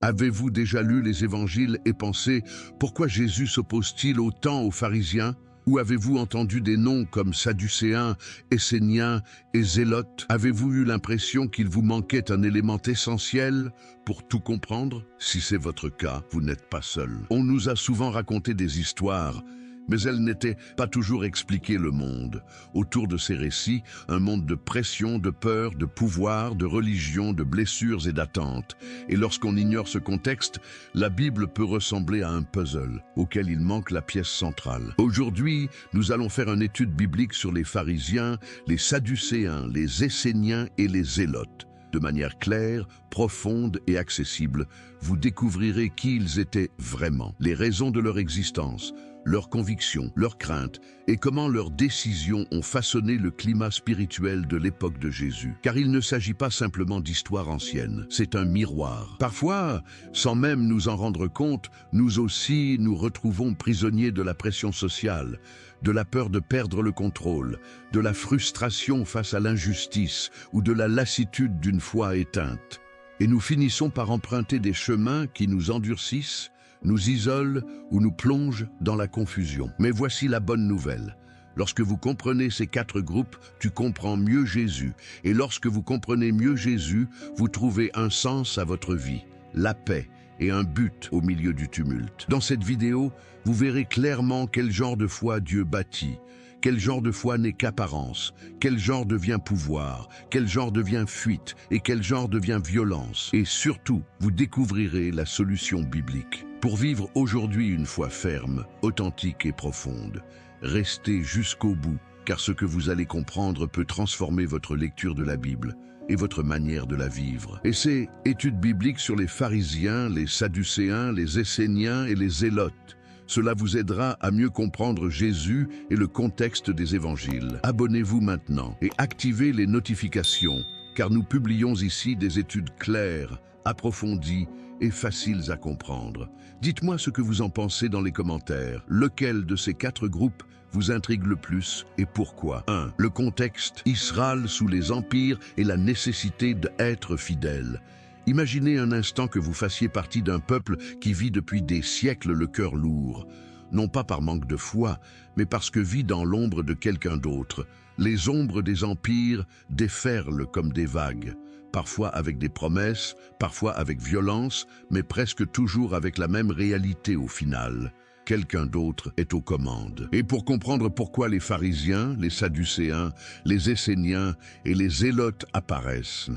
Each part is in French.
Avez-vous déjà lu les évangiles et pensé pourquoi Jésus s'oppose-t-il autant aux pharisiens? Ou avez-vous entendu des noms comme Sadducéens, Esséniens et Zélotes? Avez-vous eu l'impression qu'il vous manquait un élément essentiel pour tout comprendre? Si c'est votre cas, vous n'êtes pas seul. On nous a souvent raconté des histoires, mais elles n'étaient pas toujours expliquées le monde. Autour de ces récits, un monde de pression, de peur, de pouvoir, de religion, de blessures et d'attentes. Et lorsqu'on ignore ce contexte, la Bible peut ressembler à un puzzle, auquel il manque la pièce centrale. Aujourd'hui, nous allons faire une étude biblique sur les pharisiens, les sadducéens, les esséniens et les zélotes. De manière claire, profonde et accessible, vous découvrirez qui ils étaient vraiment, les raisons de leur existence, leurs convictions, leurs craintes et comment leurs décisions ont façonné le climat spirituel de l'époque de Jésus. Car il ne s'agit pas simplement d'histoire ancienne, c'est un miroir. Parfois, sans même nous en rendre compte, nous aussi nous retrouvons prisonniers de la pression sociale, de la peur de perdre le contrôle, de la frustration face à l'injustice ou de la lassitude d'une foi éteinte. Et nous finissons par emprunter des chemins qui nous endurcissent, nous isolent ou nous plongent dans la confusion. Mais voici la bonne nouvelle. Lorsque vous comprenez ces 4 groupes, tu comprends mieux Jésus. Et lorsque vous comprenez mieux Jésus, vous trouvez un sens à votre vie, la paix et un but au milieu du tumulte. Dans cette vidéo, vous verrez clairement quel genre de foi Dieu bâtit, quel genre de foi n'est qu'apparence, quel genre devient pouvoir, quel genre devient fuite et quel genre devient violence. Et surtout, vous découvrirez la solution biblique. Pour vivre aujourd'hui une foi ferme, authentique et profonde, restez jusqu'au bout, car ce que vous allez comprendre peut transformer votre lecture de la Bible et votre manière de la vivre. Et ces études bibliques sur les pharisiens, les sadducéens, les esséniens et les zélotes, cela vous aidera à mieux comprendre Jésus et le contexte des évangiles. Abonnez-vous maintenant et activez les notifications, car nous publions ici des études claires, approfondies et faciles à comprendre. Dites-moi ce que vous en pensez dans les commentaires. Lequel de ces 4 groupes vous intrigue le plus et pourquoi? 1. Le contexte, Israël sous les empires et la nécessité d'être fidèle. Imaginez un instant que vous fassiez partie d'un peuple qui vit depuis des siècles le cœur lourd. Non pas par manque de foi, mais parce que vit dans l'ombre de quelqu'un d'autre. Les ombres des empires déferlent comme des vagues, parfois avec des promesses, parfois avec violence, mais presque toujours avec la même réalité au final. Quelqu'un d'autre est aux commandes. Et pour comprendre pourquoi les pharisiens, les sadducéens, les esséniens et les zélotes apparaissent,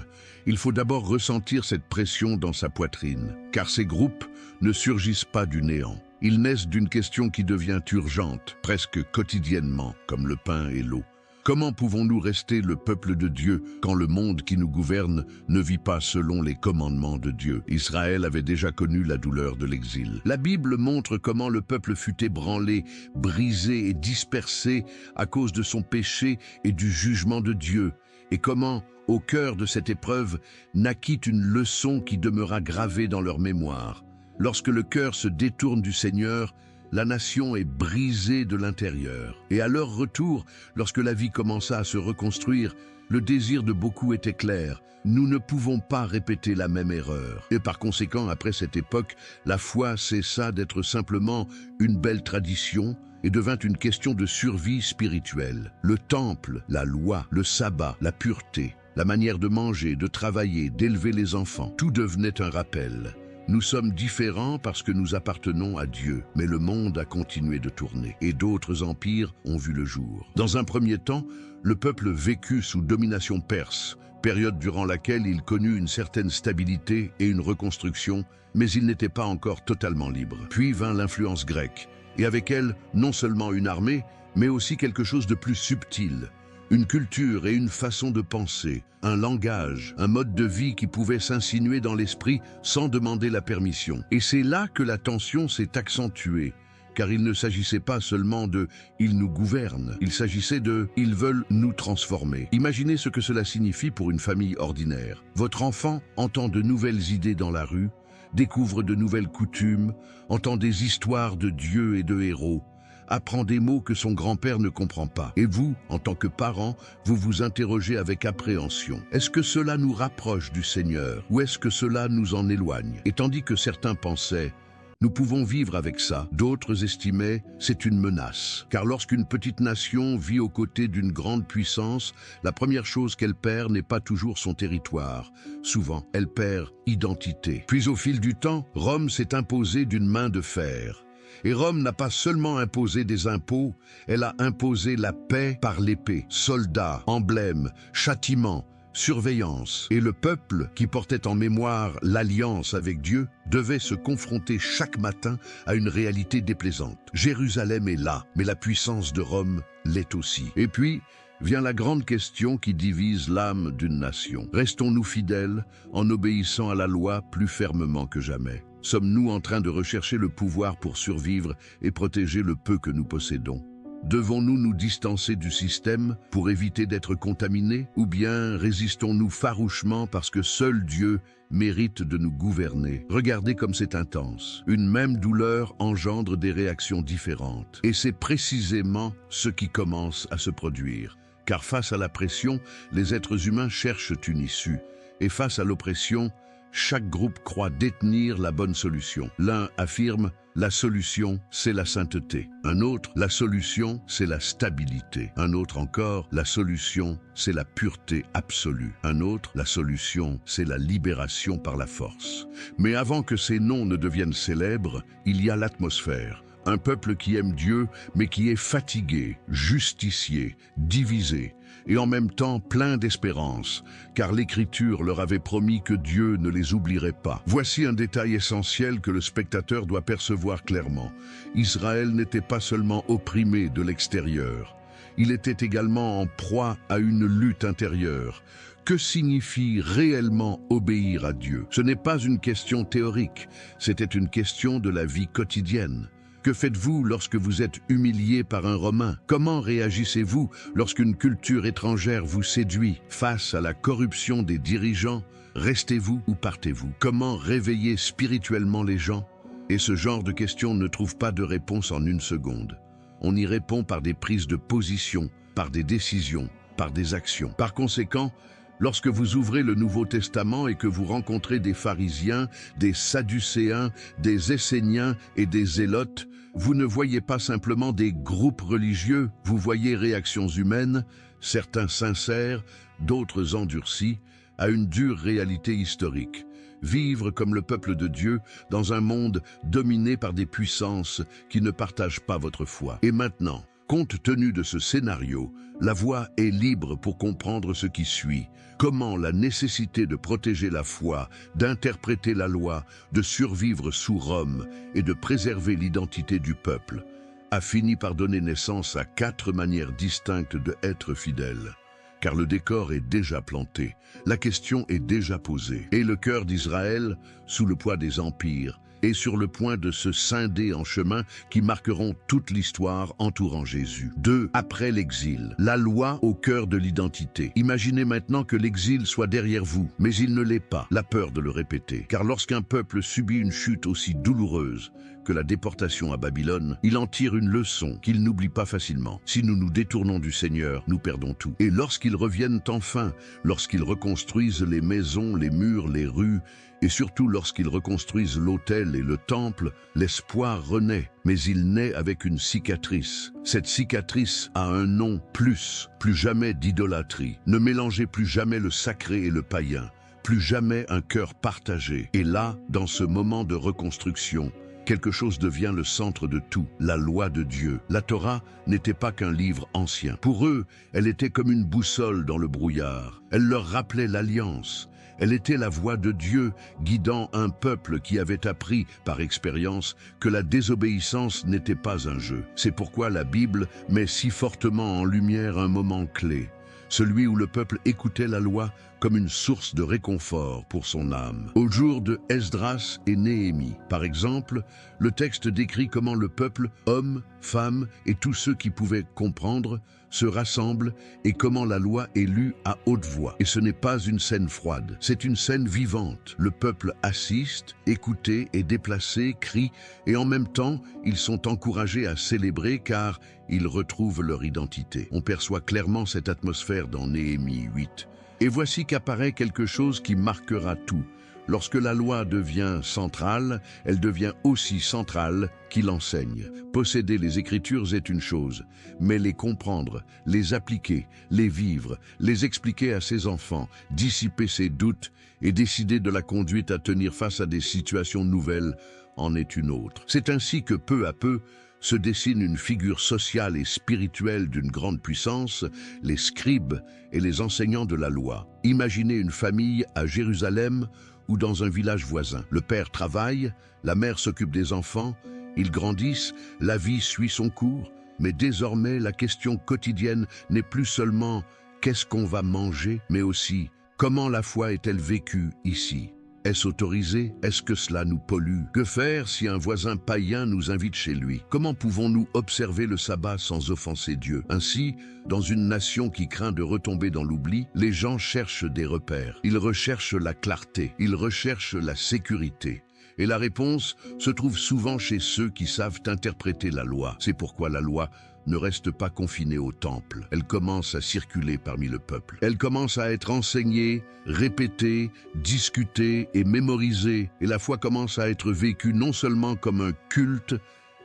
il faut d'abord ressentir cette pression dans sa poitrine, car ces groupes ne surgissent pas du néant. Ils naissent d'une question qui devient urgente, presque quotidiennement, comme le pain et l'eau. Comment pouvons-nous rester le peuple de Dieu quand le monde qui nous gouverne ne vit pas selon les commandements de Dieu? Israël avait déjà connu la douleur de l'exil. La Bible montre comment le peuple fut ébranlé, brisé et dispersé à cause de son péché et du jugement de Dieu, et comment, au cœur de cette épreuve, naquit une leçon qui demeura gravée dans leur mémoire. Lorsque le cœur se détourne du Seigneur, la nation est brisée de l'intérieur. Et à leur retour, lorsque la vie commença à se reconstruire, le désir de beaucoup était clair. Nous ne pouvons pas répéter la même erreur. Et par conséquent, après cette époque, la foi cessa d'être simplement une belle tradition et devint une question de survie spirituelle. Le temple, la loi, le sabbat, la pureté, la manière de manger, de travailler, d'élever les enfants, tout devenait un rappel. Nous sommes différents parce que nous appartenons à Dieu, mais le monde a continué de tourner et d'autres empires ont vu le jour. Dans un premier temps, le peuple vécut sous domination perse, période durant laquelle il connut une certaine stabilité et une reconstruction, mais il n'était pas encore totalement libre. Puis vint l'influence grecque, et avec elle, non seulement une armée, mais aussi quelque chose de plus subtil. Une culture et une façon de penser, un langage, un mode de vie qui pouvait s'insinuer dans l'esprit sans demander la permission. Et c'est là que la tension s'est accentuée, car il ne s'agissait pas seulement de « ils nous gouvernent », il s'agissait de « ils veulent nous transformer ». Imaginez ce que cela signifie pour une famille ordinaire. Votre enfant entend de nouvelles idées dans la rue, découvre de nouvelles coutumes, entend des histoires de dieux et de héros. apprend des mots que son grand-père ne comprend pas. Et vous, en tant que parent, vous vous interrogez avec appréhension. Est-ce que cela nous rapproche du Seigneur ou est-ce que cela nous en éloigne? Et tandis que certains pensaient nous pouvons vivre avec ça, d'autres estimaient c'est une menace. Car lorsqu'une petite nation vit aux côtés d'une grande puissance, la première chose qu'elle perd n'est pas toujours son territoire. Souvent, elle perd identité. Puis au fil du temps, Rome s'est imposée d'une main de fer. Et Rome n'a pas seulement imposé des impôts, elle a imposé la paix par l'épée. Soldats, emblèmes, châtiments, surveillance. Et le peuple, qui portait en mémoire l'alliance avec Dieu, devait se confronter chaque matin à une réalité déplaisante. Jérusalem est là, mais la puissance de Rome l'est aussi. Et puis, vient la grande question qui divise l'âme d'une nation. Restons-nous fidèles en obéissant à la loi plus fermement que jamais? Sommes-nous en train de rechercher le pouvoir pour survivre et protéger le peu que nous possédons? Devons-nous nous distancer du système pour éviter d'être contaminés? Ou bien résistons-nous farouchement parce que seul Dieu mérite de nous gouverner? Regardez comme c'est intense. Une même douleur engendre des réactions différentes. Et c'est précisément ce qui commence à se produire. Car face à la pression, les êtres humains cherchent une issue. Et face à l'oppression, chaque groupe croit détenir la bonne solution. L'un affirme « la solution, c'est la sainteté ». Un autre « la solution, c'est la stabilité ». Un autre encore « la solution, c'est la pureté absolue ». Un autre « la solution, c'est la libération par la force ». Mais avant que ces noms ne deviennent célèbres, il y a l'atmosphère. Un peuple qui aime Dieu, mais qui est fatigué, justicié, divisé, et en même temps plein d'espérance, car l'Écriture leur avait promis que Dieu ne les oublierait pas. Voici un détail essentiel que le spectateur doit percevoir clairement. Israël n'était pas seulement opprimé de l'extérieur, il était également en proie à une lutte intérieure. Que signifie réellement obéir à Dieu? Ce n'est pas une question théorique, c'était une question de la vie quotidienne. Que faites-vous lorsque vous êtes humilié par un Romain? Comment réagissez-vous lorsqu'une culture étrangère vous séduit? Face à la corruption des dirigeants, restez-vous ou partez-vous? Comment réveiller spirituellement les gens? Et ce genre de questions ne trouve pas de réponse en une seconde. On y répond par des prises de position, par des décisions, par des actions. Par conséquent, lorsque vous ouvrez le Nouveau Testament et que vous rencontrez des pharisiens, des sadducéens, des esséniens et des zélotes, vous ne voyez pas simplement des groupes religieux, vous voyez réactions humaines, certains sincères, d'autres endurcis, à une dure réalité historique. Vivre comme le peuple de Dieu dans un monde dominé par des puissances qui ne partagent pas votre foi. Et maintenant, compte tenu de ce scénario, la voie est libre pour comprendre ce qui suit. Comment la nécessité de protéger la foi, d'interpréter la loi, de survivre sous Rome et de préserver l'identité du peuple a fini par donner naissance à 4 manières distinctes d'être fidèle. Car le décor est déjà planté, la question est déjà posée. Et le cœur d'Israël, sous le poids des empires, est sur le point de se scinder en chemins qui marqueront toute l'histoire entourant Jésus. 2. Après l'exil, la loi au cœur de l'identité. Imaginez maintenant que l'exil soit derrière vous, mais il ne l'est pas, la peur de le répéter. Car lorsqu'un peuple subit une chute aussi douloureuse que la déportation à Babylone, il en tire une leçon qu'il n'oublie pas facilement. Si nous nous détournons du Seigneur, nous perdons tout. Et lorsqu'ils reviennent enfin, lorsqu'ils reconstruisent les maisons, les murs, les rues, et surtout lorsqu'ils reconstruisent l'autel et le temple, l'espoir renaît, mais il naît avec une cicatrice. Cette cicatrice a un nom, plus jamais d'idolâtrie. Ne mélangez plus jamais le sacré et le païen, plus jamais un cœur partagé. Et là, dans ce moment de reconstruction, quelque chose devient le centre de tout, la loi de Dieu. La Torah n'était pas qu'un livre ancien. Pour eux, elle était comme une boussole dans le brouillard. Elle leur rappelait l'alliance. Elle était la voix de Dieu guidant un peuple qui avait appris par expérience que la désobéissance n'était pas un jeu. C'est pourquoi la Bible met si fortement en lumière un moment clé, celui où le peuple écoutait la loi comme une source de réconfort pour son âme. Au jour de Esdras et Néhémie, par exemple, le texte décrit comment le peuple, hommes, femmes et tous ceux qui pouvaient comprendre, se rassemblent et comment la loi est lue à haute voix. Et ce n'est pas une scène froide, c'est une scène vivante. Le peuple assiste, écoute et déplacé, crie, et en même temps, ils sont encouragés à célébrer car ils retrouvent leur identité. On perçoit clairement cette atmosphère dans Néhémie 8. Et voici qu'apparaît quelque chose qui marquera tout. Lorsque la loi devient centrale, elle devient aussi centrale qu'il enseigne. Posséder les Écritures est une chose, mais les comprendre, les appliquer, les vivre, les expliquer à ses enfants, dissiper ses doutes et décider de la conduite à tenir face à des situations nouvelles en est une autre. C'est ainsi que peu à peu se dessine une figure sociale et spirituelle d'une grande puissance, les scribes et les enseignants de la loi. Imaginez une famille à Jérusalem ou dans un village voisin. Le père travaille, la mère s'occupe des enfants, ils grandissent, la vie suit son cours, mais désormais la question quotidienne n'est plus seulement « qu'est-ce qu'on va manger ?», mais aussi « comment la foi est-elle vécue ici ?» Est-ce autorisé? Est-ce que cela nous pollue? Que faire si un voisin païen nous invite chez lui? Comment pouvons-nous observer le sabbat sans offenser Dieu? Ainsi, dans une nation qui craint de retomber dans l'oubli, les gens cherchent des repères. Ils recherchent la clarté, ils recherchent la sécurité. Et la réponse se trouve souvent chez ceux qui savent interpréter la loi. C'est pourquoi la loi ne reste pas confinée au temple. Elle commence à circuler parmi le peuple. Elle commence à être enseignée, répétée, discutée et mémorisée. Et la foi commence à être vécue non seulement comme un culte,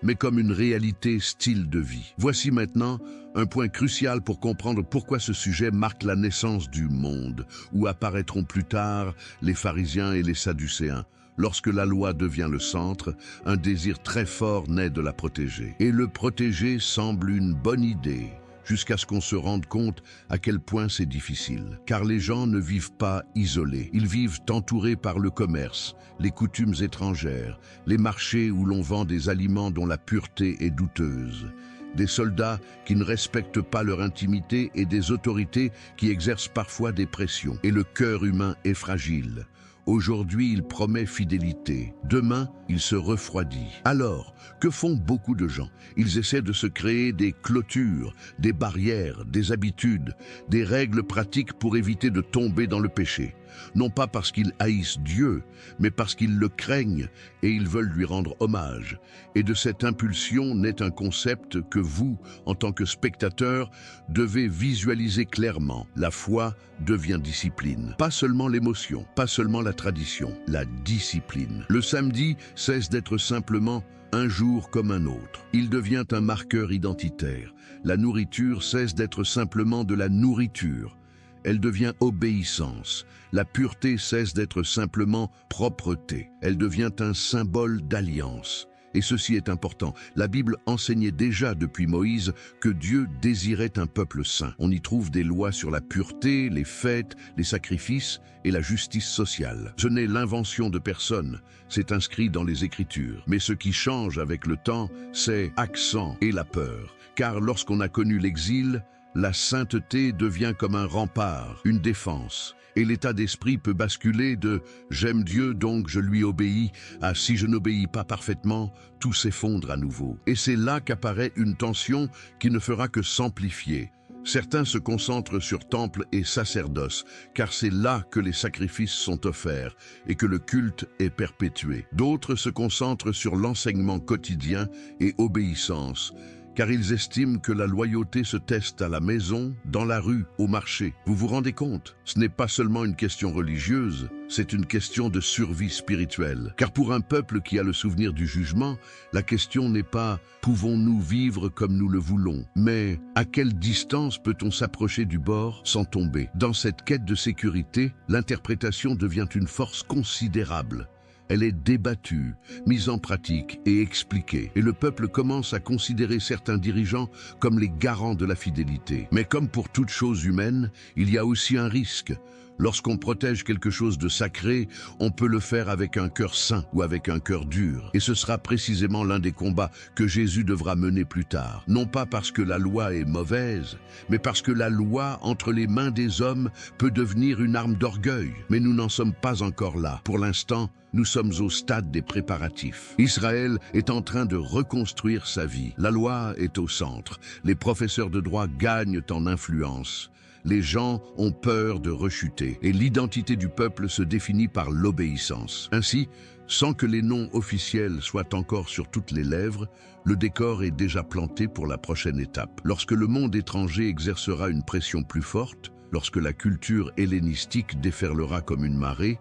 mais comme une réalité style de vie. Voici maintenant un point crucial pour comprendre pourquoi ce sujet marque la naissance du monde, où apparaîtront plus tard les pharisiens et les sadducéens. Lorsque la loi devient le centre, un désir très fort naît de la protéger. Et le protéger semble une bonne idée, jusqu'à ce qu'on se rende compte à quel point c'est difficile. Car les gens ne vivent pas isolés. Ils vivent entourés par le commerce, les coutumes étrangères, les marchés où l'on vend des aliments dont la pureté est douteuse, des soldats qui ne respectent pas leur intimité et des autorités qui exercent parfois des pressions. Et le cœur humain est fragile. Aujourd'hui, il promet fidélité. Demain, il se refroidit. Alors, que font beaucoup de gens? Ils essaient de se créer des clôtures, des barrières, des habitudes, des règles pratiques pour éviter de tomber dans le péché. Non pas parce qu'ils haïssent Dieu, mais parce qu'ils le craignent et ils veulent lui rendre hommage. Et de cette impulsion naît un concept que vous, en tant que spectateur, devez visualiser clairement. La foi devient discipline. Pas seulement l'émotion, pas seulement la tradition, la discipline. Le samedi cesse d'être simplement un jour comme un autre. Il devient un marqueur identitaire. La nourriture cesse d'être simplement de la nourriture. Elle devient obéissance. La pureté cesse d'être simplement propreté. Elle devient un symbole d'alliance. Et ceci est important. La Bible enseignait déjà depuis Moïse que Dieu désirait un peuple saint. On y trouve des lois sur la pureté, les fêtes, les sacrifices et la justice sociale. Ce n'est l'invention de personne, c'est inscrit dans les Écritures. Mais ce qui change avec le temps, c'est l'accent et la peur. Car lorsqu'on a connu l'exil, la sainteté devient comme un rempart, une défense. Et l'état d'esprit peut basculer de « j'aime Dieu donc je lui obéis » à « si je n'obéis pas parfaitement, tout s'effondre à nouveau ». Et c'est là qu'apparaît une tension qui ne fera que s'amplifier. Certains se concentrent sur temple et sacerdoce, car c'est là que les sacrifices sont offerts et que le culte est perpétué. D'autres se concentrent sur l'enseignement quotidien et obéissance, car ils estiment que la loyauté se teste à la maison, dans la rue, au marché. Vous vous rendez compte? Ce n'est pas seulement une question religieuse, c'est une question de survie spirituelle. Car pour un peuple qui a le souvenir du jugement, la question n'est pas « pouvons-nous vivre comme nous le voulons ?» mais « à quelle distance peut-on s'approcher du bord sans tomber ?» Dans cette quête de sécurité, l'interprétation devient une force considérable. Elle est débattue, mise en pratique et expliquée. Et le peuple commence à considérer certains dirigeants comme les garants de la fidélité. Mais comme pour toute chose humaine, il y a aussi un risque. Lorsqu'on protège quelque chose de sacré, on peut le faire avec un cœur saint ou avec un cœur dur. Et ce sera précisément l'un des combats que Jésus devra mener plus tard. Non pas parce que la loi est mauvaise, mais parce que la loi entre les mains des hommes peut devenir une arme d'orgueil. Mais nous n'en sommes pas encore là. Pour l'instant, nous sommes au stade des préparatifs. Israël est en train de reconstruire sa vie. La loi est au centre. Les professeurs de droit gagnent en influence. Les gens ont peur de rechuter et l'identité du peuple se définit par l'obéissance. Ainsi, sans que les noms officiels soient encore sur toutes les lèvres, le décor est déjà planté pour la prochaine étape. Lorsque le monde étranger exercera une pression plus forte, lorsque la culture hellénistique déferlera comme une marée,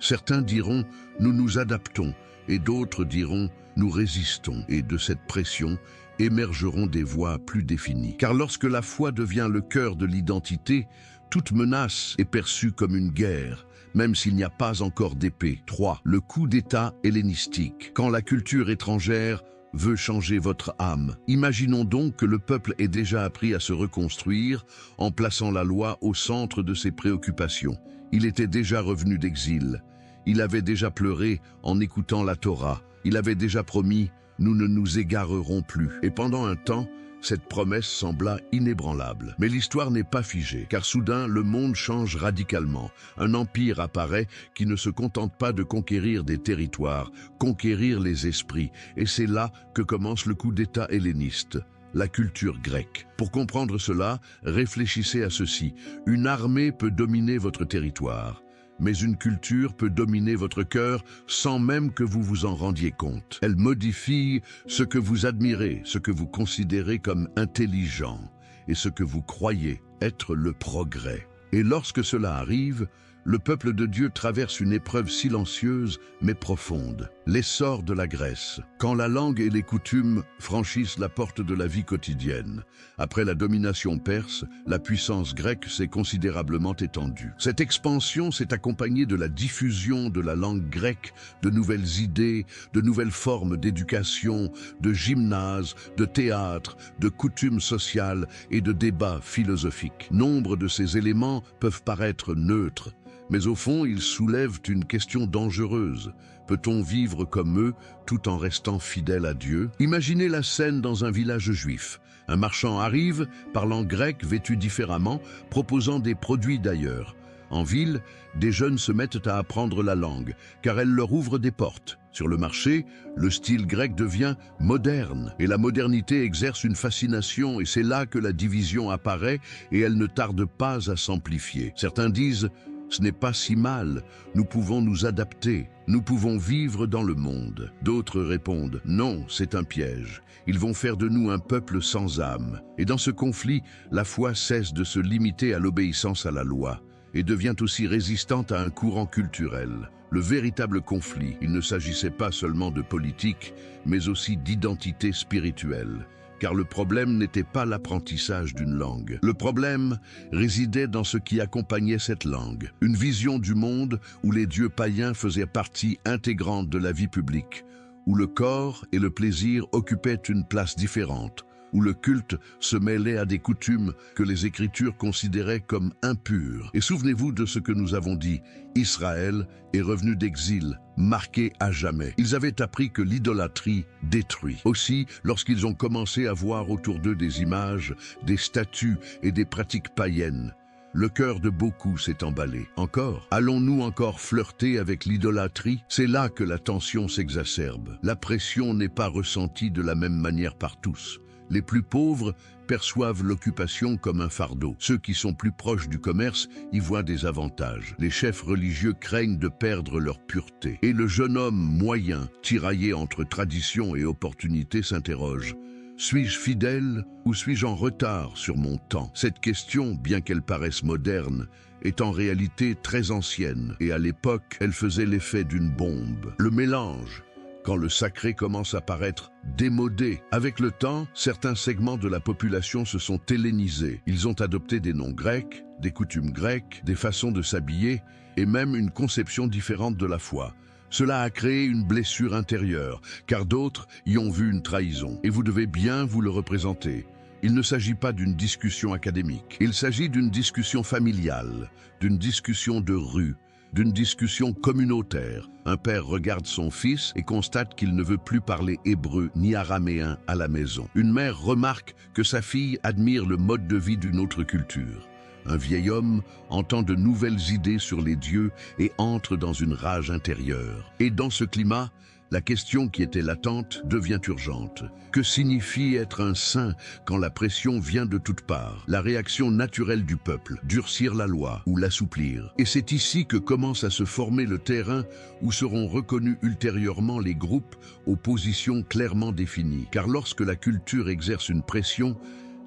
certains diront « nous nous adaptons » et d'autres diront « nous résistons ». Et de cette pression, émergeront des voies plus définies. Car lorsque la foi devient le cœur de l'identité, toute menace est perçue comme une guerre, même s'il n'y a pas encore d'épée. 3. Le coup d'État hellénistique. Quand la culture étrangère veut changer votre âme. Imaginons donc que le peuple ait déjà appris à se reconstruire en plaçant la loi au centre de ses préoccupations. Il était déjà revenu d'exil. Il avait déjà pleuré en écoutant la Torah. Il avait déjà promis « nous ne nous égarerons plus ». Et pendant un temps, cette promesse sembla inébranlable. Mais l'histoire n'est pas figée, car soudain, le monde change radicalement. Un empire apparaît qui ne se contente pas de conquérir des territoires, conquérir les esprits. Et c'est là que commence le coup d'État helléniste. La culture grecque. Pour comprendre cela, réfléchissez à ceci. Une armée peut dominer votre territoire, mais une culture peut dominer votre cœur sans même que vous vous en rendiez compte. Elle modifie ce que vous admirez, ce que vous considérez comme intelligent et ce que vous croyez être le progrès. Et lorsque cela arrive, le peuple de Dieu traverse une épreuve silencieuse mais profonde, l'essor de la Grèce. Quand la langue et les coutumes franchissent la porte de la vie quotidienne. Après la domination perse, la puissance grecque s'est considérablement étendue. Cette expansion s'est accompagnée de la diffusion de la langue grecque, de nouvelles idées, de nouvelles formes d'éducation, de gymnase, de théâtre, de coutumes sociales et de débats philosophiques. Nombre de ces éléments peuvent paraître neutres, mais au fond, ils soulèvent une question dangereuse. Peut-on vivre comme eux tout en restant fidèle à Dieu? Imaginez la scène dans un village juif. Un marchand arrive, parlant grec, vêtu différemment, proposant des produits d'ailleurs. En ville, des jeunes se mettent à apprendre la langue, car elle leur ouvre des portes. Sur le marché, le style grec devient moderne, et la modernité exerce une fascination, et c'est là que la division apparaît, et elle ne tarde pas à s'amplifier. Certains disent « ce n'est pas si mal, nous pouvons nous adapter, nous pouvons vivre dans le monde ». D'autres répondent « non, c'est un piège, ils vont faire de nous un peuple sans âme ». Et dans ce conflit, la foi cesse de se limiter à l'obéissance à la loi et devient aussi résistante à un courant culturel. Le véritable conflit, il ne s'agissait pas seulement de politique, mais aussi d'identité spirituelle. Car le problème n'était pas l'apprentissage d'une langue. Le problème résidait dans ce qui accompagnait cette langue. Une vision du monde où les dieux païens faisaient partie intégrante de la vie publique, où le corps et le plaisir occupaient une place différente, où le culte se mêlait à des coutumes que les Écritures considéraient comme impures. Et souvenez-vous de ce que nous avons dit, Israël est revenu d'exil, marqué à jamais. Ils avaient appris que l'idolâtrie détruit. Aussi, lorsqu'ils ont commencé à voir autour d'eux des images, des statues et des pratiques païennes, le cœur de beaucoup s'est emballé. Encore? Allons-nous encore flirter avec l'idolâtrie? C'est là que la tension s'exacerbe. La pression n'est pas ressentie de la même manière par tous. Les plus pauvres perçoivent l'occupation comme un fardeau. Ceux qui sont plus proches du commerce y voient des avantages. Les chefs religieux craignent de perdre leur pureté. Et le jeune homme moyen, tiraillé entre tradition et opportunité, s'interroge. Suis-je fidèle ou suis-je en retard sur mon temps? Cette question, bien qu'elle paraisse moderne, est en réalité très ancienne. Et à l'époque, elle faisait l'effet d'une bombe. Le mélange, quand le sacré commence à paraître démodé. Avec le temps, certains segments de la population se sont hellénisés. Ils ont adopté des noms grecs, des coutumes grecques, des façons de s'habiller et même une conception différente de la foi. Cela a créé une blessure intérieure, car d'autres y ont vu une trahison. Et vous devez bien vous le représenter. Il ne s'agit pas d'une discussion académique. Il s'agit d'une discussion familiale, d'une discussion de rue, d'une discussion communautaire. Un père regarde son fils et constate qu'il ne veut plus parler hébreu ni araméen à la maison. Une mère remarque que sa fille admire le mode de vie d'une autre culture. Un vieil homme entend de nouvelles idées sur les dieux et entre dans une rage intérieure. Et dans ce climat, la question qui était latente devient urgente. Que signifie être un saint quand la pression vient de toutes parts? La réaction naturelle du peuple, durcir la loi ou l'assouplir. Et c'est ici que commence à se former le terrain où seront reconnus ultérieurement les groupes aux positions clairement définies. Car lorsque la culture exerce une pression,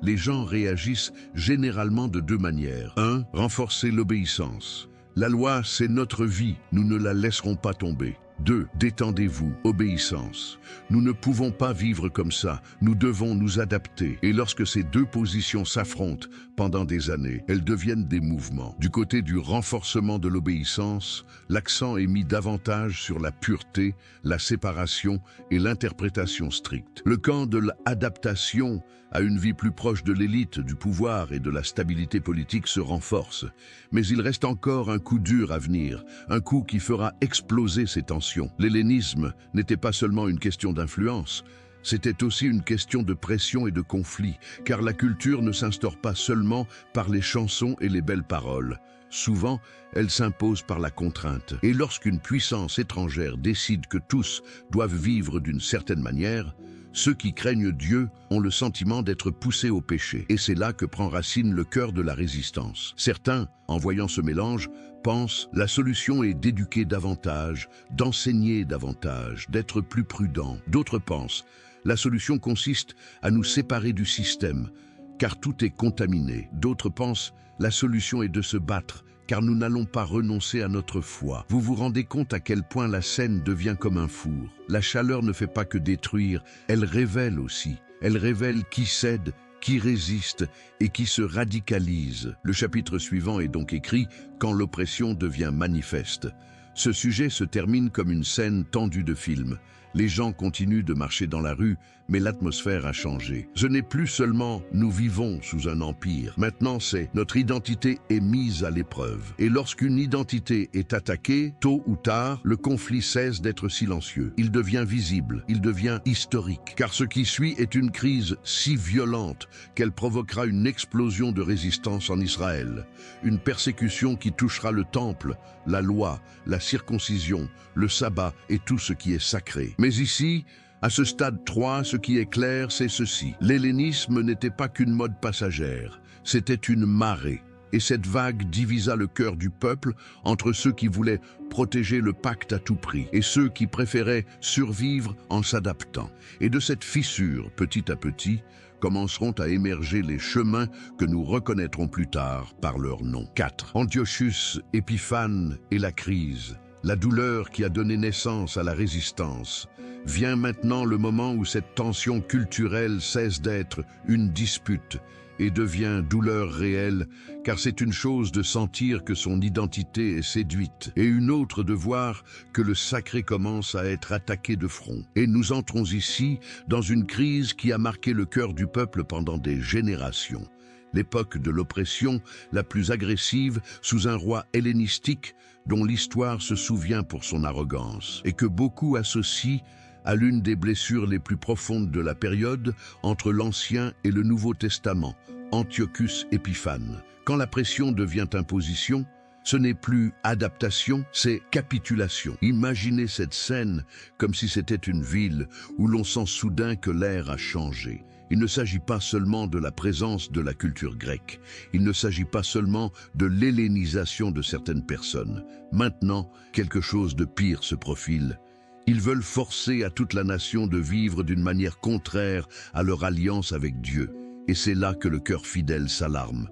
les gens réagissent généralement de deux manières. 1. Renforcer l'obéissance. La loi, c'est notre vie, nous ne la laisserons pas tomber. 2. Détendez-vous, obéissance. Nous ne pouvons pas vivre comme ça, nous devons nous adapter. Et lorsque ces deux positions s'affrontent pendant des années, elles deviennent des mouvements. Du côté du renforcement de l'obéissance, l'accent est mis davantage sur la pureté, la séparation et l'interprétation stricte. Le camp de l'adaptation à une vie plus proche de l'élite, du pouvoir et de la stabilité politique se renforce. Mais il reste encore un coup dur à venir, un coup qui fera exploser ces tensions. L'hellénisme n'était pas seulement une question d'influence, c'était aussi une question de pression et de conflit, car la culture ne s'instaure pas seulement par les chansons et les belles paroles. Souvent, elle s'impose par la contrainte. Et lorsqu'une puissance étrangère décide que tous doivent vivre d'une certaine manière, ceux qui craignent Dieu ont le sentiment d'être poussés au péché. Et c'est là que prend racine le cœur de la résistance. Certains, en voyant ce mélange, pensent la solution est d'éduquer davantage, d'enseigner davantage, d'être plus prudent. D'autres pensent la solution consiste à nous séparer du système, car tout est contaminé. D'autres pensent la solution est de se battre, car nous n'allons pas renoncer à notre foi. Vous vous rendez compte à quel point la scène devient comme un four. La chaleur ne fait pas que détruire, elle révèle aussi. Elle révèle qui cède, qui résiste et qui se radicalise. Le chapitre suivant est donc écrit « Quand l'oppression devient manifeste ». Ce sujet se termine comme une scène tendue de film. Les gens continuent de marcher dans la rue, mais l'atmosphère a changé. Ce n'est plus seulement « nous vivons sous un empire ». Maintenant, c'est « notre identité est mise à l'épreuve ». Et lorsqu'une identité est attaquée, tôt ou tard, le conflit cesse d'être silencieux. Il devient visible, il devient historique. Car ce qui suit est une crise si violente qu'elle provoquera une explosion de résistance en Israël. Une persécution qui touchera le temple, la loi, la circoncision, le sabbat et tout ce qui est sacré. Mais ici, à ce stade 3, ce qui est clair, c'est ceci. L'hellénisme n'était pas qu'une mode passagère, c'était une marée. Et cette vague divisa le cœur du peuple entre ceux qui voulaient protéger le pacte à tout prix et ceux qui préféraient survivre en s'adaptant. Et de cette fissure, petit à petit, commenceront à émerger les chemins que nous reconnaîtrons plus tard par leur nom. 4. Antiochus Épiphane et la crise. La douleur qui a donné naissance à la résistance. Vient maintenant le moment où cette tension culturelle cesse d'être une dispute et devient douleur réelle, car c'est une chose de sentir que son identité est séduite, et une autre de voir que le sacré commence à être attaqué de front. Et nous entrons ici dans une crise qui a marqué le cœur du peuple pendant des générations. L'époque de l'oppression la plus agressive sous un roi hellénistique dont l'histoire se souvient pour son arrogance, et que beaucoup associent à l'une des blessures les plus profondes de la période entre l'Ancien et le Nouveau Testament, Antiochus Épiphane. Quand la pression devient imposition, ce n'est plus adaptation, c'est capitulation. Imaginez cette scène comme si c'était une ville où l'on sent soudain que l'air a changé. Il ne s'agit pas seulement de la présence de la culture grecque, il ne s'agit pas seulement de l'hellénisation de certaines personnes. Maintenant, quelque chose de pire se profile. Ils veulent forcer à toute la nation de vivre d'une manière contraire à leur alliance avec Dieu. Et c'est là que le cœur fidèle s'alarme.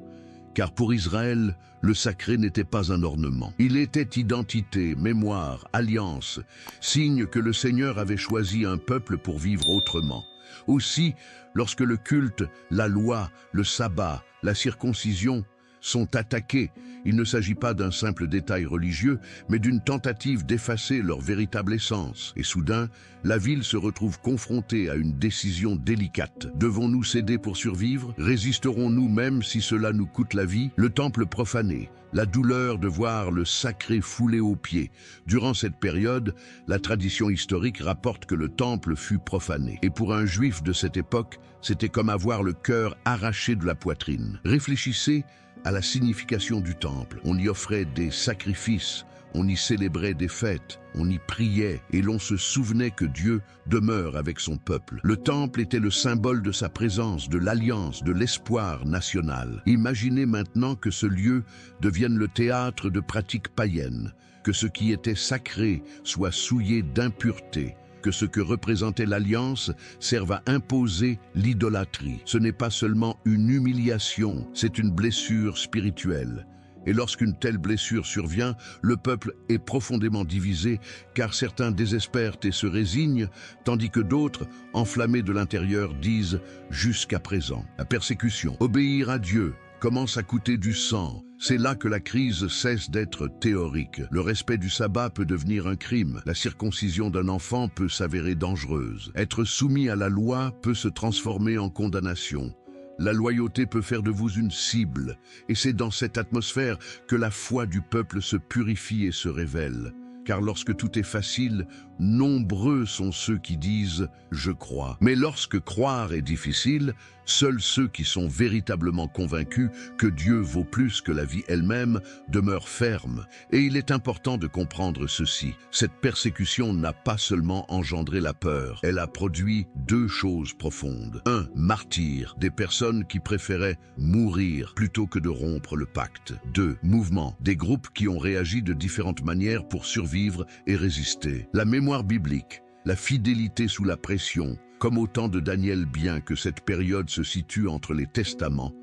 Car pour Israël, le sacré n'était pas un ornement. Il était identité, mémoire, alliance, signe que le Seigneur avait choisi un peuple pour vivre autrement. Aussi, lorsque le culte, la loi, le sabbat, la circoncision sont attaqués. Il ne s'agit pas d'un simple détail religieux, mais d'une tentative d'effacer leur véritable essence. Et soudain, la ville se retrouve confrontée à une décision délicate. Devons-nous céder pour survivre? Résisterons-nous même si cela nous coûte la vie? Le temple profané, la douleur de voir le sacré foulé aux pieds. Durant cette période, la tradition historique rapporte que le temple fut profané. Et pour un juif de cette époque, c'était comme avoir le cœur arraché de la poitrine. Réfléchissez à la signification du temple. On y offrait des sacrifices, on y célébrait des fêtes, on y priait et l'on se souvenait que Dieu demeure avec son peuple. Le temple était le symbole de sa présence, de l'alliance, de l'espoir national. Imaginez maintenant que ce lieu devienne le théâtre de pratiques païennes, que ce qui était sacré soit souillé d'impureté, que ce que représentait l'alliance serve à imposer l'idolâtrie. Ce n'est pas seulement une humiliation, c'est une blessure spirituelle. Et lorsqu'une telle blessure survient, le peuple est profondément divisé, car certains désespèrent et se résignent, tandis que d'autres, enflammés de l'intérieur, disent « jusqu'à présent ». La persécution, obéir à Dieu, commence à coûter du sang. C'est là que la crise cesse d'être théorique. Le respect du sabbat peut devenir un crime. La circoncision d'un enfant peut s'avérer dangereuse. Être soumis à la loi peut se transformer en condamnation. La loyauté peut faire de vous une cible. Et c'est dans cette atmosphère que la foi du peuple se purifie et se révèle. Car lorsque tout est facile, nombreux sont ceux qui disent « je crois ». Mais lorsque croire est difficile, seuls ceux qui sont véritablement convaincus que Dieu vaut plus que la vie elle-même demeurent fermes. Et il est important de comprendre ceci. Cette persécution n'a pas seulement engendré la peur, elle a produit deux choses profondes. 1. Martyrs, des personnes qui préféraient mourir plutôt que de rompre le pacte. 2. Mouvements, des groupes qui ont réagi de différentes manières pour survivre et résister. La mémoire biblique, la fidélité sous la pression, comme au temps de Daniel, bien que cette période se situe entre les testaments,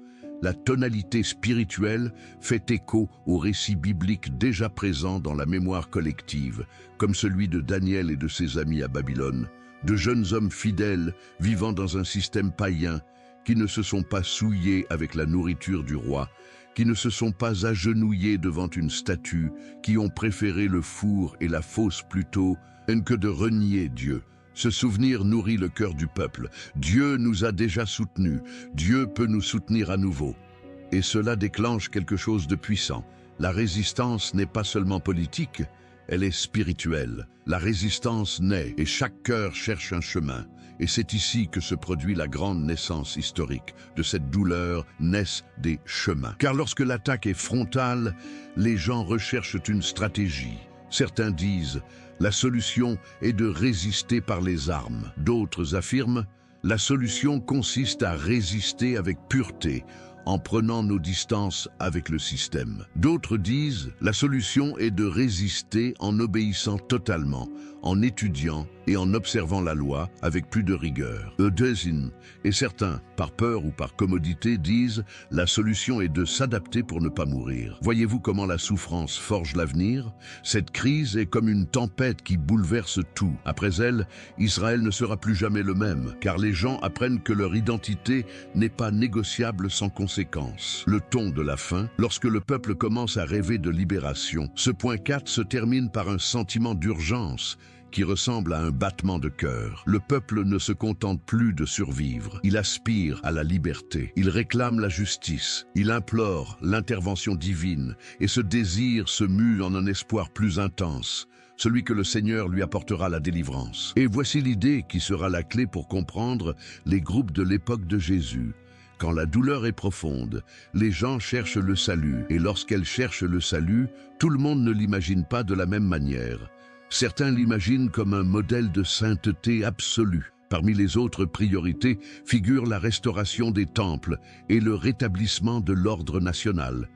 la tonalité spirituelle fait écho aux récits bibliques déjà présents dans la mémoire collective, comme celui de Daniel et de ses amis à Babylone, de jeunes hommes fidèles vivant dans un système païen qui ne se sont pas souillés avec la nourriture du roi, qui ne se sont pas agenouillés devant une statue, qui ont préféré le four et la fosse plutôt que de renier Dieu. Ce souvenir nourrit le cœur du peuple. Dieu nous a déjà soutenus. Dieu peut nous soutenir à nouveau. Et cela déclenche quelque chose de puissant. La résistance n'est pas seulement politique, elle est spirituelle. La résistance naît et chaque cœur cherche un chemin. Et c'est ici que se produit la grande naissance historique. De cette douleur naissent des chemins. Car lorsque l'attaque est frontale, les gens recherchent une stratégie. Certains disent « la solution est de résister par les armes ». D'autres affirment « la solution consiste à résister avec pureté, en prenant nos distances avec le système ». D'autres disent « la solution est de résister en obéissant totalement, en étudiant et en observant la loi avec plus de rigueur ». Et certains, par peur ou par commodité, disent « la solution est de s'adapter pour ne pas mourir ». Voyez-vous comment la souffrance forge l'avenir? Cette crise est comme une tempête qui bouleverse tout. Après elle, Israël ne sera plus jamais le même, car les gens apprennent que leur identité n'est pas négociable sans conséquence. Le ton de la fin, lorsque le peuple commence à rêver de libération. Ce point 4 se termine par un sentiment d'urgence qui ressemble à un battement de cœur. Le peuple ne se contente plus de survivre. Il aspire à la liberté. Il réclame la justice. Il implore l'intervention divine. Et ce désir se mue en un espoir plus intense, celui que le Seigneur lui apportera la délivrance. Et voici l'idée qui sera la clé pour comprendre les groupes de l'époque de Jésus. Quand la douleur est profonde, les gens cherchent le salut. Et lorsqu'elles cherchent le salut, tout le monde ne l'imagine pas de la même manière. Certains l'imaginent comme un modèle de sainteté absolue. Parmi les autres priorités figure la restauration des temples et le rétablissement de l'ordre national.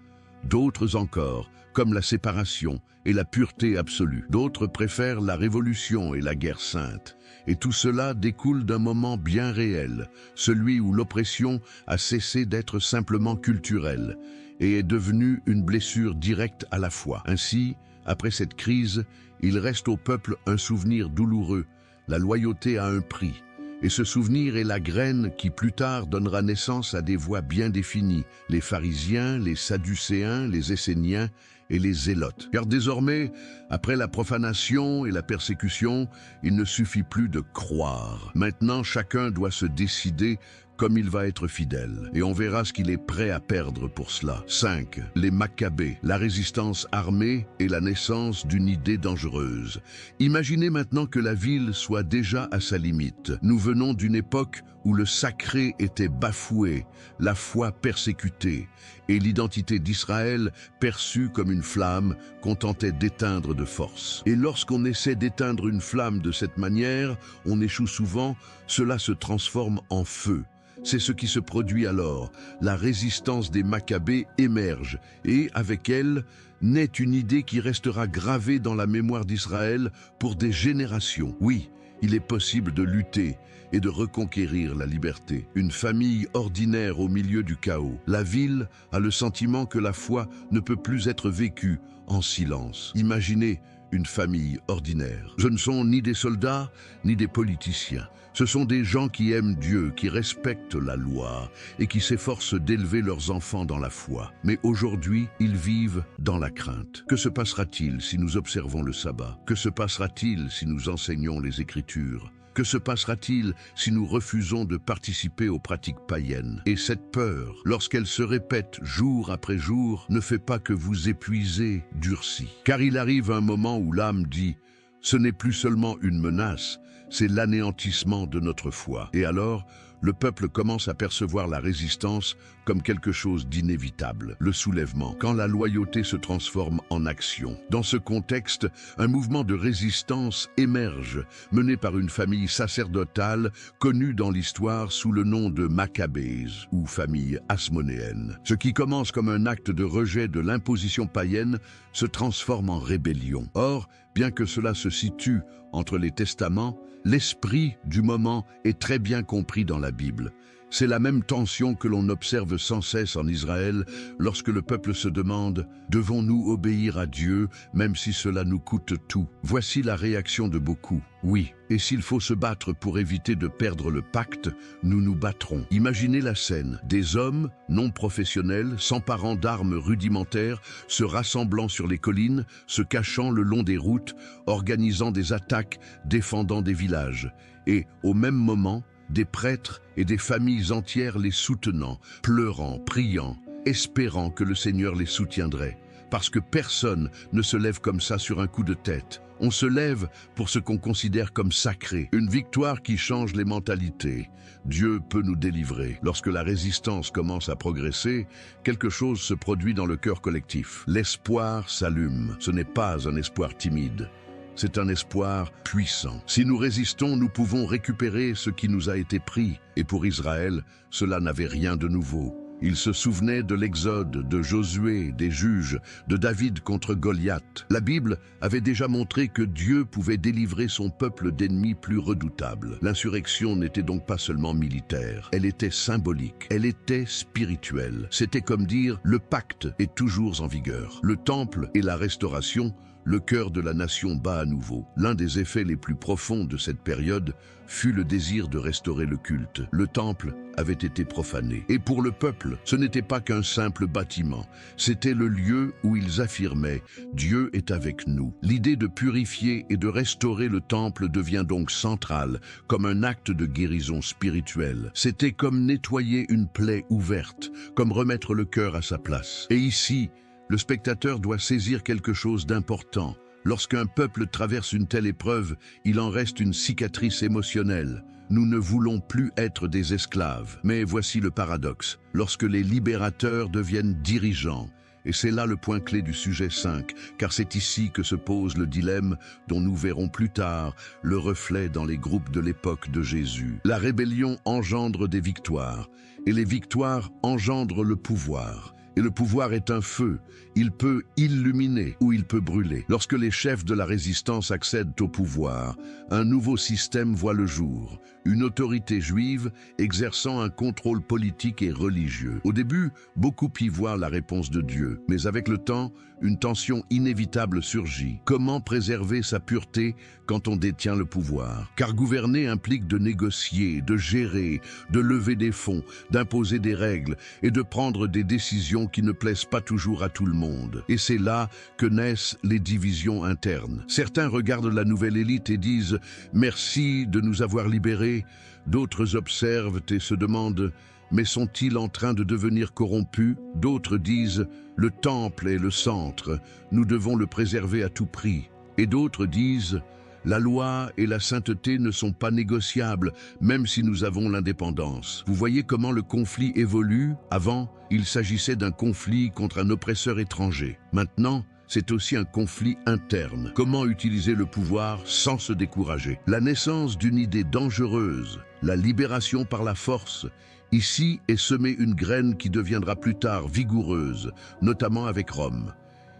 D'autres encore, comme la séparation et la pureté absolue. D'autres préfèrent la révolution et la guerre sainte. Et tout cela découle d'un moment bien réel, celui où l'oppression a cessé d'être simplement culturelle et est devenue une blessure directe à la foi. Ainsi, après cette crise, il reste au peuple un souvenir douloureux. La loyauté a un prix. Et ce souvenir est la graine qui plus tard donnera naissance à des voix bien définies, les pharisiens, les sadducéens, les esséniens et les zélotes. Car désormais, après la profanation et la persécution, il ne suffit plus de croire. Maintenant, chacun doit se décider comme il va être fidèle, et on verra ce qu'il est prêt à perdre pour cela. 5. Les Maccabées, la résistance armée et la naissance d'une idée dangereuse. Imaginez maintenant que la ville soit déjà à sa limite. Nous venons d'une époque où le sacré était bafoué, la foi persécutée, et l'identité d'Israël, perçue comme une flamme, qu'on tentait d'éteindre de force. Et lorsqu'on essaie d'éteindre une flamme de cette manière, on échoue souvent, cela se transforme en feu. C'est ce qui se produit alors. La résistance des Maccabées émerge et, avec elle, naît une idée qui restera gravée dans la mémoire d'Israël pour des générations. Oui, il est possible de lutter et de reconquérir la liberté. Une famille ordinaire au milieu du chaos. La ville a le sentiment que la foi ne peut plus être vécue en silence. Imaginez une famille ordinaire. Ce ne sont ni des soldats, ni des politiciens. Ce sont des gens qui aiment Dieu, qui respectent la loi et qui s'efforcent d'élever leurs enfants dans la foi. Mais aujourd'hui, ils vivent dans la crainte. Que se passera-t-il si nous observons le sabbat? Que se passera-t-il si nous enseignons les Écritures? Que se passera-t-il si nous refusons de participer aux pratiques païennes? Et cette peur, lorsqu'elle se répète jour après jour, ne fait pas que vous épuiser, durci. Car il arrive un moment où l'âme dit « Ce n'est plus seulement une menace, c'est l'anéantissement de notre foi. » Et alors, le peuple commence à percevoir la résistance comme quelque chose d'inévitable, le soulèvement, quand la loyauté se transforme en action. Dans ce contexte, un mouvement de résistance émerge, mené par une famille sacerdotale connue dans l'histoire sous le nom de Maccabées, ou famille hasmonéenne. Ce qui commence comme un acte de rejet de l'imposition païenne se transforme en rébellion. Or, bien que cela se situe entre les testaments, l'esprit du moment est très bien compris dans la Bible. C'est la même tension que l'on observe sans cesse en Israël lorsque le peuple se demande « Devons-nous obéir à Dieu, même si cela nous coûte tout ?» Voici la réaction de beaucoup. Oui, et s'il faut se battre pour éviter de perdre le pacte, nous nous battrons. Imaginez la scène. Des hommes non professionnels, s'emparant d'armes rudimentaires, se rassemblant sur les collines, se cachant le long des routes, organisant des attaques, défendant des villages. Et, au même moment, des prêtres et des familles entières les soutenant, pleurant, priant, espérant que le Seigneur les soutiendrait. Parce que personne ne se lève comme ça sur un coup de tête. On se lève pour ce qu'on considère comme sacré, une victoire qui change les mentalités. Dieu peut nous délivrer. Lorsque la résistance commence à progresser, quelque chose se produit dans le cœur collectif. L'espoir s'allume. Ce n'est pas un espoir timide. C'est un espoir puissant. Si nous résistons, nous pouvons récupérer ce qui nous a été pris. Et pour Israël, cela n'avait rien de nouveau. Il se souvenait de l'Exode, de Josué, des juges, de David contre Goliath. La Bible avait déjà montré que Dieu pouvait délivrer son peuple d'ennemis plus redoutables. L'insurrection n'était donc pas seulement militaire, elle était symbolique, elle était spirituelle. C'était comme dire, le pacte est toujours en vigueur. Le temple et la restauration, le cœur de la nation bat à nouveau. L'un des effets les plus profonds de cette période fut le désir de restaurer le culte. Le temple avait été profané. Et pour le peuple, ce n'était pas qu'un simple bâtiment. C'était le lieu où ils affirmaient « Dieu est avec nous ». L'idée de purifier et de restaurer le temple devient donc centrale, comme un acte de guérison spirituelle. C'était comme nettoyer une plaie ouverte, comme remettre le cœur à sa place. Et ici, le spectateur doit saisir quelque chose d'important. Lorsqu'un peuple traverse une telle épreuve, il en reste une cicatrice émotionnelle. Nous ne voulons plus être des esclaves. Mais voici le paradoxe. Lorsque les libérateurs deviennent dirigeants, et c'est là le point clé du sujet 5, car c'est ici que se pose le dilemme dont nous verrons plus tard le reflet dans les groupes de l'époque de Jésus. La rébellion engendre des victoires, et les victoires engendrent le pouvoir. Et le pouvoir est un feu. Il peut illuminer ou il peut brûler. Lorsque les chefs de la résistance accèdent au pouvoir, un nouveau système voit le jour. Une autorité juive exerçant un contrôle politique et religieux. Au début, beaucoup y voient la réponse de Dieu. Mais avec le temps, une tension inévitable surgit. Comment préserver sa pureté quand on détient le pouvoir? Car gouverner implique de négocier, de gérer, de lever des fonds, d'imposer des règles et de prendre des décisions qui ne plaisent pas toujours à tout le monde. Et c'est là que naissent les divisions internes. Certains regardent la nouvelle élite et disent « Merci de nous avoir libérés ». D'autres observent et se demandent « Mais sont-ils en train de devenir corrompus ?» D'autres disent « Le temple est le centre, nous devons le préserver à tout prix ». Et d'autres disent « La loi et la sainteté ne sont pas négociables, même si nous avons l'indépendance. » Vous voyez comment le conflit évolue. Avant, il s'agissait d'un conflit contre un oppresseur étranger. Maintenant, c'est aussi un conflit interne. Comment utiliser le pouvoir sans se décourager? La naissance d'une idée dangereuse, la libération par la force, ici est semée une graine qui deviendra plus tard vigoureuse, notamment avec Rome.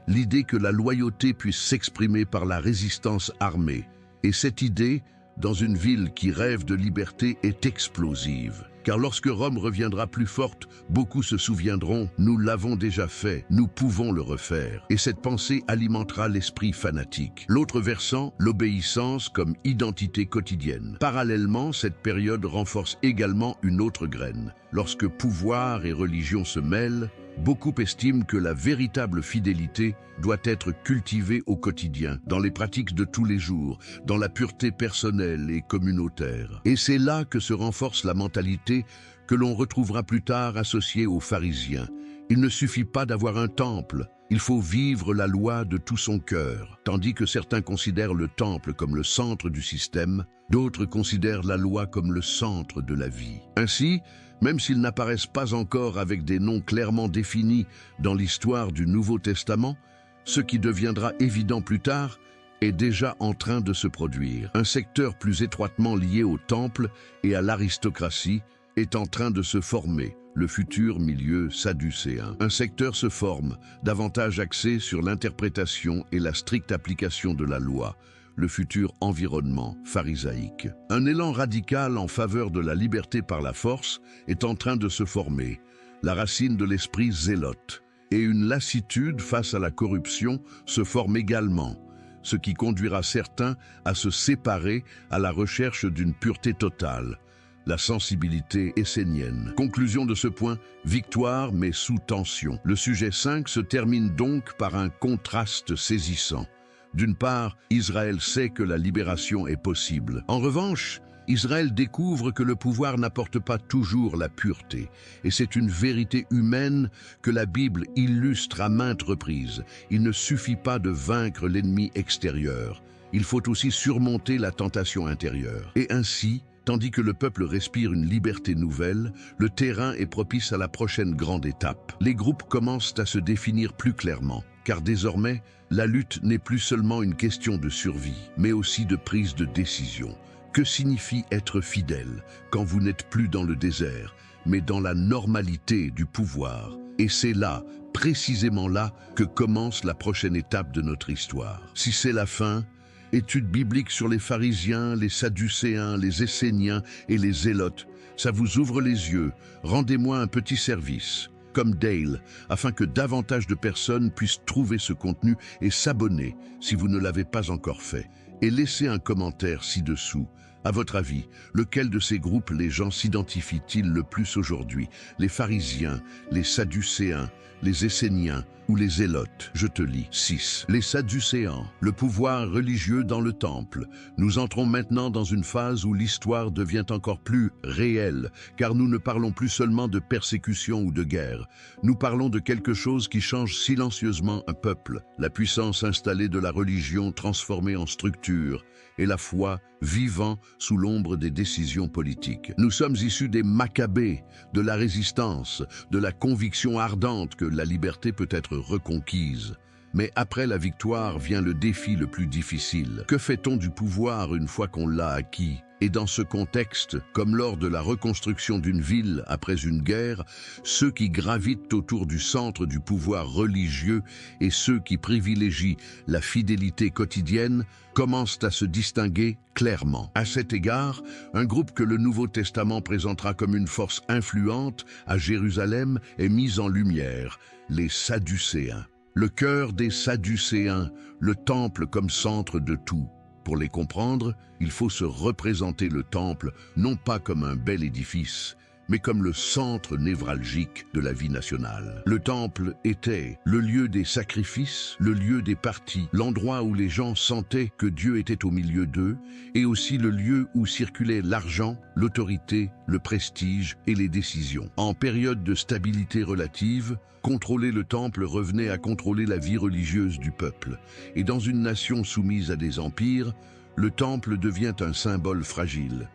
L'idée que la loyauté puisse s'exprimer par la résistance armée. Et cette idée, dans une ville qui rêve de liberté, est explosive. Car lorsque Rome reviendra plus forte, beaucoup se souviendront « Nous l'avons déjà fait, nous pouvons le refaire ». Et cette pensée alimentera l'esprit fanatique. L'autre versant, l'obéissance comme identité quotidienne. Parallèlement, cette période renforce également une autre graine. Lorsque pouvoir et religion se mêlent, beaucoup estiment que la véritable fidélité doit être cultivée au quotidien, dans les pratiques de tous les jours, dans la pureté personnelle et communautaire. Et c'est là que se renforce la mentalité que l'on retrouvera plus tard associée aux pharisiens. Il ne suffit pas d'avoir un temple, il faut vivre la loi de tout son cœur. Tandis que certains considèrent le temple comme le centre du système, d'autres considèrent la loi comme le centre de la vie. Ainsi, même s'ils n'apparaissent pas encore avec des noms clairement définis dans l'histoire du Nouveau Testament, ce qui deviendra évident plus tard est déjà en train de se produire. Un secteur plus étroitement lié au temple et à l'aristocratie est en train de se former, le futur milieu sadducéen. Un secteur se forme, davantage axé sur l'interprétation et la stricte application de la loi, le futur environnement pharisaïque. Un élan radical en faveur de la liberté par la force est en train de se former, la racine de l'esprit zélote. Et une lassitude face à la corruption se forme également, ce qui conduira certains à se séparer à la recherche d'une pureté totale, la sensibilité essénienne. Conclusion de ce point, victoire mais sous tension. Le sujet 5 se termine donc par un contraste saisissant. D'une part, Israël sait que la libération est possible. En revanche, Israël découvre que le pouvoir n'apporte pas toujours la pureté. Et c'est une vérité humaine que la Bible illustre à maintes reprises. Il ne suffit pas de vaincre l'ennemi extérieur. Il faut aussi surmonter la tentation intérieure. Et ainsi, tandis que le peuple respire une liberté nouvelle, le terrain est propice à la prochaine grande étape. Les groupes commencent à se définir plus clairement, car désormais, la lutte n'est plus seulement une question de survie, mais aussi de prise de décision. Que signifie être fidèle quand vous n'êtes plus dans le désert, mais dans la normalité du pouvoir? Et c'est là, précisément là, que commence la prochaine étape de notre histoire. Si c'est la fin, étude biblique sur les pharisiens, les sadducéens, les esséniens et les zélotes, ça vous ouvre les yeux. Rendez-moi un petit service, comme Dale, afin que davantage de personnes puissent trouver ce contenu et s'abonner si vous ne l'avez pas encore fait. Et laissez un commentaire ci-dessous. À votre avis, lequel de ces groupes les gens s'identifient-ils le plus aujourd'hui? Les pharisiens, les sadducéens, les esséniens ou les zélotes? Je te lis. 6. Les sadducéens, le pouvoir religieux dans le temple. Nous entrons maintenant dans une phase où l'histoire devient encore plus réelle, car nous ne parlons plus seulement de persécution ou de guerre. Nous parlons de quelque chose qui change silencieusement un peuple, la puissance installée de la religion transformée en structure, et la foi vivant sous l'ombre des décisions politiques. Nous sommes issus des Maccabées, de la résistance, de la conviction ardente que la liberté peut être reconquise. Mais après la victoire vient le défi le plus difficile. Que fait-on du pouvoir une fois qu'on l'a acquis? Et dans ce contexte, comme lors de la reconstruction d'une ville après une guerre, ceux qui gravitent autour du centre du pouvoir religieux et ceux qui privilégient la fidélité quotidienne commencent à se distinguer clairement. À cet égard, un groupe que le Nouveau Testament présentera comme une force influente à Jérusalem est mis en lumière, les Sadducéens. Le cœur des Sadducéens, le temple comme centre de tout. Pour les comprendre, il faut se représenter le temple non pas comme un bel édifice, mais comme le centre névralgique de la vie nationale. Le temple était le lieu des sacrifices, le lieu des parties, l'endroit où les gens sentaient que Dieu était au milieu d'eux, et aussi le lieu où circulait l'argent, l'autorité, le prestige et les décisions. En période de stabilité relative, contrôler le temple revenait à contrôler la vie religieuse du peuple. Et dans une nation soumise à des empires, le temple devient un symbole fragile.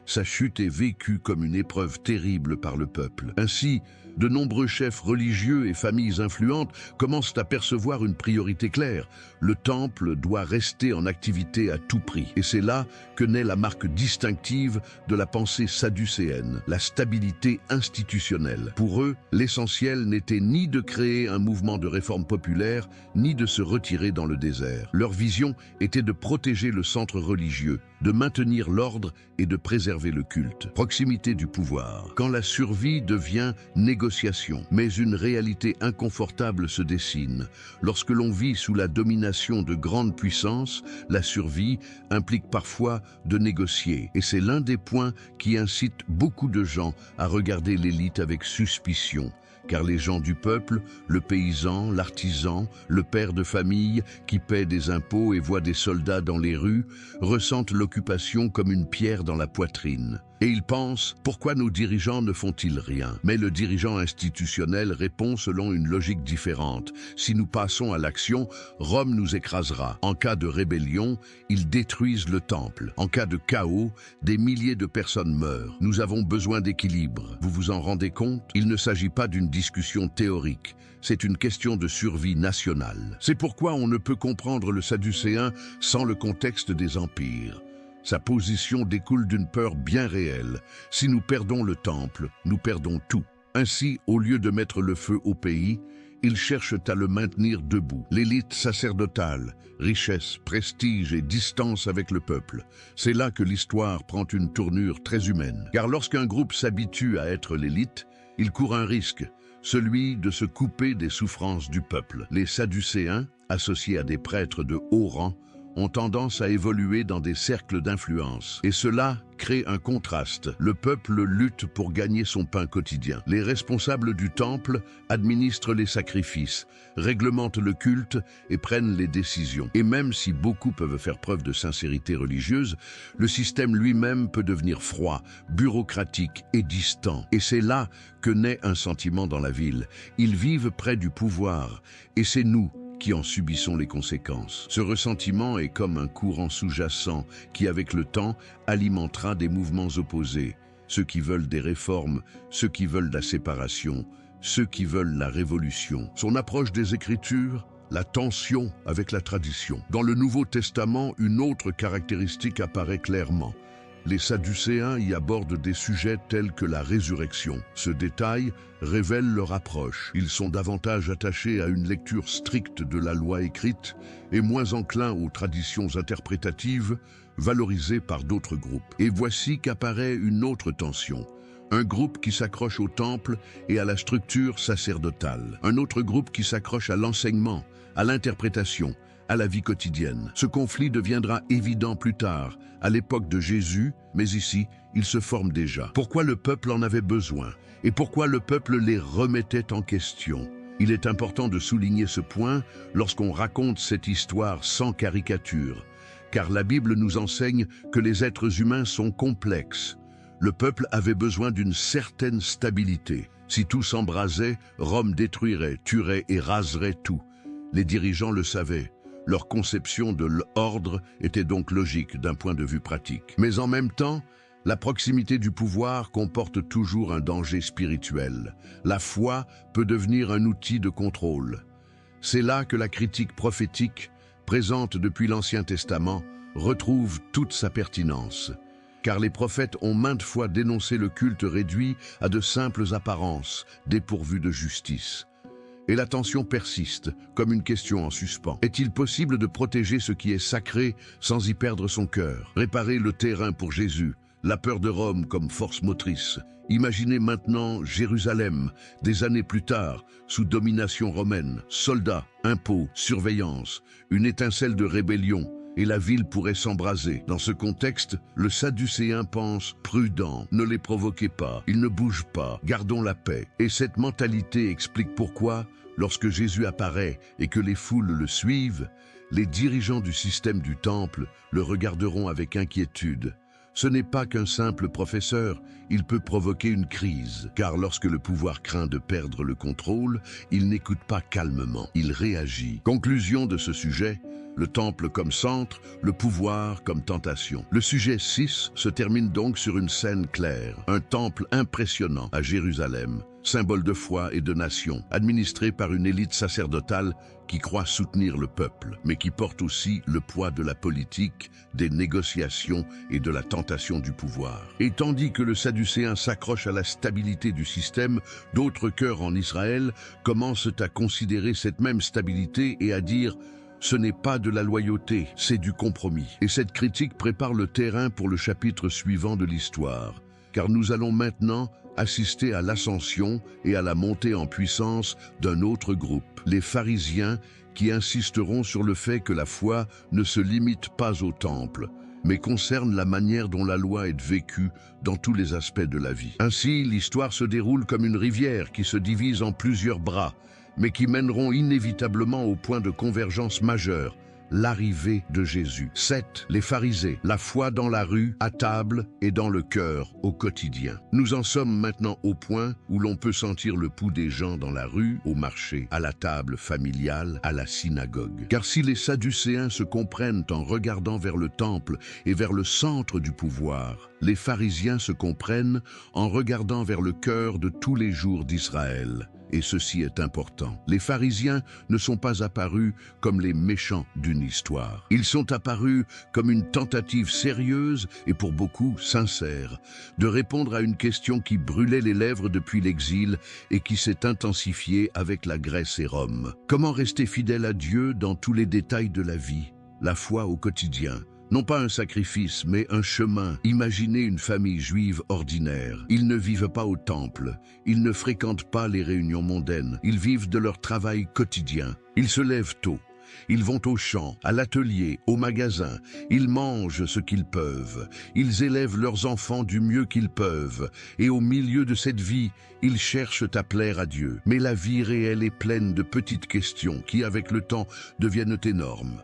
Sa chute est vécue comme une épreuve terrible par le peuple. Ainsi, de nombreux chefs religieux et familles influentes commencent à percevoir une priorité claire. Le temple doit rester en activité à tout prix. Et c'est là que naît la marque distinctive de la pensée sadducéenne, la stabilité institutionnelle. Pour eux, l'essentiel n'était ni de créer un mouvement de réforme populaire, ni de se retirer dans le désert. Leur vision était de protéger le centre religieux, de maintenir l'ordre et de préserver le culte. Proximité du pouvoir. Quand la survie devient négociation, mais une réalité inconfortable se dessine. Lorsque l'on vit sous la domination de grandes puissances, la survie implique parfois de négocier. Et c'est l'un des points qui incite beaucoup de gens à regarder l'élite avec suspicion. Car les gens du peuple, le paysan, l'artisan, le père de famille qui paie des impôts et voit des soldats dans les rues, ressentent l'occupation comme une pierre dans la poitrine. Et ils pensent, pourquoi nos dirigeants ne font-ils rien? Mais le dirigeant institutionnel répond selon une logique différente. Si nous passons à l'action, Rome nous écrasera. En cas de rébellion, ils détruisent le temple. En cas de chaos, des milliers de personnes meurent. Nous avons besoin d'équilibre. Vous vous en rendez compte? Il ne s'agit pas d'une discussion théorique. C'est une question de survie nationale. C'est pourquoi on ne peut comprendre le Sadducéen sans le contexte des empires. Sa position découle d'une peur bien réelle. Si nous perdons le temple, nous perdons tout. Ainsi, au lieu de mettre le feu au pays, ils cherchent à le maintenir debout. L'élite sacerdotale, richesse, prestige et distance avec le peuple. C'est là que l'histoire prend une tournure très humaine. Car lorsqu'un groupe s'habitue à être l'élite, il court un risque, celui de se couper des souffrances du peuple. Les Sadducéens, associés à des prêtres de haut rang, ont tendance à évoluer dans des cercles d'influence. Et cela crée un contraste. Le peuple lutte pour gagner son pain quotidien. Les responsables du temple administrent les sacrifices, réglementent le culte et prennent les décisions. Et même si beaucoup peuvent faire preuve de sincérité religieuse, le système lui-même peut devenir froid, bureaucratique et distant. Et c'est là que naît un sentiment dans la ville. Ils vivent près du pouvoir, et c'est nous qui en subissons les conséquences. Ce ressentiment est comme un courant sous-jacent qui, avec le temps, alimentera des mouvements opposés. Ceux qui veulent des réformes, ceux qui veulent la séparation, ceux qui veulent la révolution. Son approche des Écritures, la tension avec la tradition. Dans le Nouveau Testament, une autre caractéristique apparaît clairement. Les Sadducéens y abordent des sujets tels que la résurrection. Ce détail révèle leur approche. Ils sont davantage attachés à une lecture stricte de la loi écrite et moins enclins aux traditions interprétatives valorisées par d'autres groupes. Et voici qu'apparaît une autre tension. Un groupe qui s'accroche au temple et à la structure sacerdotale. Un autre groupe qui s'accroche à l'enseignement, à l'interprétation, à la vie quotidienne. Ce conflit deviendra évident plus tard, à l'époque de Jésus, mais ici, il se forme déjà. Pourquoi le peuple en avait besoin? Et pourquoi le peuple les remettait en question? Il est important de souligner ce point lorsqu'on raconte cette histoire sans caricature, car la Bible nous enseigne que les êtres humains sont complexes. Le peuple avait besoin d'une certaine stabilité. Si tout s'embrasait, Rome détruirait, tuerait et raserait tout. Les dirigeants le savaient. Leur conception de l'ordre était donc logique d'un point de vue pratique. Mais en même temps, la proximité du pouvoir comporte toujours un danger spirituel. La foi peut devenir un outil de contrôle. C'est là que la critique prophétique, présente depuis l'Ancien Testament, retrouve toute sa pertinence. car les prophètes ont maintes fois dénoncé le culte réduit à de simples apparences, dépourvues de justice. Et la tension persiste, comme une question en suspens. Est-il possible de protéger ce qui est sacré sans y perdre son cœur? Réparer le terrain pour Jésus, la peur de Rome comme force motrice. Imaginez maintenant Jérusalem, des années plus tard, sous domination romaine. Soldats, impôts, surveillance, une étincelle de rébellion, et la ville pourrait s'embraser. Dans ce contexte, le Sadducéen pense « prudent, ne les provoquez pas, ils ne bougent pas, gardons la paix ». Et cette mentalité explique pourquoi, lorsque Jésus apparaît et que les foules le suivent, les dirigeants du système du temple le regarderont avec inquiétude. Ce n'est pas qu'un simple professeur, il peut provoquer une crise, car lorsque le pouvoir craint de perdre le contrôle, il n'écoute pas calmement, il réagit. Conclusion de ce sujet, le temple comme centre, le pouvoir comme tentation. Le sujet 6 se termine donc sur une scène claire, un temple impressionnant à Jérusalem, symbole de foi et de nation, administré par une élite sacerdotale qui croit soutenir le peuple, mais qui porte aussi le poids de la politique, des négociations et de la tentation du pouvoir. Et tandis que le Sadducéen s'accroche à la stabilité du système, d'autres cœurs en Israël commencent à considérer cette même stabilité et à dire « ce n'est pas de la loyauté, c'est du compromis ». Et cette critique prépare le terrain pour le chapitre suivant de l'histoire, car nous allons maintenant assister à l'ascension et à la montée en puissance d'un autre groupe, les pharisiens, qui insisteront sur le fait que la foi ne se limite pas au temple, mais concerne la manière dont la loi est vécue dans tous les aspects de la vie. Ainsi, l'histoire se déroule comme une rivière qui se divise en plusieurs bras, mais qui mèneront inévitablement au point de convergence majeure, l'arrivée de Jésus. 7. Les pharisées, la foi dans la rue, à table et dans le cœur, au quotidien. Nous en sommes maintenant au point où l'on peut sentir le pouls des gens dans la rue, au marché, à la table familiale, à la synagogue. Car si les Sadducéens se comprennent en regardant vers le temple et vers le centre du pouvoir, les pharisiens se comprennent en regardant vers le cœur de tous les jours d'Israël. Et ceci est important. Les pharisiens ne sont pas apparus comme les méchants d'une histoire. Ils sont apparus comme une tentative sérieuse et pour beaucoup sincère de répondre à une question qui brûlait les lèvres depuis l'exil et qui s'est intensifiée avec la Grèce et Rome. Comment rester fidèle à Dieu dans tous les détails de la vie, la foi au quotidien? Non pas un sacrifice, mais un chemin. Imaginez une famille juive ordinaire. Ils ne vivent pas au temple. Ils ne fréquentent pas les réunions mondaines. Ils vivent de leur travail quotidien. Ils se lèvent tôt. Ils vont au champ, à l'atelier, au magasin. Ils mangent ce qu'ils peuvent. Ils élèvent leurs enfants du mieux qu'ils peuvent. Et au milieu de cette vie, ils cherchent à plaire à Dieu. Mais la vie réelle est pleine de petites questions qui, avec le temps, deviennent énormes.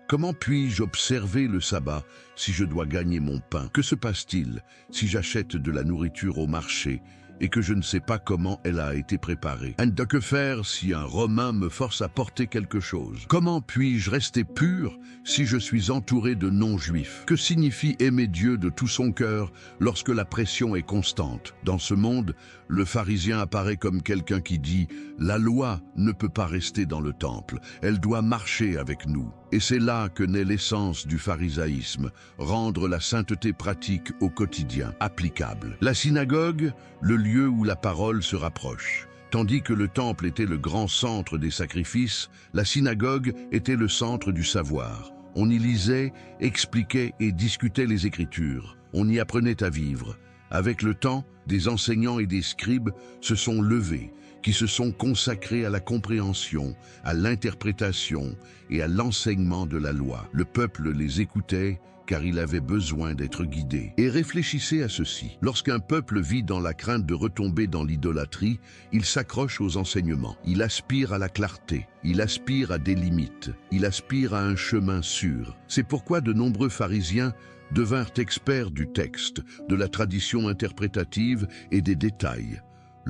Comment puis-je observer le sabbat si je dois gagner mon pain? Que se passe-t-il si j'achète de la nourriture au marché et que je ne sais pas comment elle a été préparée? Que faire si un Romain me force à porter quelque chose? Comment puis-je rester pur si je suis entouré de non-juifs? Que signifie aimer Dieu de tout son cœur lorsque la pression est constante? Dans ce monde, le pharisien apparaît comme quelqu'un qui dit « La loi ne peut pas rester dans le temple, elle doit marcher avec nous ». Et c'est là que naît l'essence du pharisaïsme, rendre la sainteté pratique au quotidien, applicable. La synagogue, le lieu où la parole se rapproche. Tandis que le temple était le grand centre des sacrifices, la synagogue était le centre du savoir. On y lisait, expliquait et discutait les Écritures. On y apprenait à vivre. Avec le temps, des enseignants et des scribes se sont levés, qui se sont consacrés à la compréhension, à l'interprétation et à l'enseignement de la loi. Le peuple les écoutait car il avait besoin d'être guidé. Et réfléchissez à ceci. Lorsqu'un peuple vit dans la crainte de retomber dans l'idolâtrie, il s'accroche aux enseignements. Il aspire à la clarté. Il aspire à des limites. Il aspire à un chemin sûr. C'est pourquoi de nombreux pharisiens devinrent experts du texte, de la tradition interprétative et des détails.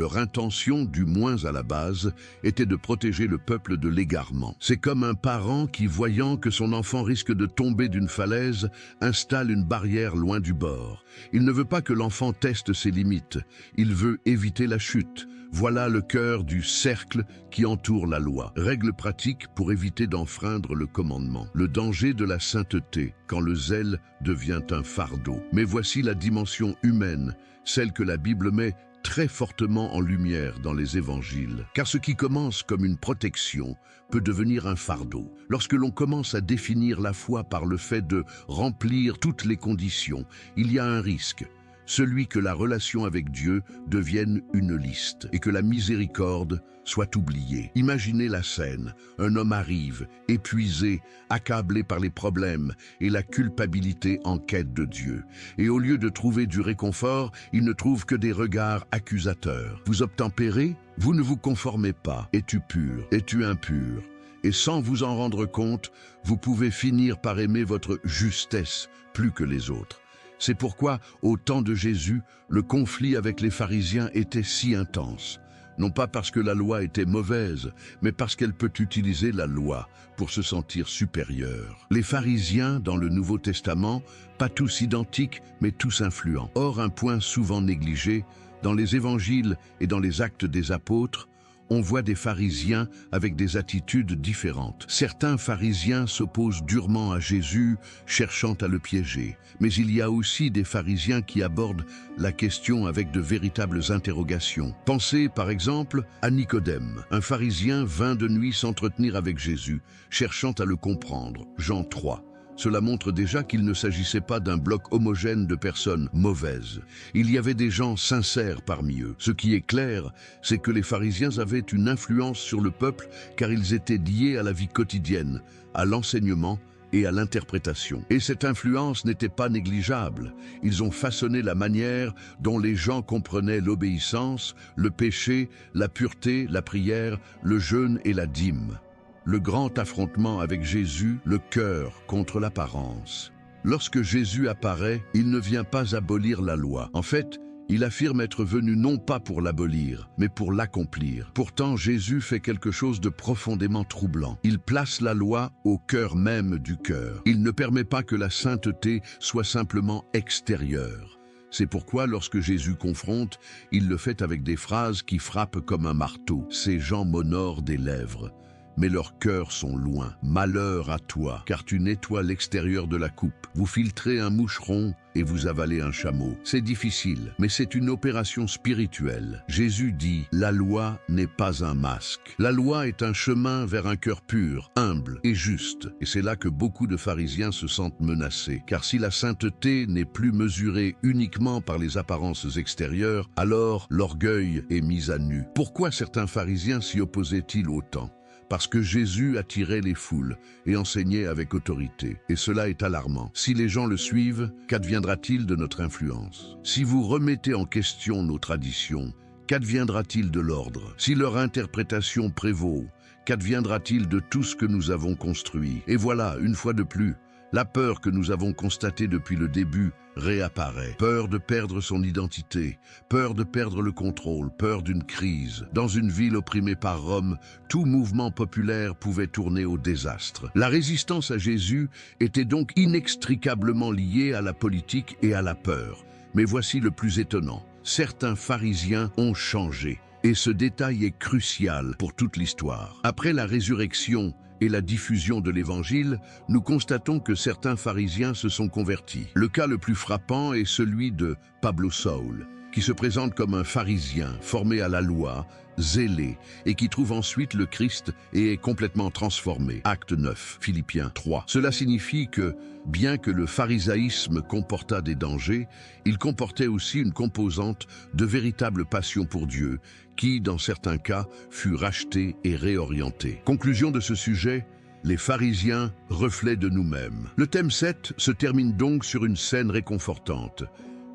Leur intention, du moins à la base, était de protéger le peuple de l'égarement. C'est comme un parent qui, voyant que son enfant risque de tomber d'une falaise, installe une barrière loin du bord. Il ne veut pas que l'enfant teste ses limites, il veut éviter la chute. Voilà le cœur du cercle qui entoure la loi. Règle pratique pour éviter d'enfreindre le commandement. Le danger de la sainteté, quand le zèle devient un fardeau. Mais voici la dimension humaine, celle que la Bible met très fortement en lumière dans les évangiles. Car ce qui commence comme une protection peut devenir un fardeau. Lorsque l'on commence à définir la foi par le fait de remplir toutes les conditions, il y a un risque. Celui que la relation avec Dieu devienne une liste et que la miséricorde soit oubliée. Imaginez la scène. Un homme arrive, épuisé, accablé par les problèmes et la culpabilité en quête de Dieu. Et au lieu de trouver du réconfort, il ne trouve que des regards accusateurs. Vous obtempérez? Vous ne vous conformez pas. Es-tu pur? Es-tu impur? Et sans vous en rendre compte, vous pouvez finir par aimer votre justesse plus que les autres. C'est pourquoi, au temps de Jésus, le conflit avec les pharisiens était si intense. Non pas parce que la loi était mauvaise, mais parce qu'elle peut utiliser la loi pour se sentir supérieure. Les pharisiens, dans le Nouveau Testament, pas tous identiques, mais tous influents. Or, un point souvent négligé, dans les évangiles et dans les actes des apôtres, on voit des pharisiens avec des attitudes différentes. Certains pharisiens s'opposent durement à Jésus, cherchant à le piéger. Mais il y a aussi des pharisiens qui abordent la question avec de véritables interrogations. Pensez par exemple à Nicodème. Un pharisien vint de nuit s'entretenir avec Jésus, cherchant à le comprendre. Jean 3. Cela montre déjà qu'il ne s'agissait pas d'un bloc homogène de personnes mauvaises. Il y avait des gens sincères parmi eux. Ce qui est clair, c'est que les pharisiens avaient une influence sur le peuple car ils étaient liés à la vie quotidienne, à l'enseignement et à l'interprétation. Et cette influence n'était pas négligeable. Ils ont façonné la manière dont les gens comprenaient l'obéissance, le péché, la pureté, la prière, le jeûne et la dîme. Le grand affrontement avec Jésus, le cœur contre l'apparence. Lorsque Jésus apparaît, il ne vient pas abolir la loi. En fait, il affirme être venu non pas pour l'abolir, mais pour l'accomplir. Pourtant, Jésus fait quelque chose de profondément troublant. Il place la loi au cœur même du cœur. Il ne permet pas que la sainteté soit simplement extérieure. C'est pourquoi, lorsque Jésus confronte, il le fait avec des phrases qui frappent comme un marteau. Ces gens m'honorent des lèvres, mais leurs cœurs sont loin. Malheur à toi, car tu nettoies l'extérieur de la coupe. Vous filtrez un moucheron et vous avalez un chameau. C'est difficile, mais c'est une opération spirituelle. Jésus dit, la loi n'est pas un masque. La loi est un chemin vers un cœur pur, humble et juste. Et c'est là que beaucoup de pharisiens se sentent menacés. Car si la sainteté n'est plus mesurée uniquement par les apparences extérieures, alors l'orgueil est mis à nu. Pourquoi certains pharisiens s'y opposaient-ils autant ? Parce que Jésus attirait les foules et enseignait avec autorité. Et cela est alarmant. Si les gens le suivent, qu'adviendra-t-il de notre influence? Si vous remettez en question nos traditions, qu'adviendra-t-il de l'ordre? Si leur interprétation prévaut, qu'adviendra-t-il de tout ce que nous avons construit? Et voilà, une fois de plus, la peur que nous avons constatée depuis le début réapparaît. Peur de perdre son identité, peur de perdre le contrôle, peur d'une crise. Dans une ville opprimée par Rome, tout mouvement populaire pouvait tourner au désastre. La résistance à Jésus était donc inextricablement liée à la politique et à la peur. Mais voici le plus étonnant. Certains pharisiens ont changé. Et ce détail est crucial pour toute l'histoire. Après la résurrection et la diffusion de l'Évangile, nous constatons que certains pharisiens se sont convertis. Le cas le plus frappant est celui de Pablo Saul, qui se présente comme un pharisien formé à la loi, zélé, et qui trouve ensuite le Christ et est complètement transformé. Acte 9, Philippiens 3. Cela signifie que, bien que le pharisaïsme comportât des dangers, il comportait aussi une composante de véritable passion pour Dieu, qui, dans certains cas, fut rachetée et réorientée. Conclusion de ce sujet, les pharisiens, reflets de nous-mêmes. Le thème 7 se termine donc sur une scène réconfortante.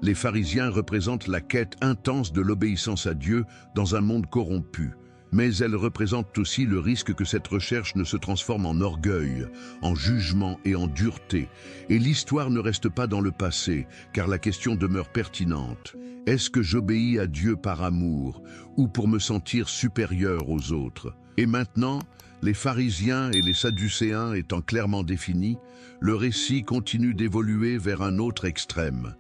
Les pharisiens représentent la quête intense de l'obéissance à Dieu dans un monde corrompu. Mais elles représentent aussi le risque que cette recherche ne se transforme en orgueil, en jugement et en dureté. Et l'histoire ne reste pas dans le passé, car la question demeure pertinente. Est-ce que j'obéis à Dieu par amour ou pour me sentir supérieur aux autres? Et maintenant, les pharisiens et les sadducéens étant clairement définis, le récit continue d'évoluer vers un autre extrême,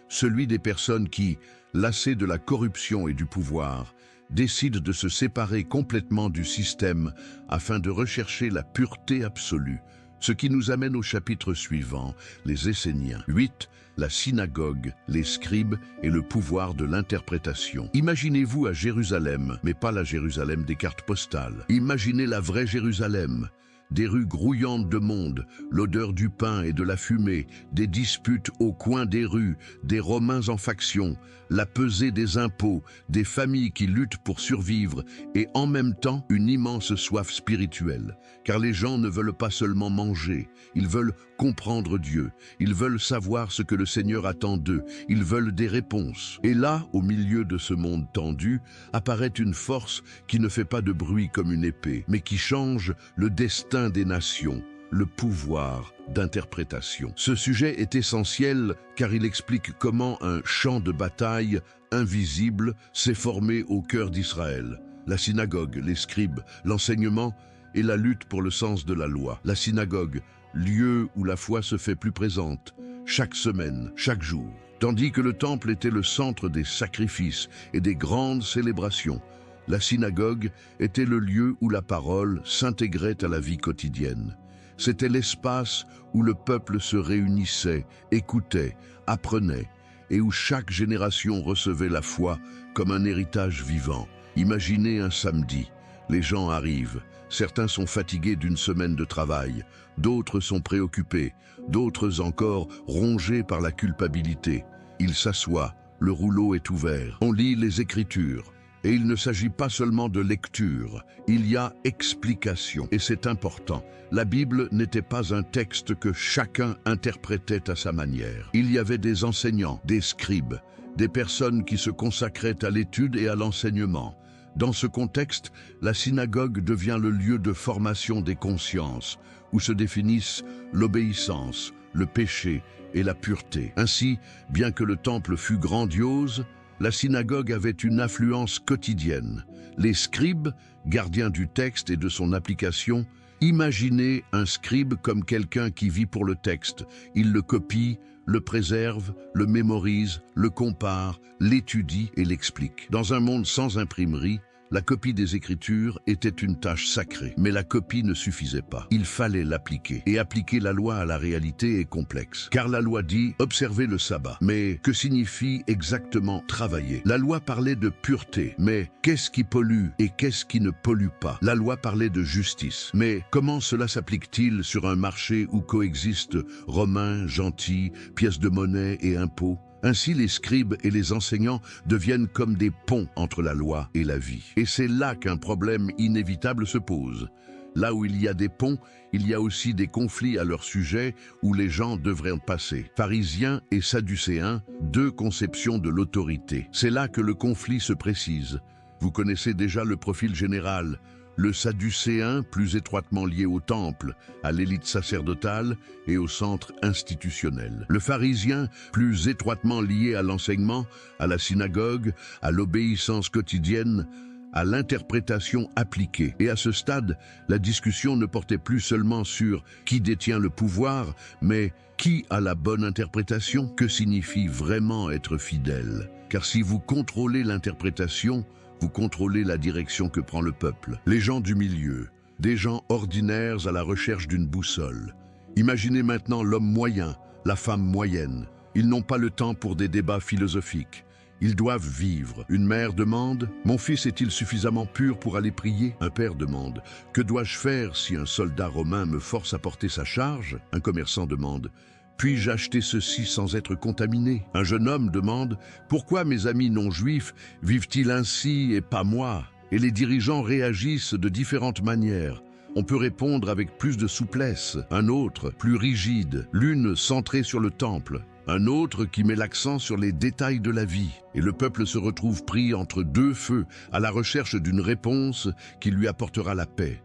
celui des personnes qui, lassées de la corruption et du pouvoir, décident de se séparer complètement du système afin de rechercher la pureté absolue. Ce qui nous amène au chapitre suivant, les Esséniens. 8. La synagogue, les scribes et le pouvoir de l'interprétation. Imaginez-vous à Jérusalem, mais pas la Jérusalem des cartes postales. Imaginez la vraie Jérusalem. Des rues grouillantes de monde, l'odeur du pain et de la fumée, des disputes au coin des rues, des Romains en faction, la pesée des impôts, des familles qui luttent pour survivre et en même temps une immense soif spirituelle. Car les gens ne veulent pas seulement manger, ils veulent comprendre Dieu, ils veulent savoir ce que le Seigneur attend d'eux, ils veulent des réponses. Et là, au milieu de ce monde tendu, apparaît une force qui ne fait pas de bruit comme une épée, mais qui change le destin des nations, le pouvoir d'interprétation. Ce sujet est essentiel car il explique comment un champ de bataille invisible s'est formé au cœur d'Israël. La synagogue, les scribes, l'enseignement et la lutte pour le sens de la loi. La synagogue, lieu où la foi se fait plus présente, chaque semaine, chaque jour. Tandis que le temple était le centre des sacrifices et des grandes célébrations, la synagogue était le lieu où la parole s'intégrait à la vie quotidienne. C'était l'espace où le peuple se réunissait, écoutait, apprenait, et où chaque génération recevait la foi comme un héritage vivant. Imaginez un samedi, les gens arrivent, certains sont fatigués d'une semaine de travail, d'autres sont préoccupés, d'autres encore rongés par la culpabilité. Ils s'assoient, le rouleau est ouvert, on lit les Écritures. Et il ne s'agit pas seulement de lecture, il y a explication. Et c'est important, la Bible n'était pas un texte que chacun interprétait à sa manière. Il y avait des enseignants, des scribes, des personnes qui se consacraient à l'étude et à l'enseignement. Dans ce contexte, la synagogue devient le lieu de formation des consciences, où se définissent l'obéissance, le péché et la pureté. Ainsi, bien que le temple fût grandiose, la synagogue avait une influence quotidienne. Les scribes, gardiens du texte et de son application, imaginaient un scribe comme quelqu'un qui vit pour le texte. Il le copie, le préserve, le mémorise, le compare, l'étudie et l'explique. Dans un monde sans imprimerie, la copie des Écritures était une tâche sacrée, mais la copie ne suffisait pas. Il fallait l'appliquer. Et appliquer la loi à la réalité est complexe. Car la loi dit « observer le sabbat ». Mais que signifie exactement travailler? La loi parlait de pureté, mais qu'est-ce qui pollue et qu'est-ce qui ne pollue pas? La loi parlait de justice. Mais comment cela s'applique-t-il sur un marché où coexistent Romains, gentils, pièces de monnaie et impôts? Ainsi, les scribes et les enseignants deviennent comme des ponts entre la loi et la vie. Et c'est là qu'un problème inévitable se pose. Là où il y a des ponts, il y a aussi des conflits à leur sujet où les gens devraient en passer. Pharisiens et sadducéens, deux conceptions de l'autorité. C'est là que le conflit se précise. Vous connaissez déjà le profil général. Le sadducéen, plus étroitement lié au temple, à l'élite sacerdotale et au centre institutionnel. Le pharisien, plus étroitement lié à l'enseignement, à la synagogue, à l'obéissance quotidienne, à l'interprétation appliquée. Et à ce stade, la discussion ne portait plus seulement sur qui détient le pouvoir, mais qui a la bonne interprétation? Que signifie vraiment être fidèle? Car si vous contrôlez l'interprétation, vous contrôlez la direction que prend le peuple. Les gens du milieu, des gens ordinaires à la recherche d'une boussole. Imaginez maintenant l'homme moyen, la femme moyenne. Ils n'ont pas le temps pour des débats philosophiques. Ils doivent vivre. Une mère demande « Mon fils est-il suffisamment pur pour aller prier ?» Un père demande « Que dois-je faire si un soldat romain me force à porter sa charge ?» Un commerçant demande « Puis-je acheter ceci sans être contaminé ?» Un jeune homme demande « Pourquoi mes amis non-juifs vivent-ils ainsi et pas moi ?» Et les dirigeants réagissent de différentes manières. On peut répondre avec plus de souplesse, un autre plus rigide, l'une centrée sur le temple, Un autre qui met l'accent sur les détails de la vie, et le peuple se retrouve pris entre deux feux, à la recherche d'une réponse qui lui apportera la paix,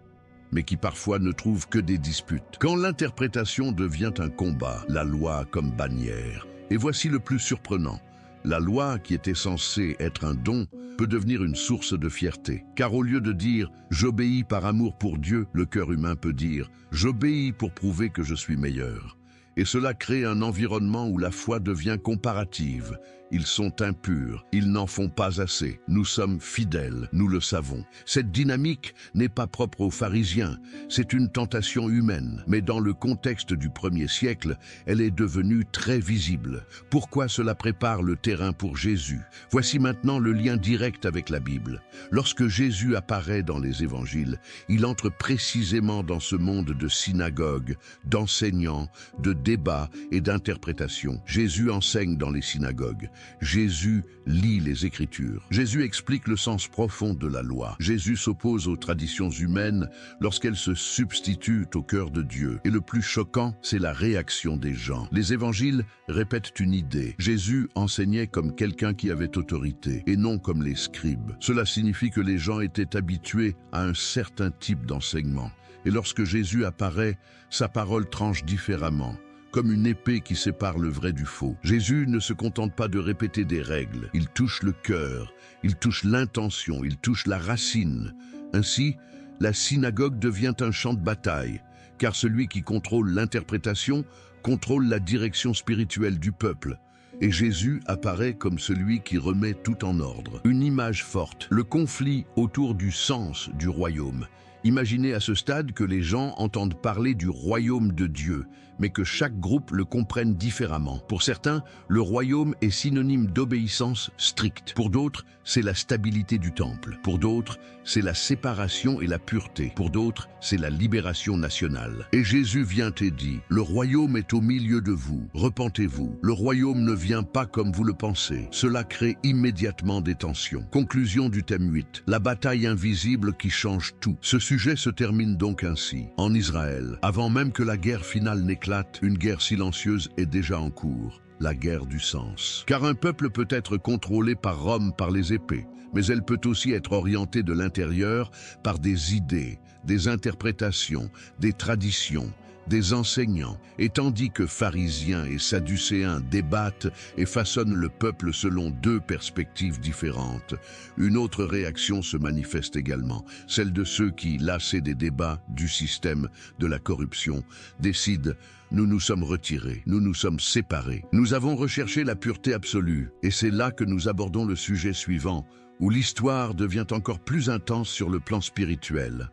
mais qui parfois ne trouve que des disputes. Quand l'interprétation devient un combat, la loi comme bannière. Et voici le plus surprenant. La loi, qui était censée être un don, peut devenir une source de fierté. Car au lieu de dire « j'obéis par amour pour Dieu », le cœur humain peut dire « j'obéis pour prouver que je suis meilleur ». Et cela crée un environnement où la foi devient comparative. Ils sont impurs, ils n'en font pas assez. Nous sommes fidèles, nous le savons. Cette dynamique n'est pas propre aux pharisiens, c'est une tentation humaine. Mais dans le contexte du 1er siècle, elle est devenue très visible. Pourquoi cela prépare le terrain pour Jésus? Voici maintenant le lien direct avec la Bible. Lorsque Jésus apparaît dans les évangiles, il entre précisément dans ce monde de synagogues, d'enseignants, de débats et d'interprétations. Jésus enseigne dans les synagogues. Jésus lit les Écritures. Jésus explique le sens profond de la loi. Jésus s'oppose aux traditions humaines lorsqu'elles se substituent au cœur de Dieu. Et le plus choquant, c'est la réaction des gens. Les évangiles répètent une idée. Jésus enseignait comme quelqu'un qui avait autorité et non comme les scribes. Cela signifie que les gens étaient habitués à un certain type d'enseignement. Et lorsque Jésus apparaît, sa parole tranche différemment, comme une épée qui sépare le vrai du faux. Jésus ne se contente pas de répéter des règles, il touche le cœur, il touche l'intention, il touche la racine. Ainsi, la synagogue devient un champ de bataille, car celui qui contrôle l'interprétation contrôle la direction spirituelle du peuple. Et Jésus apparaît comme celui qui remet tout en ordre. Une image forte, le conflit autour du sens du royaume. Imaginez à ce stade que les gens entendent parler du royaume de Dieu, mais que chaque groupe le comprenne différemment. Pour certains, le royaume est synonyme d'obéissance stricte. Pour d'autres, c'est la stabilité du temple. Pour d'autres, c'est la séparation et la pureté. Pour d'autres, c'est la libération nationale. Et Jésus vient et dit, « Le royaume est au milieu de vous. Repentez-vous. Le royaume ne vient pas comme vous le pensez. » Cela crée immédiatement des tensions. Conclusion du thème 8. La bataille invisible qui change tout. Ce sujet se termine donc ainsi. En Israël, avant même que la guerre finale n'éclate, une guerre silencieuse est déjà en cours. La guerre du sens. Car un peuple peut être contrôlé par Rome par les épées, mais elle peut aussi être orientée de l'intérieur par des idées, des interprétations, des traditions, des enseignants. Et tandis que pharisiens et sadducéens débattent et façonnent le peuple selon deux perspectives différentes, une autre réaction se manifeste également, celle de ceux qui, lassés des débats, du système, de la corruption, décident « nous nous sommes retirés, nous nous sommes séparés, nous avons recherché la pureté absolue ». Et c'est là que nous abordons le sujet suivant, où l'histoire devient encore plus intense sur le plan spirituel.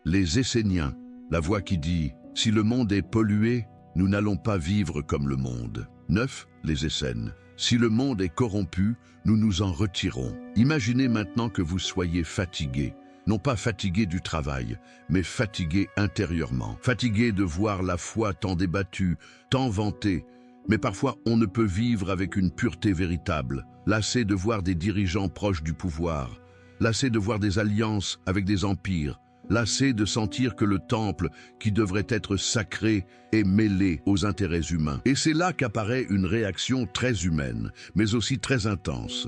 Les Esséniens, la voix qui dit « si le monde est pollué, nous n'allons pas vivre comme le monde ». 9. Les Essènes. Si le monde est corrompu, nous nous en retirons. Imaginez maintenant que vous soyez fatigué. Non pas fatigué du travail, mais fatigué intérieurement. Fatigué de voir la foi tant débattue, tant vantée. Mais parfois on ne peut vivre avec une pureté véritable. Lassé de voir des dirigeants proches du pouvoir. Lassé de voir des alliances avec des empires. Lassé de sentir que le temple, qui devrait être sacré, est mêlé aux intérêts humains. Et c'est là qu'apparaît une réaction très humaine, mais aussi très intense.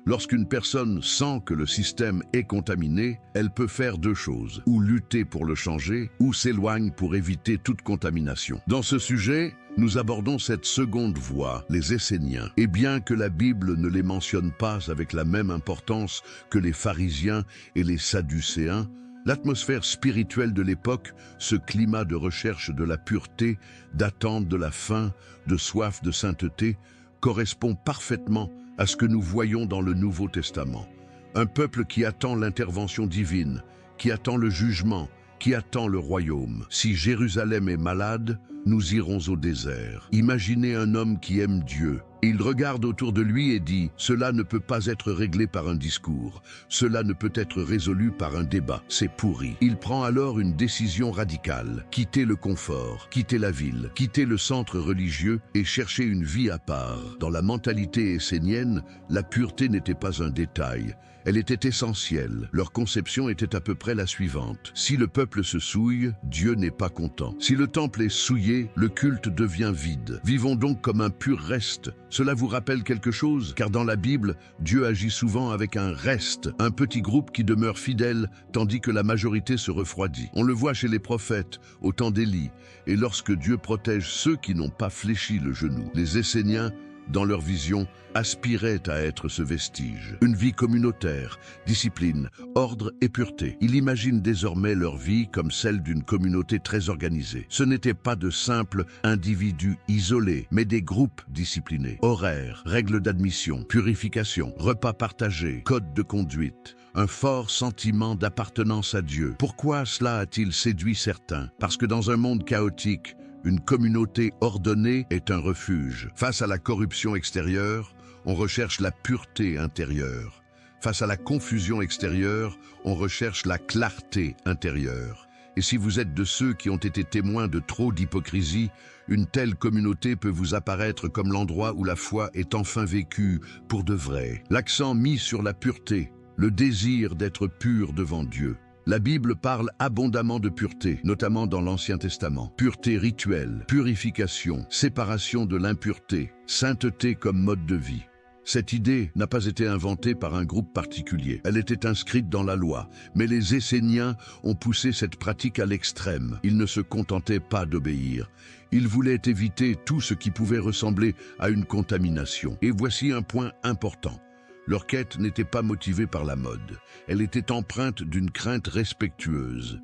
Lorsqu'une personne sent que le système est contaminé, elle peut faire deux choses, ou lutter pour le changer, ou s'éloigne pour éviter toute contamination. Dans ce sujet, nous abordons cette seconde voie, les Esséniens. Et bien que la Bible ne les mentionne pas avec la même importance que les pharisiens et les sadducéens, l'atmosphère spirituelle de l'époque, ce climat de recherche de la pureté, d'attente de la fin, de soif de sainteté, correspond parfaitement à ce que nous voyons dans le Nouveau Testament. Un peuple qui attend l'intervention divine, qui attend le jugement, qui attend le royaume. Si Jérusalem est malade, nous irons au désert. Imaginez un homme qui aime Dieu. Il regarde autour de lui et dit « Cela ne peut pas être réglé par un discours. Cela ne peut être résolu par un débat. C'est pourri. » Il prend alors une décision radicale. Quitter le confort, quitter la ville, quitter le centre religieux et chercher une vie à part. Dans la mentalité essénienne, la pureté n'était pas un détail. Elle était essentielle. Leur conception était à peu près la suivante. Si le peuple se souille, Dieu n'est pas content. Si le temple est souillé, oublié, le culte devient vide. Vivons donc comme un pur reste. Cela vous rappelle quelque chose? Car dans la Bible, Dieu agit souvent avec un reste, un petit groupe qui demeure fidèle, tandis que la majorité se refroidit. On le voit chez les prophètes, au temps d'Élie, et lorsque Dieu protège ceux qui n'ont pas fléchi le genou. Les Esséniens, dans leur vision, aspiraient à être ce vestige. Une vie communautaire, discipline, ordre et pureté. Ils imaginent désormais leur vie comme celle d'une communauté très organisée. Ce n'étaient pas de simples individus isolés, mais des groupes disciplinés. Horaires, règles d'admission, purification, repas partagés, codes de conduite. Un fort sentiment d'appartenance à Dieu. Pourquoi cela a-t-il séduit certains? Parce que dans un monde chaotique, une communauté ordonnée est un refuge. Face à la corruption extérieure, on recherche la pureté intérieure. Face à la confusion extérieure, on recherche la clarté intérieure. Et si vous êtes de ceux qui ont été témoins de trop d'hypocrisie, une telle communauté peut vous apparaître comme l'endroit où la foi est enfin vécue pour de vrai. L'accent mis sur la pureté, le désir d'être pur devant Dieu. La Bible parle abondamment de pureté, notamment dans l'Ancien Testament. Pureté rituelle, purification, séparation de l'impureté, sainteté comme mode de vie. Cette idée n'a pas été inventée par un groupe particulier. Elle était inscrite dans la loi, mais les Esséniens ont poussé cette pratique à l'extrême. Ils ne se contentaient pas d'obéir. Ils voulaient éviter tout ce qui pouvait ressembler à une contamination. Et voici un point important. Leur quête n'était pas motivée par la mode. Elle était empreinte d'une crainte respectueuse.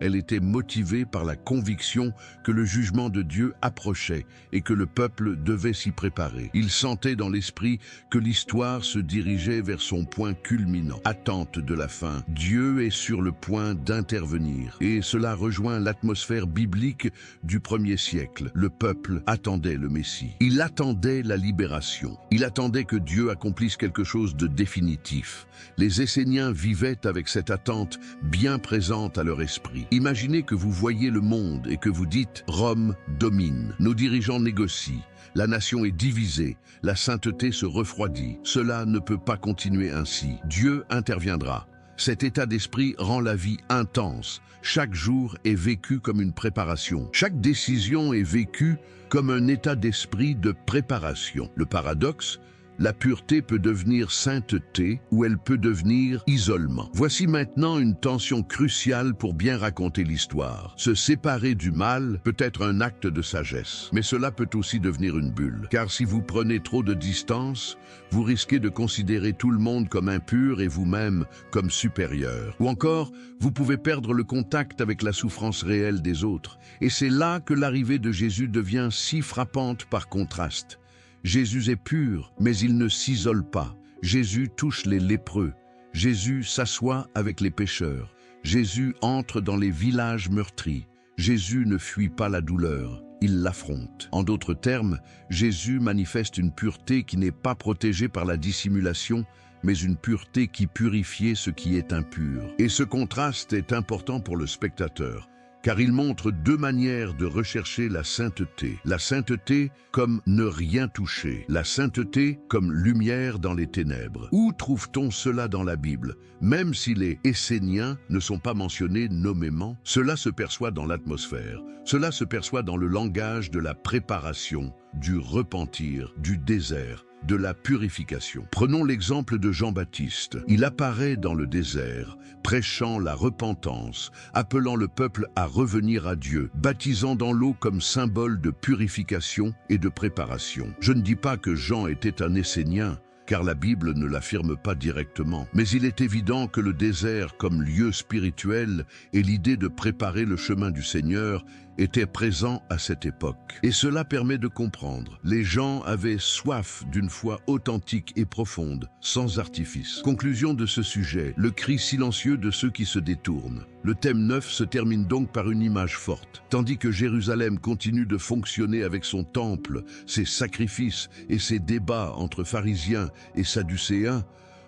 Elle était motivée par la conviction que le jugement de Dieu approchait et que le peuple devait s'y préparer. Ils sentaient dans l'esprit que l'histoire se dirigeait vers son point culminant. Attente de la fin. Dieu est sur le point d'intervenir. Et cela rejoint l'atmosphère biblique du 1er siècle. Le peuple attendait le Messie. Il attendait la libération. Il attendait que Dieu accomplisse quelque chose de définitif. Les Esséniens vivaient avec cette attente bien présente à leur esprit. Imaginez que vous voyez le monde et que vous dites « Rome domine ». Nos dirigeants négocient, la nation est divisée, la sainteté se refroidit. Cela ne peut pas continuer ainsi. Dieu interviendra. Cet état d'esprit rend la vie intense. Chaque jour est vécu comme une préparation. Chaque décision est vécue comme un état d'esprit de préparation. Le paradoxe, la pureté peut devenir sainteté ou elle peut devenir isolement. Voici maintenant une tension cruciale pour bien raconter l'histoire. Se séparer du mal peut être un acte de sagesse, mais cela peut aussi devenir une bulle. Car si vous prenez trop de distance, vous risquez de considérer tout le monde comme impur et vous-même comme supérieur. Ou encore, vous pouvez perdre le contact avec la souffrance réelle des autres. Et c'est là que l'arrivée de Jésus devient si frappante par contraste. Jésus est pur, mais il ne s'isole pas. Jésus touche les lépreux. Jésus s'assoit avec les pécheurs. Jésus entre dans les villages meurtris. Jésus ne fuit pas la douleur, il l'affronte. En d'autres termes, Jésus manifeste une pureté qui n'est pas protégée par la dissimulation, mais une pureté qui purifiait ce qui est impur. Et ce contraste est important pour le spectateur, car il montre deux manières de rechercher la sainteté. La sainteté comme ne rien toucher, la sainteté comme lumière dans les ténèbres. Où trouve-t-on cela dans la Bible? Même si les Esséniens ne sont pas mentionnés nommément, cela se perçoit dans l'atmosphère, cela se perçoit dans le langage de la préparation, du repentir, du désert, de la purification. Prenons l'exemple de Jean-Baptiste. Il apparaît dans le désert, prêchant la repentance, appelant le peuple à revenir à Dieu, baptisant dans l'eau comme symbole de purification et de préparation. Je ne dis pas que Jean était un Essénien, car la Bible ne l'affirme pas directement. Mais il est évident que le désert comme lieu spirituel et l'idée de préparer le chemin du Seigneur étaient présents à cette époque. Et cela permet de comprendre. Les gens avaient soif d'une foi authentique et profonde, sans artifice. Conclusion de ce sujet, le cri silencieux de ceux qui se détournent. Le thème 9 se termine donc par une image forte. Tandis que Jérusalem continue de fonctionner avec son temple, ses sacrifices et ses débats entre pharisiens et sadducéens,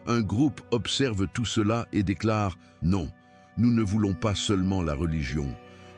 un groupe observe tout cela et déclare « Non, nous ne voulons pas seulement la religion.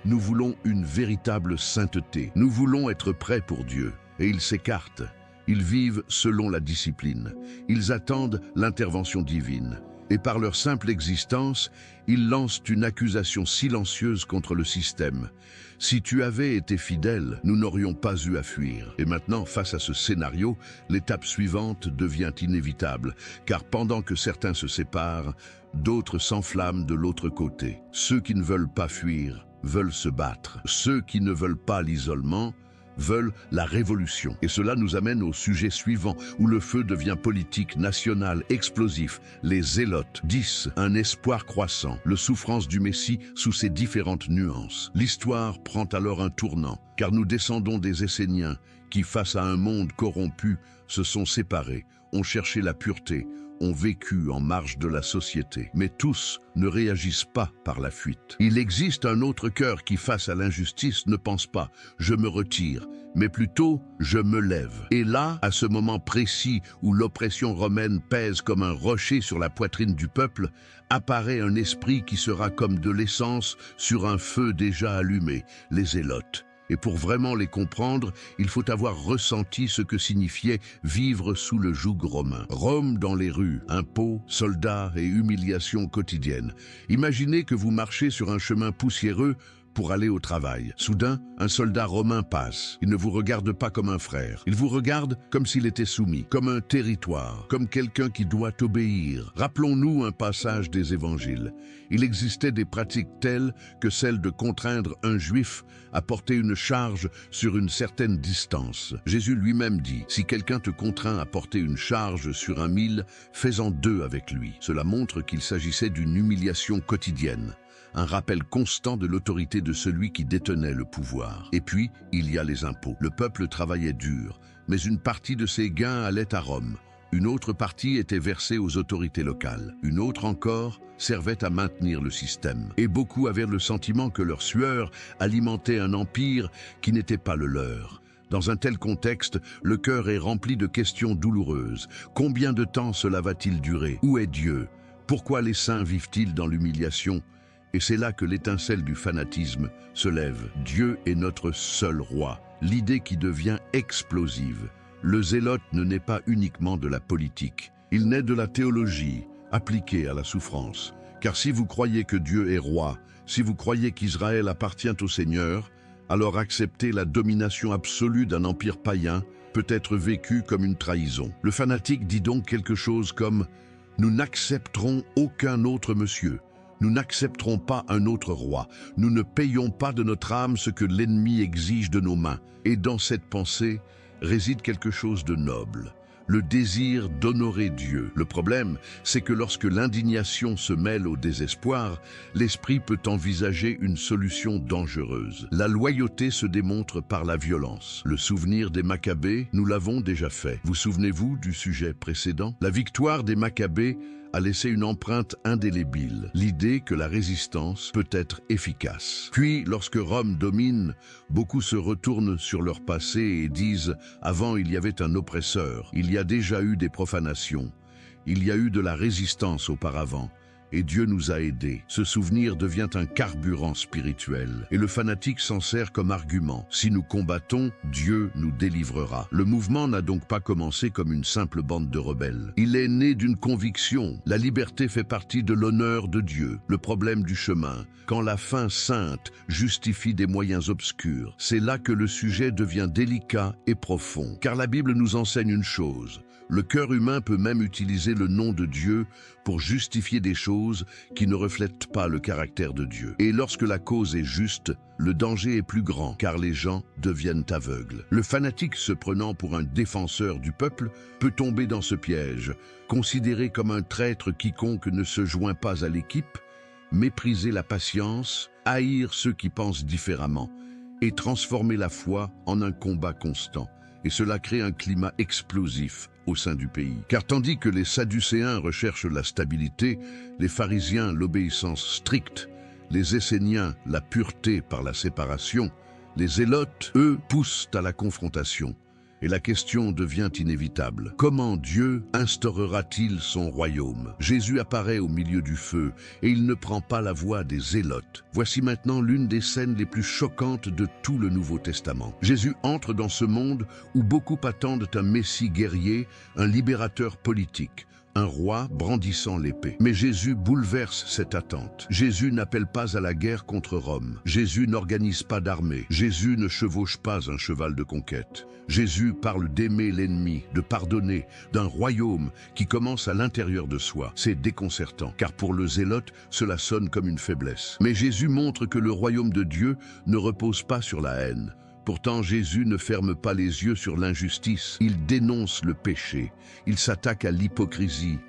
Nous voulons une véritable sainteté. Nous voulons être prêts pour Dieu. » Et ils s'écartent. Ils vivent selon la discipline. Ils attendent l'intervention divine. Et par leur simple existence, ils lancent une accusation silencieuse contre le système. Si tu avais été fidèle, nous n'aurions pas eu à fuir. Et maintenant, face à ce scénario, l'étape suivante devient inévitable, car pendant que certains se séparent, d'autres s'enflamment de l'autre côté. Ceux qui ne veulent pas fuir veulent se battre. Ceux qui ne veulent pas l'isolement veulent la révolution. Et cela nous amène au sujet suivant, où le feu devient politique, national, explosif. Les zélotes. 10. Un espoir croissant. Le souffrance du Messie sous ses différentes nuances. L'histoire prend alors un tournant, car nous descendons des Esséniens qui, face à un monde corrompu, se sont séparés, ont cherché la pureté, ont vécu en marge de la société. Mais tous ne réagissent pas par la fuite. Il existe un autre cœur qui, face à l'injustice, ne pense pas « je me retire », mais plutôt « je me lève ». Et là, à ce moment précis où l'oppression romaine pèse comme un rocher sur la poitrine du peuple, apparaît un esprit qui sera comme de l'essence sur un feu déjà allumé, les zélotes. Et pour vraiment les comprendre, il faut avoir ressenti ce que signifiait vivre sous le joug romain. Rome dans les rues, impôts, soldats et humiliations quotidiennes. Imaginez que vous marchez sur un chemin poussiéreux pour aller au travail. Soudain, un soldat romain passe. Il ne vous regarde pas comme un frère. Il vous regarde comme s'il était soumis, comme un territoire, comme quelqu'un qui doit obéir. Rappelons-nous un passage des évangiles. Il existait des pratiques telles que celle de contraindre un juif à porter une charge sur une certaine distance. Jésus lui-même dit, si quelqu'un te contraint à porter une charge sur 1 000, fais-en 2 avec lui. Cela montre qu'il s'agissait d'une humiliation quotidienne. Un rappel constant de l'autorité de celui qui détenait le pouvoir. Et puis, il y a les impôts. Le peuple travaillait dur, mais une partie de ses gains allait à Rome. Une autre partie était versée aux autorités locales. Une autre encore servait à maintenir le système. Et beaucoup avaient le sentiment que leur sueur alimentait un empire qui n'était pas le leur. Dans un tel contexte, le cœur est rempli de questions douloureuses. Combien de temps cela va-t-il durer? Où est Dieu? Pourquoi les saints vivent-ils dans l'humiliation? Et c'est là que l'étincelle du fanatisme se lève. Dieu est notre seul roi, l'idée qui devient explosive. Le zélote ne naît pas uniquement de la politique, il naît de la théologie, appliquée à la souffrance. Car si vous croyez que Dieu est roi, si vous croyez qu'Israël appartient au Seigneur, alors accepter la domination absolue d'un empire païen peut être vécu comme une trahison. Le fanatique dit donc quelque chose comme « Nous n'accepterons aucun autre monsieur ». Nous n'accepterons pas un autre roi. Nous ne payons pas de notre âme ce que l'ennemi exige de nos mains. Et dans cette pensée réside quelque chose de noble, le désir d'honorer Dieu. Le problème, c'est que lorsque l'indignation se mêle au désespoir, l'esprit peut envisager une solution dangereuse. La loyauté se démontre par la violence. Le souvenir des Maccabées, nous l'avons déjà fait. Vous souvenez-vous du sujet précédent? La victoire des Maccabées a laissé une empreinte indélébile, l'idée que la résistance peut être efficace. Puis, lorsque Rome domine, beaucoup se retournent sur leur passé et disent « Avant, il y avait un oppresseur, il y a déjà eu des profanations, il y a eu de la résistance auparavant. » Et Dieu nous a aidés. Ce souvenir devient un carburant spirituel. Et le fanatique s'en sert comme argument. Si nous combattons, Dieu nous délivrera. Le mouvement n'a donc pas commencé comme une simple bande de rebelles. Il est né d'une conviction. La liberté fait partie de l'honneur de Dieu. Le problème du chemin, quand la fin sainte justifie des moyens obscurs, c'est là que le sujet devient délicat et profond. Car la Bible nous enseigne une chose. Le cœur humain peut même utiliser le nom de Dieu pour justifier des choses qui ne reflètent pas le caractère de Dieu. Et lorsque la cause est juste, le danger est plus grand, car les gens deviennent aveugles. Le fanatique se prenant pour un défenseur du peuple peut tomber dans ce piège, considéré comme un traître quiconque ne se joint pas à l'équipe, mépriser la patience, haïr ceux qui pensent différemment, et transformer la foi en un combat constant. Et cela crée un climat explosif au sein du pays. Car tandis que les Sadducéens recherchent la stabilité, les pharisiens l'obéissance stricte, les Esséniens la pureté par la séparation, les zélotes, eux, poussent à la confrontation. Et la question devient inévitable. Comment Dieu instaurera-t-il son royaume? Jésus apparaît au milieu du feu et il ne prend pas la voie des zélotes. Voici maintenant l'une des scènes les plus choquantes de tout le Nouveau Testament. Jésus entre dans ce monde où beaucoup attendent un Messie guerrier, un libérateur politique. un roi brandissant l'épée. Mais Jésus bouleverse cette attente. Jésus n'appelle pas à la guerre contre Rome. Jésus n'organise pas d'armée. Jésus ne chevauche pas un cheval de conquête. Jésus parle d'aimer l'ennemi, de pardonner, d'un royaume qui commence à l'intérieur de soi. C'est déconcertant, car pour le zélote, cela sonne comme une faiblesse. Mais Jésus montre que le royaume de Dieu ne repose pas sur la haine. Pourtant, Jésus ne ferme pas les yeux sur l'injustice. Il dénonce le péché. Il s'attaque à l'hypocrisie.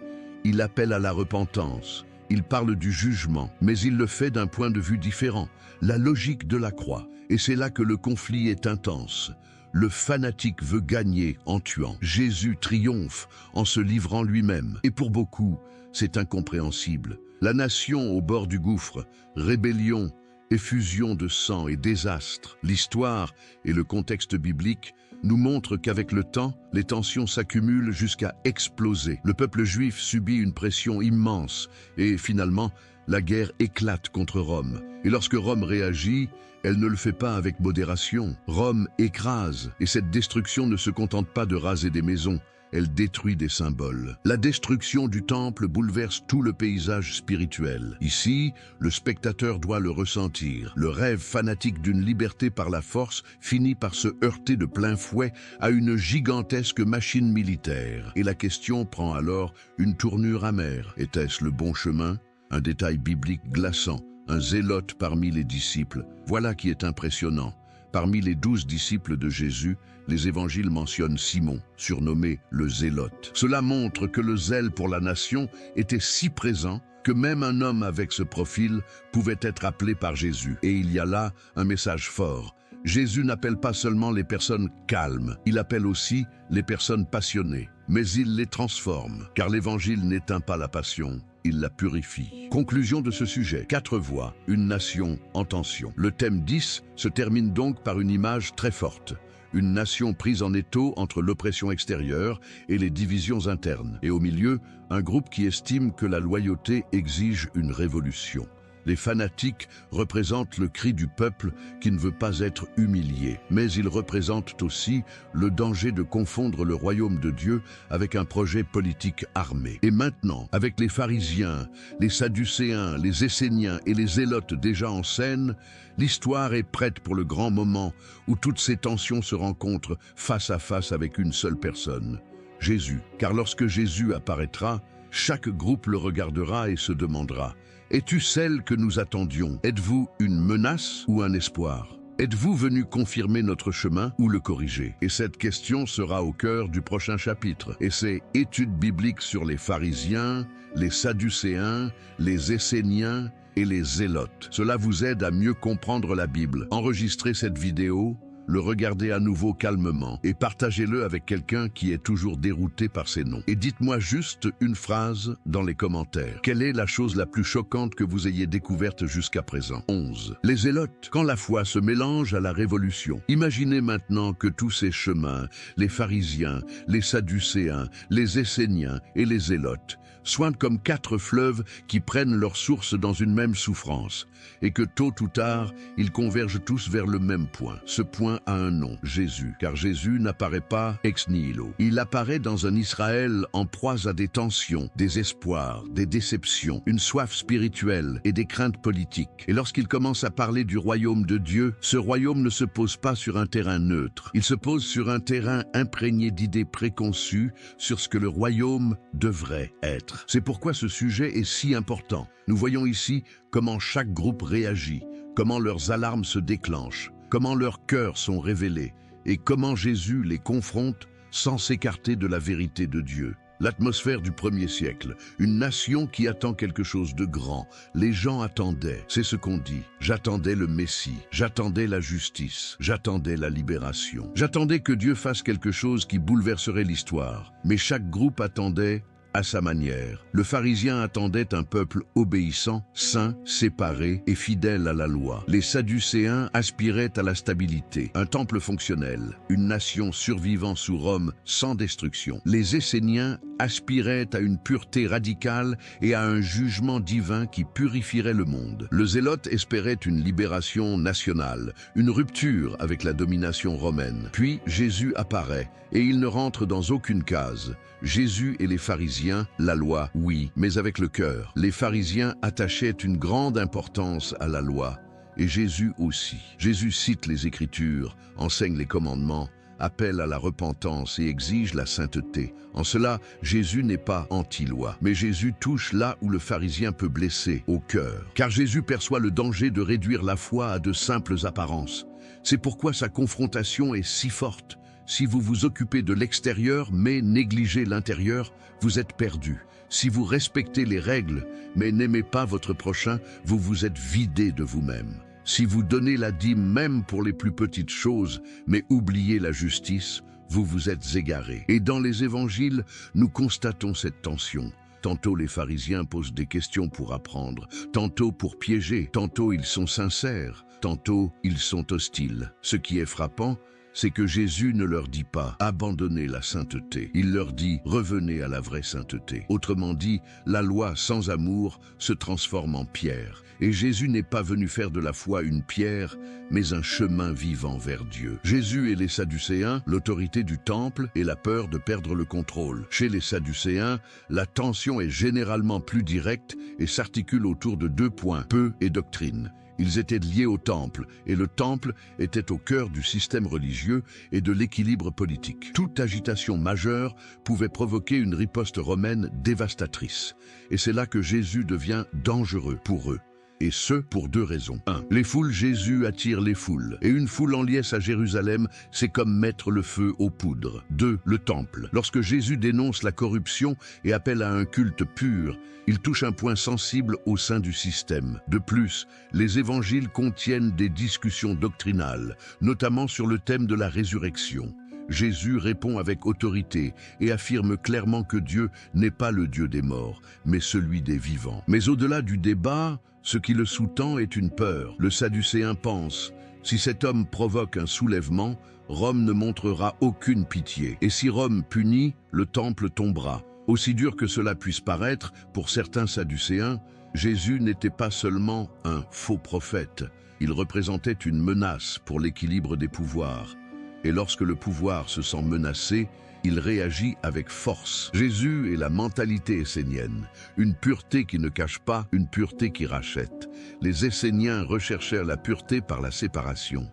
Il appelle à la repentance. Il parle du jugement, mais il le fait d'un point de vue différent, la logique de la croix. Et c'est là que le conflit est intense. Le fanatique veut gagner en tuant. Jésus triomphe en se livrant lui-même. Et pour beaucoup, c'est incompréhensible. La nation au bord du gouffre, rébellion, effusion de sang et désastre. L'histoire et le contexte biblique nous montrent qu'avec le temps, les tensions s'accumulent jusqu'à exploser. Le peuple juif subit une pression immense et finalement, la guerre éclate contre Rome. Et lorsque Rome réagit, elle ne le fait pas avec modération. Rome écrase et cette destruction ne se contente pas de raser des maisons. Elle détruit des symboles. La destruction du temple bouleverse tout le paysage spirituel. Ici, le spectateur doit le ressentir. Le rêve fanatique d'une liberté par la force finit par se heurter de plein fouet à une gigantesque machine militaire. Et la question prend alors une tournure amère. Était-ce le bon chemin? Un détail biblique glaçant. Un zélote parmi les disciples. Voilà qui est impressionnant. Parmi les 12 disciples de Jésus, les évangiles mentionnent Simon, surnommé le Zélote. Cela montre que le zèle pour la nation était si présent que même un homme avec ce profil pouvait être appelé par Jésus. Et il y a là un message fort. Jésus n'appelle pas seulement les personnes calmes, il appelle aussi les personnes passionnées. Mais il les transforme, car l'évangile n'éteint pas la passion. Il la purifie. Conclusion de ce sujet. 4 voix, une nation en tension. Le thème 10 se termine donc par une image très forte. Une nation prise en étau entre l'oppression extérieure et les divisions internes. Et au milieu, un groupe qui estime que la loyauté exige une révolution. Les fanatiques représentent le cri du peuple qui ne veut pas être humilié, mais ils représentent aussi le danger de confondre le royaume de Dieu avec un projet politique armé. Et maintenant, avec les pharisiens, les sadducéens, les esséniens et les zélotes déjà en scène, l'histoire est prête pour le grand moment où toutes ces tensions se rencontrent face à face avec une seule personne, Jésus. Car lorsque Jésus apparaîtra, chaque groupe le regardera et se demandera: es-tu celle que nous attendions? Êtes-vous une menace ou un espoir? Êtes-vous venu confirmer notre chemin ou le corriger? Et cette question sera au cœur du prochain chapitre. Et c'est études bibliques sur les pharisiens, les sadducéens, les esséniens et les zélotes. Cela vous aide à mieux comprendre la Bible. Enregistrez cette vidéo, le regardez à nouveau calmement et partagez-le avec quelqu'un qui est toujours dérouté par ces noms. Et dites-moi juste une phrase dans les commentaires. Quelle est la chose la plus choquante que vous ayez découverte jusqu'à présent? 11. Les zélotes, quand la foi se mélange à la révolution. Imaginez maintenant que tous ces chemins, les pharisiens, les sadducéens, les esséniens et les zélotes, soient comme 4 fleuves qui prennent leur source dans une même souffrance, et que tôt ou tard, ils convergent tous vers le même point. Ce point a un nom, Jésus, car Jésus n'apparaît pas ex nihilo. Il apparaît dans un Israël en proie à des tensions, des espoirs, des déceptions, une soif spirituelle et des craintes politiques. Et lorsqu'il commence à parler du royaume de Dieu, ce royaume ne se pose pas sur un terrain neutre. Il se pose sur un terrain imprégné d'idées préconçues sur ce que le royaume devrait être. C'est pourquoi ce sujet est si important. Nous voyons ici comment chaque groupe réagit, comment leurs alarmes se déclenchent, comment leurs cœurs sont révélés et comment Jésus les confronte sans s'écarter de la vérité de Dieu. L'atmosphère du 1er siècle, une nation qui attend quelque chose de grand. Les gens attendaient, c'est ce qu'on dit. J'attendais le Messie, j'attendais la justice, j'attendais la libération. J'attendais que Dieu fasse quelque chose qui bouleverserait l'histoire. Mais chaque groupe attendait à sa manière. Le pharisien attendait un peuple obéissant, saint, séparé et fidèle à la loi. Les sadducéens aspiraient à la stabilité, un temple fonctionnel, une nation survivant sous Rome sans destruction. Les esséniens aspirait à une pureté radicale et à un jugement divin qui purifierait le monde. Le Zélote espérait une libération nationale, une rupture avec la domination romaine. Puis Jésus apparaît et il ne rentre dans aucune case. Jésus et les pharisiens, la loi, oui, mais avec le cœur. Les pharisiens attachaient une grande importance à la loi, et Jésus aussi. Jésus cite les Écritures, enseigne les commandements, appelle à la repentance et exige la sainteté. En cela, Jésus n'est pas anti-loi, mais Jésus touche là où le pharisien peut blesser, au cœur. Car Jésus perçoit le danger de réduire la foi à de simples apparences. C'est pourquoi sa confrontation est si forte. Si vous vous occupez de l'extérieur mais négligez l'intérieur, vous êtes perdu. Si vous respectez les règles mais n'aimez pas votre prochain, vous vous êtes vidé de vous-même. Si vous donnez la dîme même pour les plus petites choses mais oubliez la justice, vous vous êtes égaré. Et dans les évangiles, nous constatons cette tension. Tantôt les pharisiens posent des questions pour apprendre, tantôt pour piéger, tantôt ils sont sincères, tantôt ils sont hostiles. Ce qui est frappant, c'est que Jésus ne leur dit pas « abandonnez la sainteté ». Il leur dit « revenez à la vraie sainteté ». Autrement dit, la loi sans amour se transforme en pierre. Et Jésus n'est pas venu faire de la foi une pierre, mais un chemin vivant vers Dieu. Jésus et les Sadducéens, l'autorité du temple et la peur de perdre le contrôle. Chez les Sadducéens, la tension est généralement plus directe et s'articule autour de 2 points, peu et doctrine. Ils étaient liés au temple, et le temple était au cœur du système religieux et de l'équilibre politique. Toute agitation majeure pouvait provoquer une riposte romaine dévastatrice. Et c'est là que Jésus devient dangereux pour eux. Et ce, pour 2 raisons. 1. Les foules, Jésus attire les foules. Et une foule en liesse à Jérusalem, c'est comme mettre le feu aux poudres. 2. Le temple. Lorsque Jésus dénonce la corruption et appelle à un culte pur, il touche un point sensible au sein du système. De plus, les évangiles contiennent des discussions doctrinales, notamment sur le thème de la résurrection. Jésus répond avec autorité et affirme clairement que Dieu n'est pas le Dieu des morts, mais celui des vivants. Mais au-delà du débat, ce qui le sous-tend est une peur. Le Sadducéen pense, si cet homme provoque un soulèvement, Rome ne montrera aucune pitié. Et si Rome punit, le temple tombera. Aussi dur que cela puisse paraître, pour certains Sadducéens, Jésus n'était pas seulement un faux prophète. Il représentait une menace pour l'équilibre des pouvoirs. Et lorsque le pouvoir se sent menacé, il réagit avec force. Jésus est la mentalité essénienne, une pureté qui ne cache pas, une pureté qui rachète. Les Esséniens recherchèrent la pureté par la séparation.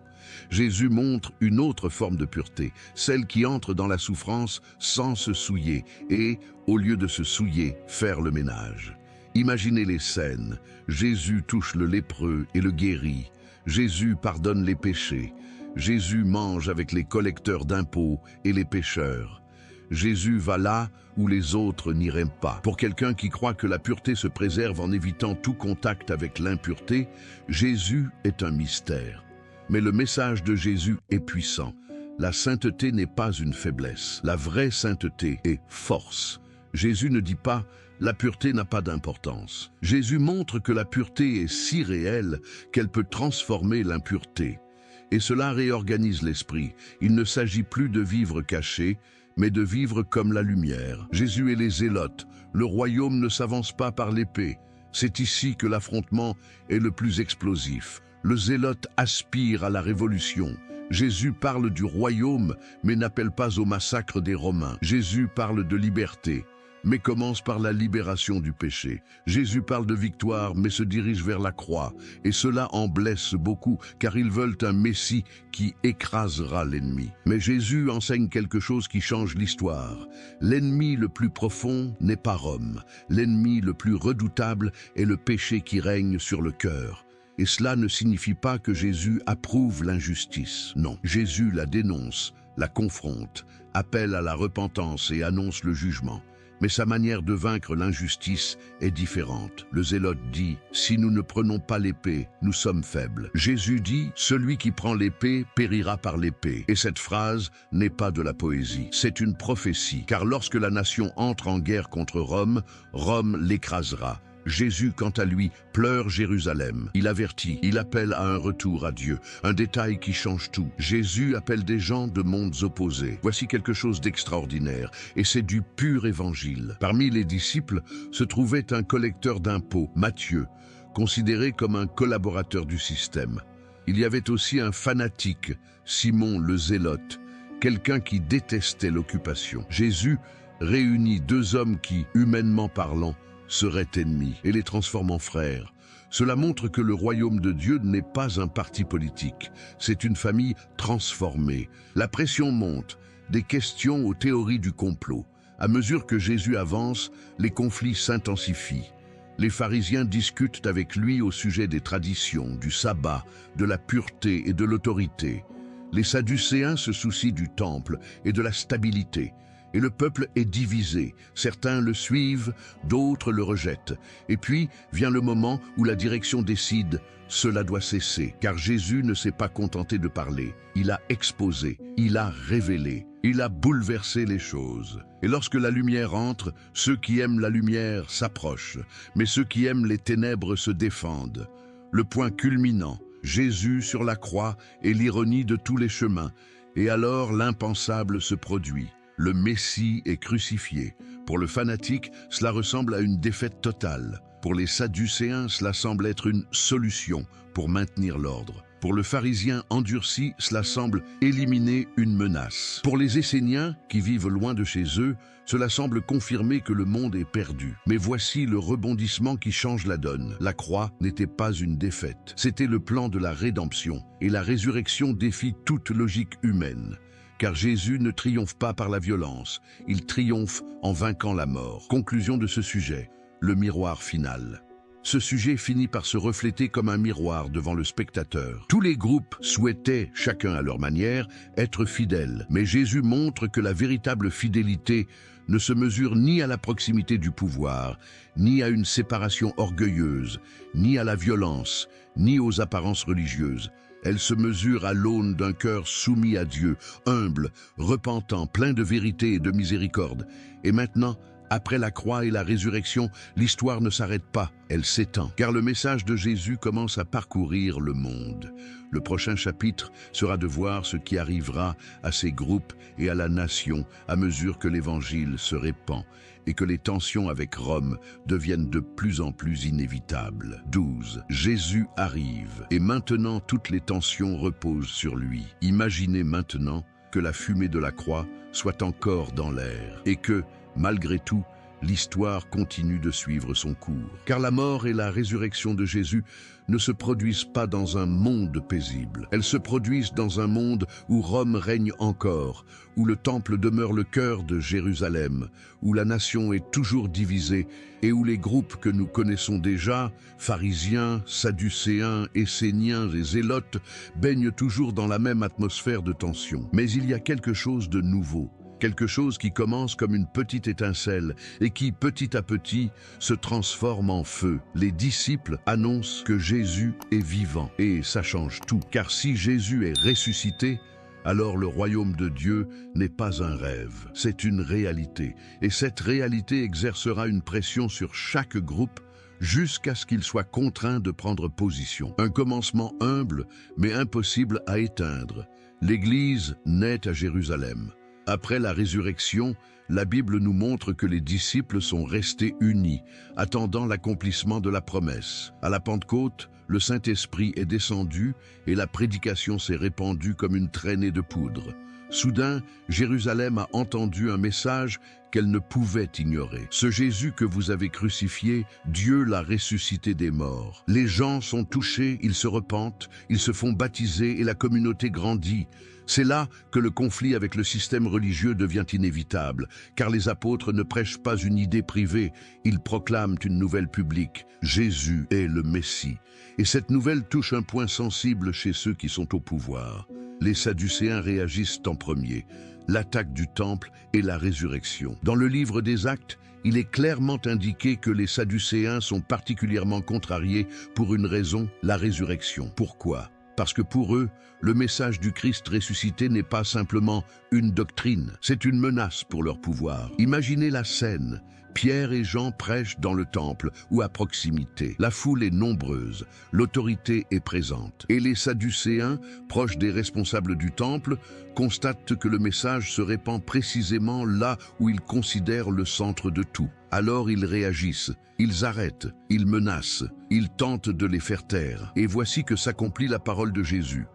Jésus montre une autre forme de pureté, celle qui entre dans la souffrance sans se souiller et, au lieu de se souiller, faire le ménage. Imaginez les scènes. Jésus touche le lépreux et le guérit. Jésus pardonne les péchés. Jésus mange avec les collecteurs d'impôts et les pécheurs. Jésus va là où les autres n'iraient pas. Pour quelqu'un qui croit que la pureté se préserve en évitant tout contact avec l'impureté, Jésus est un mystère. Mais le message de Jésus est puissant. La sainteté n'est pas une faiblesse. La vraie sainteté est force. Jésus ne dit pas « la pureté n'a pas d'importance ». Jésus montre que la pureté est si réelle qu'elle peut transformer l'impureté. Et cela réorganise l'esprit. Il ne s'agit plus de vivre caché, mais de vivre comme la lumière. Jésus et les Zélotes, le royaume ne s'avance pas par l'épée. C'est ici que l'affrontement est le plus explosif. Le Zélote aspire à la révolution. Jésus parle du royaume, mais n'appelle pas au massacre des Romains. Jésus parle de liberté, mais commence par la libération du péché. Jésus parle de victoire, mais se dirige vers la croix. Et cela en blesse beaucoup, car ils veulent un Messie qui écrasera l'ennemi. Mais Jésus enseigne quelque chose qui change l'histoire. L'ennemi le plus profond n'est pas Rome. L'ennemi le plus redoutable est le péché qui règne sur le cœur. Et cela ne signifie pas que Jésus approuve l'injustice. Non, Jésus la dénonce, la confronte, appelle à la repentance et annonce le jugement. Mais sa manière de vaincre l'injustice est différente. Le Zélote dit « Si nous ne prenons pas l'épée, nous sommes faibles ». Jésus dit « Celui qui prend l'épée périra par l'épée ». Et cette phrase n'est pas de la poésie, c'est une prophétie. Car lorsque la nation entre en guerre contre Rome, Rome l'écrasera. Jésus, quant à lui, pleure Jérusalem. Il avertit, il appelle à un retour à Dieu, un détail qui change tout. Jésus appelle des gens de mondes opposés. Voici quelque chose d'extraordinaire, et c'est du pur évangile. Parmi les disciples se trouvait un collecteur d'impôts, Matthieu, considéré comme un collaborateur du système. Il y avait aussi un fanatique, Simon le Zélote, quelqu'un qui détestait l'occupation. Jésus réunit deux hommes qui, humainement parlant, seraient ennemis et les transforme en frères. Cela montre que le royaume de Dieu n'est pas un parti politique, c'est une famille transformée. La pression monte, des questions aux théories du complot. À mesure que Jésus avance, les conflits s'intensifient. Les pharisiens discutent avec lui au sujet des traditions, du sabbat, de la pureté et de l'autorité. Les Sadducéens se soucient du temple et de la stabilité. Et le peuple est divisé. Certains le suivent, d'autres le rejettent. Et puis vient le moment où la direction décide « cela doit cesser », car Jésus ne s'est pas contenté de parler. Il a exposé, il a révélé, il a bouleversé les choses. Et lorsque la lumière entre, ceux qui aiment la lumière s'approchent, mais ceux qui aiment les ténèbres se défendent. Le point culminant, Jésus sur la croix est l'ironie de tous les chemins. Et alors l'impensable se produit. Le Messie est crucifié. Pour le fanatique, cela ressemble à une défaite totale. Pour les Sadducéens, cela semble être une solution pour maintenir l'ordre. Pour le pharisien endurci, cela semble éliminer une menace. Pour les Esséniens, qui vivent loin de chez eux, cela semble confirmer que le monde est perdu. Mais voici le rebondissement qui change la donne. La croix n'était pas une défaite. C'était le plan de la rédemption. Et la résurrection défie toute logique humaine. Car Jésus ne triomphe pas par la violence, il triomphe en vainquant la mort. Conclusion de ce sujet, le miroir final. Ce sujet finit par se refléter comme un miroir devant le spectateur. Tous les groupes souhaitaient, chacun à leur manière, être fidèles. Mais Jésus montre que la véritable fidélité ne se mesure ni à la proximité du pouvoir, ni à une séparation orgueilleuse, ni à la violence, ni aux apparences religieuses. Elle se mesure à l'aune d'un cœur soumis à Dieu, humble, repentant, plein de vérité et de miséricorde. Et maintenant, après la croix et la résurrection, l'histoire ne s'arrête pas, elle s'étend. Car le message de Jésus commence à parcourir le monde. Le prochain chapitre sera de voir ce qui arrivera à ces groupes et à la nation à mesure que l'Évangile se répand et que les tensions avec Rome deviennent de plus en plus inévitables. 12. Jésus arrive, et maintenant toutes les tensions reposent sur lui. Imaginez maintenant que la fumée de la croix soit encore dans l'air, et que, malgré tout, l'histoire continue de suivre son cours. Car la mort et la résurrection de Jésus ne se produisent pas dans un monde paisible. Elles se produisent dans un monde où Rome règne encore, où le temple demeure le cœur de Jérusalem, où la nation est toujours divisée et où les groupes que nous connaissons déjà, pharisiens, sadducéens, esséniens et zélotes, baignent toujours dans la même atmosphère de tension. Mais il y a quelque chose de nouveau. Quelque chose qui commence comme une petite étincelle et qui, petit à petit, se transforme en feu. Les disciples annoncent que Jésus est vivant. Et ça change tout. Car si Jésus est ressuscité, alors le royaume de Dieu n'est pas un rêve. C'est une réalité. Et cette réalité exercera une pression sur chaque groupe jusqu'à ce qu'il soit contraint de prendre position. Un commencement humble, mais impossible à éteindre. L'Église naît à Jérusalem. Après la résurrection, la Bible nous montre que les disciples sont restés unis, attendant l'accomplissement de la promesse. À la Pentecôte, le Saint-Esprit est descendu et la prédication s'est répandue comme une traînée de poudre. Soudain, Jérusalem a entendu un message qu'elle ne pouvait ignorer. Ce Jésus que vous avez crucifié, Dieu l'a ressuscité des morts. Les gens sont touchés, ils se repentent, ils se font baptiser et la communauté grandit. C'est là que le conflit avec le système religieux devient inévitable, car les apôtres ne prêchent pas une idée privée, ils proclament une nouvelle publique. Jésus est le Messie. Et cette nouvelle touche un point sensible chez ceux qui sont au pouvoir. Les Sadducéens réagissent en premier, l'attaque du temple et la résurrection. Dans le livre des Actes, il est clairement indiqué que les Sadducéens sont particulièrement contrariés pour une raison, la résurrection. Pourquoi ? Parce que pour eux, le message du Christ ressuscité n'est pas simplement une doctrine, c'est une menace pour leur pouvoir. Imaginez la scène. Pierre et Jean prêchent dans le temple ou à proximité. La foule est nombreuse, l'autorité est présente. Et les Sadducéens, proches des responsables du temple, constatent que le message se répand précisément là où ils considèrent le centre de tout. Alors ils réagissent, ils arrêtent, ils menacent, ils tentent de les faire taire. Et voici que s'accomplit la parole de Jésus.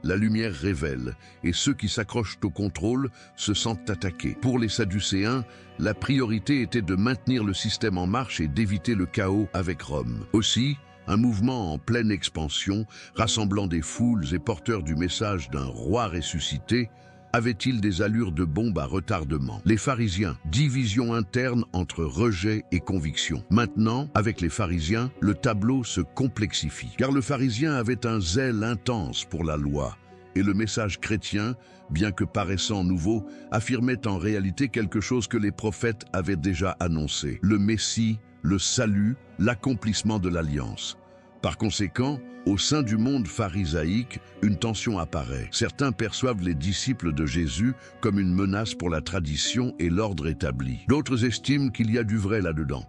La lumière révèle, et ceux qui s'accrochent au contrôle se sentent attaqués. Pour les Sadducéens, la priorité était de maintenir le système en marche et d'éviter le chaos avec Rome. Aussi, un mouvement en pleine expansion, rassemblant des foules et porteur du message d'un roi ressuscité, avait-il des allures de bombe à retardement. Les pharisiens, division interne entre rejet et conviction. Maintenant, avec les pharisiens, le tableau se complexifie. Car le pharisien avait un zèle intense pour la loi. Et le message chrétien, bien que paraissant nouveau, affirmait en réalité quelque chose que les prophètes avaient déjà annoncé. Le Messie, le salut, l'accomplissement de l'alliance. Par conséquent, au sein du monde pharisaïque, une tension apparaît. Certains perçoivent les disciples de Jésus comme une menace pour la tradition et l'ordre établi. D'autres estiment qu'il y a du vrai là-dedans,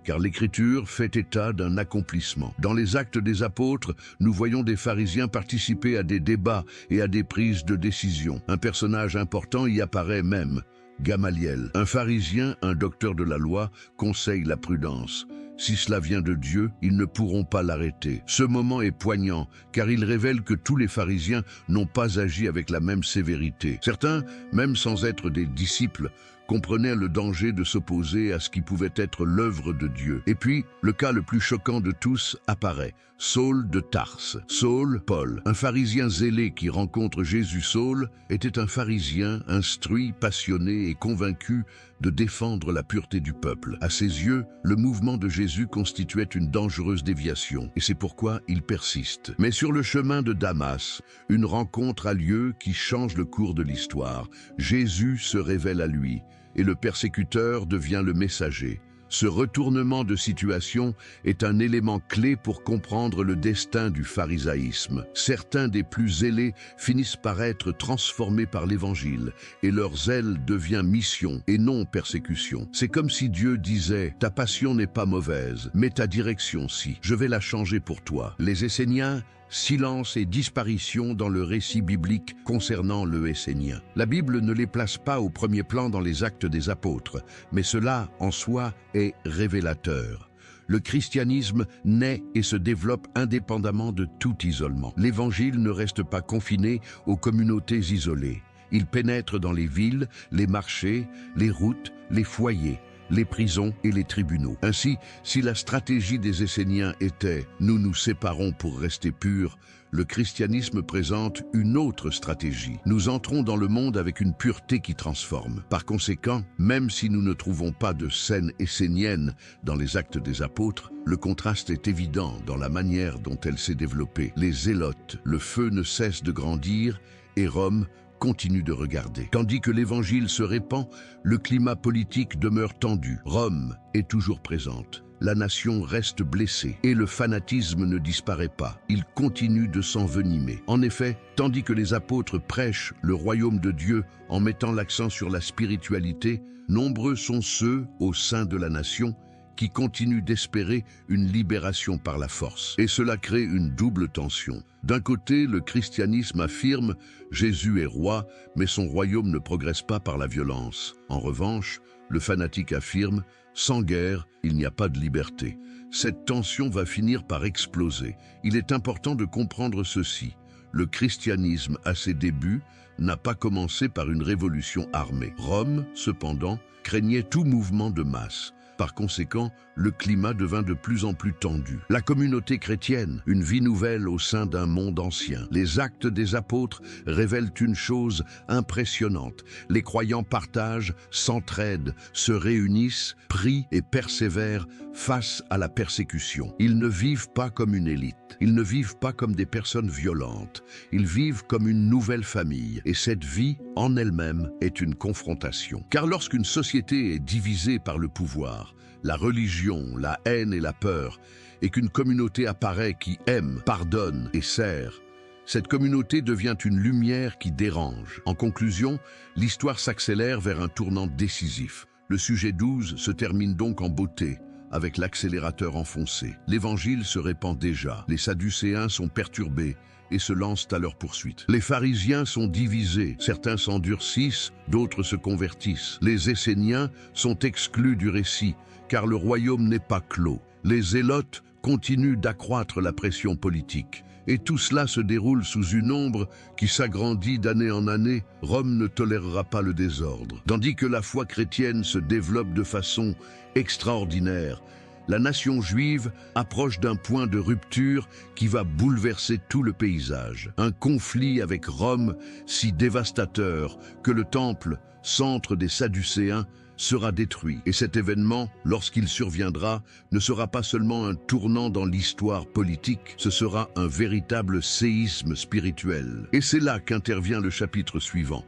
car l'Écriture fait état d'un accomplissement. Dans les Actes des Apôtres, nous voyons des pharisiens participer à des débats et à des prises de décision. Un personnage important y apparaît même, Gamaliel. Un pharisien, un docteur de la loi, conseille la prudence. Si cela vient de Dieu, ils ne pourront pas l'arrêter. Ce moment est poignant, car il révèle que tous les pharisiens n'ont pas agi avec la même sévérité. Certains, même sans être des disciples, comprenaient le danger de s'opposer à ce qui pouvait être l'œuvre de Dieu. Et puis, le cas le plus choquant de tous apparaît. Saul de Tarse. Saul, Paul, un pharisien zélé qui rencontre Jésus. Saul était un pharisien instruit, passionné et convaincu de défendre la pureté du peuple. À ses yeux, le mouvement de Jésus constituait une dangereuse déviation, et c'est pourquoi il persiste. Mais sur le chemin de Damas, une rencontre a lieu qui change le cours de l'histoire. Jésus se révèle à lui, et le persécuteur devient le messager. Ce retournement de situation est un élément clé pour comprendre le destin du pharisaïsme. Certains des plus zélés finissent par être transformés par l'Évangile, et leur zèle devient mission et non persécution. C'est comme si Dieu disait « Ta passion n'est pas mauvaise, mais ta direction si. Je vais la changer pour toi. » Les Esséniens, silence et disparition dans le récit biblique concernant le Essénien. La Bible ne les place pas au premier plan dans les Actes des Apôtres, mais cela, en soi, est révélateur. Le christianisme naît et se développe indépendamment de tout isolement. L'Évangile ne reste pas confiné aux communautés isolées. Il pénètre dans les villes, les marchés, les routes, les foyers, les prisons et les tribunaux. Ainsi, si la stratégie des Esséniens était « nous nous séparons pour rester purs », le christianisme présente une autre stratégie. Nous entrons dans le monde avec une pureté qui transforme. Par conséquent, même si nous ne trouvons pas de scène essénienne dans les Actes des Apôtres, le contraste est évident dans la manière dont elle s'est développée. Les zélotes, le feu ne cesse de grandir, et Rome continue de regarder. Tandis que l'Évangile se répand, le climat politique demeure tendu. Rome est toujours présente. La nation reste blessée et le fanatisme ne disparaît pas. Il continue de s'envenimer. En effet, tandis que les apôtres prêchent le royaume de Dieu en mettant l'accent sur la spiritualité, nombreux sont ceux, au sein de la nation, qui continuent d'espérer une libération par la force. Et cela crée une double tension. D'un côté, le christianisme affirme « Jésus est roi, mais son royaume ne progresse pas par la violence ». En revanche, le fanatique affirme « Sans guerre, il n'y a pas de liberté ». Cette tension va finir par exploser. Il est important de comprendre ceci. Le christianisme, à ses débuts, n'a pas commencé par une révolution armée. Rome, cependant, craignait tout mouvement de masse. Par conséquent, le climat devint de plus en plus tendu. La communauté chrétienne, une vie nouvelle au sein d'un monde ancien. Les Actes des Apôtres révèlent une chose impressionnante. Les croyants partagent, s'entraident, se réunissent, prient et persévèrent face à la persécution. Ils ne vivent pas comme une élite. Ils ne vivent pas comme des personnes violentes. Ils vivent comme une nouvelle famille. Et cette vie, en elle-même, est une confrontation. Car lorsqu'une société est divisée par le pouvoir, la religion, la haine et la peur, et qu'une communauté apparaît qui aime, pardonne et sert, cette communauté devient une lumière qui dérange. En conclusion, l'histoire s'accélère vers un tournant décisif. Le sujet 12 se termine donc en beauté, avec l'accélérateur enfoncé. L'évangile se répand déjà. Les Sadducéens sont perturbés et se lancent à leur poursuite. Les pharisiens sont divisés. Certains s'endurcissent, d'autres se convertissent. Les Esséniens sont exclus du récit, car le royaume n'est pas clos. Les Zélotes continuent d'accroître la pression politique. Et tout cela se déroule sous une ombre qui s'agrandit d'année en année. Rome ne tolérera pas le désordre. Tandis que la foi chrétienne se développe de façon extraordinaire, la nation juive approche d'un point de rupture qui va bouleverser tout le paysage. Un conflit avec Rome si dévastateur que le temple, centre des Sadducéens, sera détruit. Et cet événement, lorsqu'il surviendra, ne sera pas seulement un tournant dans l'histoire politique, ce sera un véritable séisme spirituel. Et c'est là qu'intervient le chapitre suivant.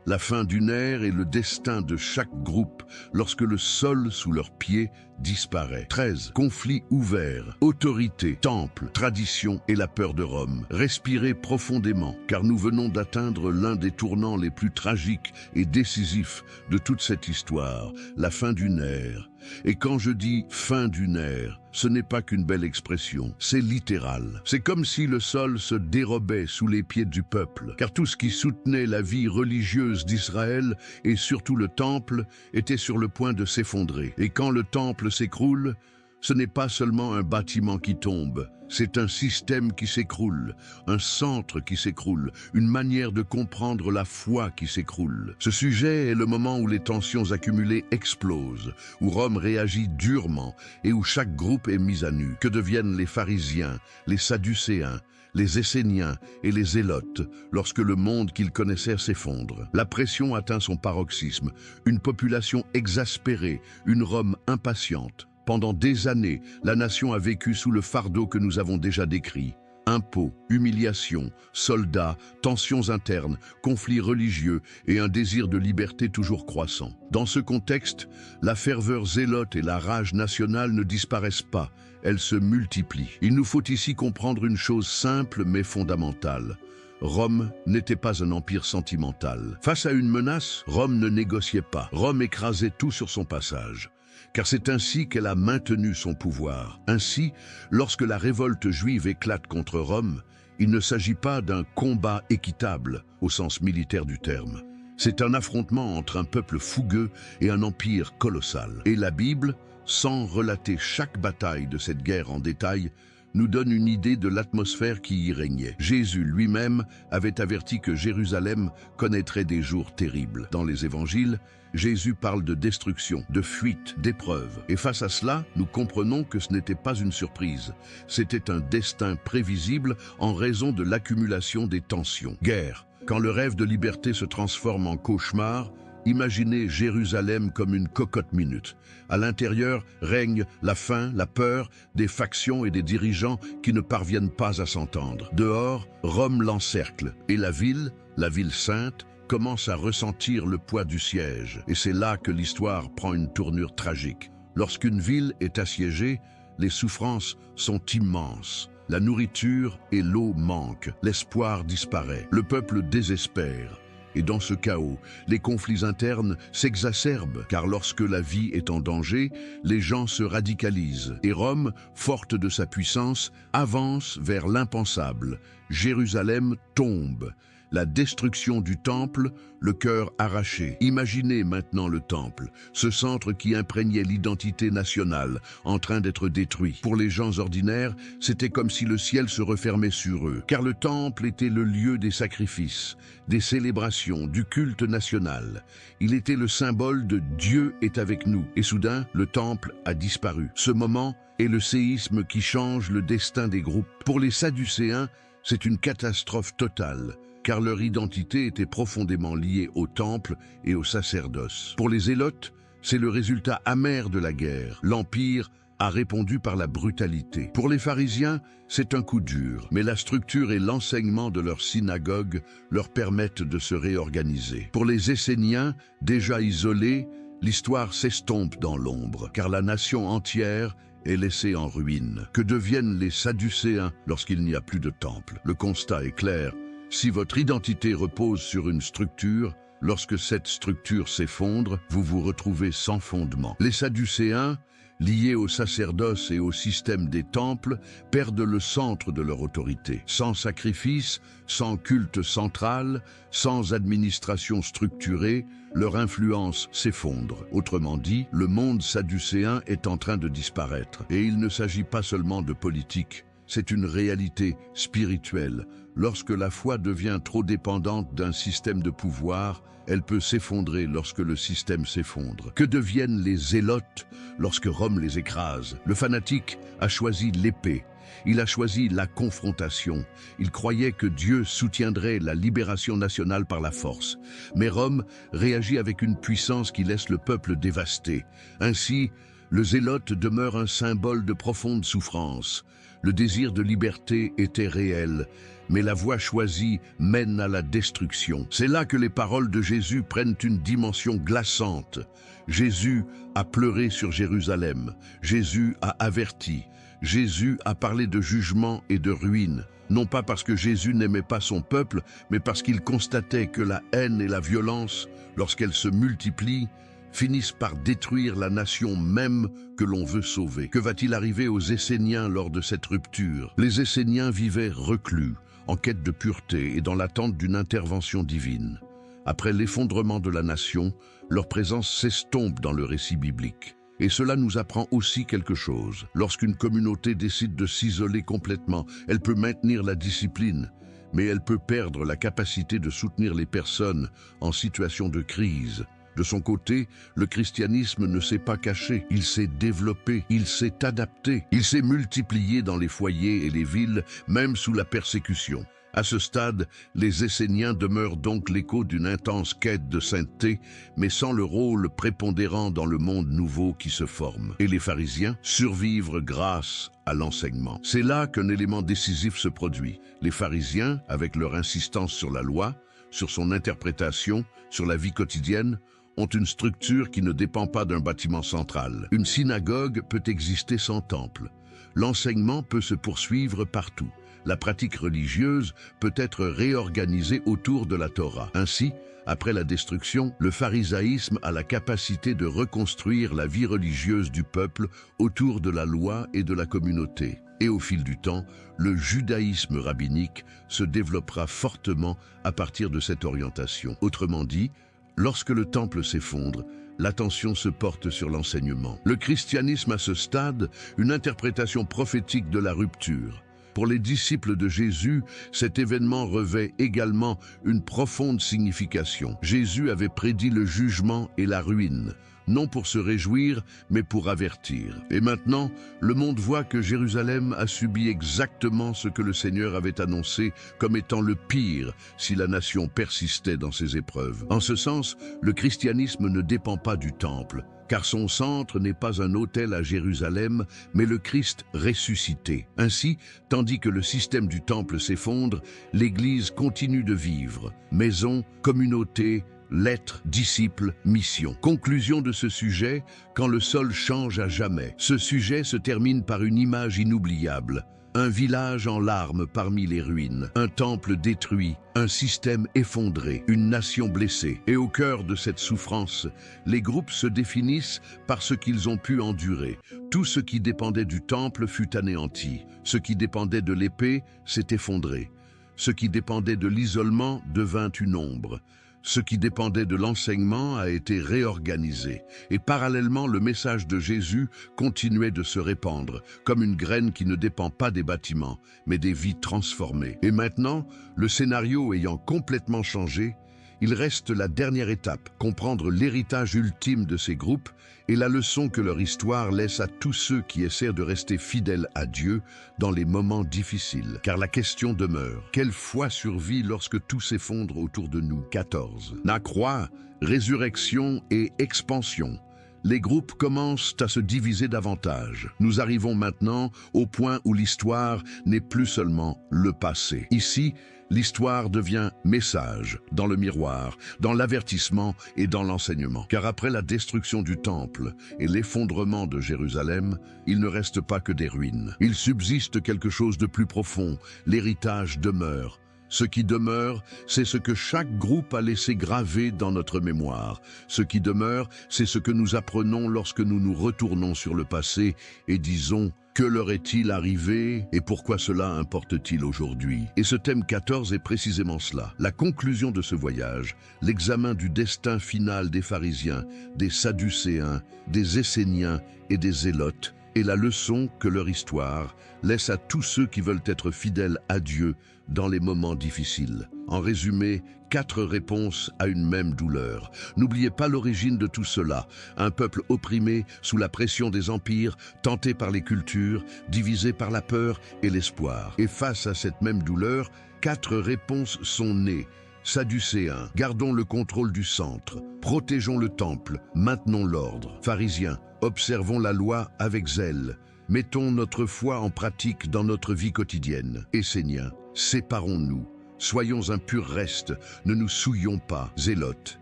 La fin d'une ère et le destin de chaque groupe lorsque le sol sous leurs pieds disparaît. 13. Conflit ouvert, autorité, temple, tradition et la peur de Rome. Respirez profondément, car nous venons d'atteindre l'un des tournants les plus tragiques et décisifs de toute cette histoire, la fin d'une ère. Et quand je dis fin d'une ère, ce n'est pas qu'une belle expression, c'est littéral. C'est comme si le sol se dérobait sous les pieds du peuple, car tout ce qui soutenait la vie religieuse d'Israël, et surtout le temple, était sur le point de s'effondrer. Et quand le temple s'écroule, ce n'est pas seulement un bâtiment qui tombe, c'est un système qui s'écroule, un centre qui s'écroule, une manière de comprendre la foi qui s'écroule. Ce sujet est le moment où les tensions accumulées explosent, où Rome réagit durement et où chaque groupe est mis à nu. Que deviennent les pharisiens, les sadducéens, les Esséniens et les Zélotes lorsque le monde qu'ils connaissaient s'effondre? La pression atteint son paroxysme, une population exaspérée, une Rome impatiente. Pendant des années, la nation a vécu sous le fardeau que nous avons déjà décrit. Impôts, humiliations, soldats, tensions internes, conflits religieux et un désir de liberté toujours croissant. Dans ce contexte, la ferveur zélote et la rage nationale ne disparaissent pas, elles se multiplient. Il nous faut ici comprendre une chose simple mais fondamentale. Rome n'était pas un empire sentimental. Face à une menace, Rome ne négociait pas. Rome écrasait tout sur son passage. Car c'est ainsi qu'elle a maintenu son pouvoir. Ainsi, lorsque la révolte juive éclate contre Rome, il ne s'agit pas d'un combat équitable au sens militaire du terme. C'est un affrontement entre un peuple fougueux et un empire colossal. Et la Bible, sans relater chaque bataille de cette guerre en détail, nous donne une idée de l'atmosphère qui y régnait. Jésus lui-même avait averti que Jérusalem connaîtrait des jours terribles. Dans les évangiles, Jésus parle de destruction, de fuite, d'épreuve. Et face à cela, nous comprenons que ce n'était pas une surprise. C'était un destin prévisible en raison de l'accumulation des tensions. Guerre. Quand le rêve de liberté se transforme en cauchemar, imaginez Jérusalem comme une cocotte minute. À l'intérieur règne la faim, la peur, des factions et des dirigeants qui ne parviennent pas à s'entendre. Dehors, Rome l'encercle et la ville sainte, commence à ressentir le poids du siège. Et c'est là que l'histoire prend une tournure tragique. Lorsqu'une ville est assiégée, les souffrances sont immenses. La nourriture et l'eau manquent, l'espoir disparaît, le peuple désespère. Et dans ce chaos, les conflits internes s'exacerbent, car lorsque la vie est en danger, les gens se radicalisent. Et Rome, forte de sa puissance, avance vers l'impensable. Jérusalem tombe. La destruction du temple, le cœur arraché. Imaginez maintenant le temple, ce centre qui imprégnait l'identité nationale, en train d'être détruit. Pour les gens ordinaires, c'était comme si le ciel se refermait sur eux, car le temple était le lieu des sacrifices, des célébrations, du culte national. Il était le symbole de Dieu est avec nous. Et soudain, le temple a disparu. Ce moment est le séisme qui change le destin des groupes. Pour les Sadducéens, c'est une catastrophe totale, car leur identité était profondément liée au temple et au sacerdoce. Pour les Zélotes, c'est le résultat amer de la guerre. L'Empire a répondu par la brutalité. Pour les pharisiens, c'est un coup dur, mais la structure et l'enseignement de leur synagogue leur permettent de se réorganiser. Pour les Esséniens, déjà isolés, l'histoire s'estompe dans l'ombre, car la nation entière est laissée en ruine. Que deviennent les Sadducéens lorsqu'il n'y a plus de temple? Le constat est clair. Si votre identité repose sur une structure, lorsque cette structure s'effondre, vous vous retrouvez sans fondement. Les Sadducéens, liés au sacerdoce et au système des temples, perdent le centre de leur autorité. Sans sacrifice, sans culte central, sans administration structurée, leur influence s'effondre. Autrement dit, le monde sadducéen est en train de disparaître. Et il ne s'agit pas seulement de politique, c'est une réalité spirituelle. Lorsque la foi devient trop dépendante d'un système de pouvoir, elle peut s'effondrer lorsque le système s'effondre. Que deviennent les zélotes lorsque Rome les écrase? Le fanatique a choisi l'épée. Il a choisi la confrontation. Il croyait que Dieu soutiendrait la libération nationale par la force. Mais Rome réagit avec une puissance qui laisse le peuple dévasté. Ainsi, le zélote demeure un symbole de profonde souffrance. Le désir de liberté était réel, mais la voie choisie mène à la destruction. C'est là que les paroles de Jésus prennent une dimension glaçante. Jésus a pleuré sur Jérusalem. Jésus a averti. Jésus a parlé de jugement et de ruine. Non pas parce que Jésus n'aimait pas son peuple, mais parce qu'il constatait que la haine et la violence, lorsqu'elles se multiplient, finissent par détruire la nation même que l'on veut sauver. Que va-t-il arriver aux Esséniens lors de cette rupture? Les Esséniens vivaient reclus, en quête de pureté et dans l'attente d'une intervention divine. Après l'effondrement de la nation, leur présence s'estompe dans le récit biblique. Et cela nous apprend aussi quelque chose. Lorsqu'une communauté décide de s'isoler complètement, elle peut maintenir la discipline, mais elle peut perdre la capacité de soutenir les personnes en situation de crise. De son côté, le christianisme ne s'est pas caché, il s'est développé, il s'est adapté, il s'est multiplié dans les foyers et les villes, même sous la persécution. À ce stade, les Esséniens demeurent donc l'écho d'une intense quête de sainteté, mais sans le rôle prépondérant dans le monde nouveau qui se forme. Et les pharisiens survivent grâce à l'enseignement. C'est là qu'un élément décisif se produit. Les pharisiens, avec leur insistance sur la loi, sur son interprétation, sur la vie quotidienne, ont une structure qui ne dépend pas d'un bâtiment central. Une synagogue peut exister sans temple. L'enseignement peut se poursuivre partout. La pratique religieuse peut être réorganisée autour de la Torah. Ainsi, après la destruction, le pharisaïsme a la capacité de reconstruire la vie religieuse du peuple autour de la loi et de la communauté. Et au fil du temps, le judaïsme rabbinique se développera fortement à partir de cette orientation. Autrement dit, lorsque le temple s'effondre, l'attention se porte sur l'enseignement. Le christianisme a à ce stade une interprétation prophétique de la rupture. Pour les disciples de Jésus, cet événement revêt également une profonde signification. Jésus avait prédit le jugement et la ruine, non pour se réjouir, mais pour avertir. Et maintenant, le monde voit que Jérusalem a subi exactement ce que le Seigneur avait annoncé comme étant le pire si la nation persistait dans ses épreuves. En ce sens, le christianisme ne dépend pas du temple, car son centre n'est pas un autel à Jérusalem, mais le Christ ressuscité. Ainsi, tandis que le système du temple s'effondre, l'Église continue de vivre. Maison, communauté, lettres, disciples, mission. Conclusion de ce sujet, quand le sol change à jamais. Ce sujet se termine par une image inoubliable. Un village en larmes parmi les ruines, un temple détruit, un système effondré, une nation blessée. Et au cœur de cette souffrance, les groupes se définissent par ce qu'ils ont pu endurer. Tout ce qui dépendait du temple fut anéanti. Ce qui dépendait de l'épée s'est effondré. Ce qui dépendait de l'isolement devint une ombre. Ce qui dépendait de l'enseignement a été réorganisé. Et parallèlement, le message de Jésus continuait de se répandre, comme une graine qui ne dépend pas des bâtiments, mais des vies transformées. Et maintenant, le scénario ayant complètement changé, il reste la dernière étape, comprendre l'héritage ultime de ces groupes et la leçon que leur histoire laisse à tous ceux qui essaient de rester fidèles à Dieu dans les moments difficiles. Car la question demeure, quelle foi survit lorsque tout s'effondre autour de nous? 14. La croix, résurrection et expansion. Les groupes commencent à se diviser davantage. Nous arrivons maintenant au point où l'histoire n'est plus seulement le passé. Ici, l'histoire devient message dans le miroir, dans l'avertissement et dans l'enseignement. Car après la destruction du temple et l'effondrement de Jérusalem, il ne reste pas que des ruines. Il subsiste quelque chose de plus profond. L'héritage demeure. Ce qui demeure, c'est ce que chaque groupe a laissé gravé dans notre mémoire. Ce qui demeure, c'est ce que nous apprenons lorsque nous nous retournons sur le passé et disons « Que leur est-il arrivé et pourquoi cela importe-t-il aujourd'hui ?» Et ce thème 14 est précisément cela. La conclusion de ce voyage, l'examen du destin final des pharisiens, des sadducéens, des esséniens et des zélotes, et la leçon que leur histoire laisse à tous ceux qui veulent être fidèles à Dieu dans les moments difficiles. En résumé, 4 réponses à une même douleur. N'oubliez pas l'origine de tout cela. Un peuple opprimé, sous la pression des empires, tenté par les cultures, divisé par la peur et l'espoir. Et face à cette même douleur, 4 réponses sont nées. Sadducéens, gardons le contrôle du centre. Protégeons le temple, maintenons l'ordre. Pharisiens, observons la loi avec zèle. Mettons notre foi en pratique dans notre vie quotidienne. Esséniens, séparons-nous. Soyons un pur reste, ne nous souillons pas. Zélotes,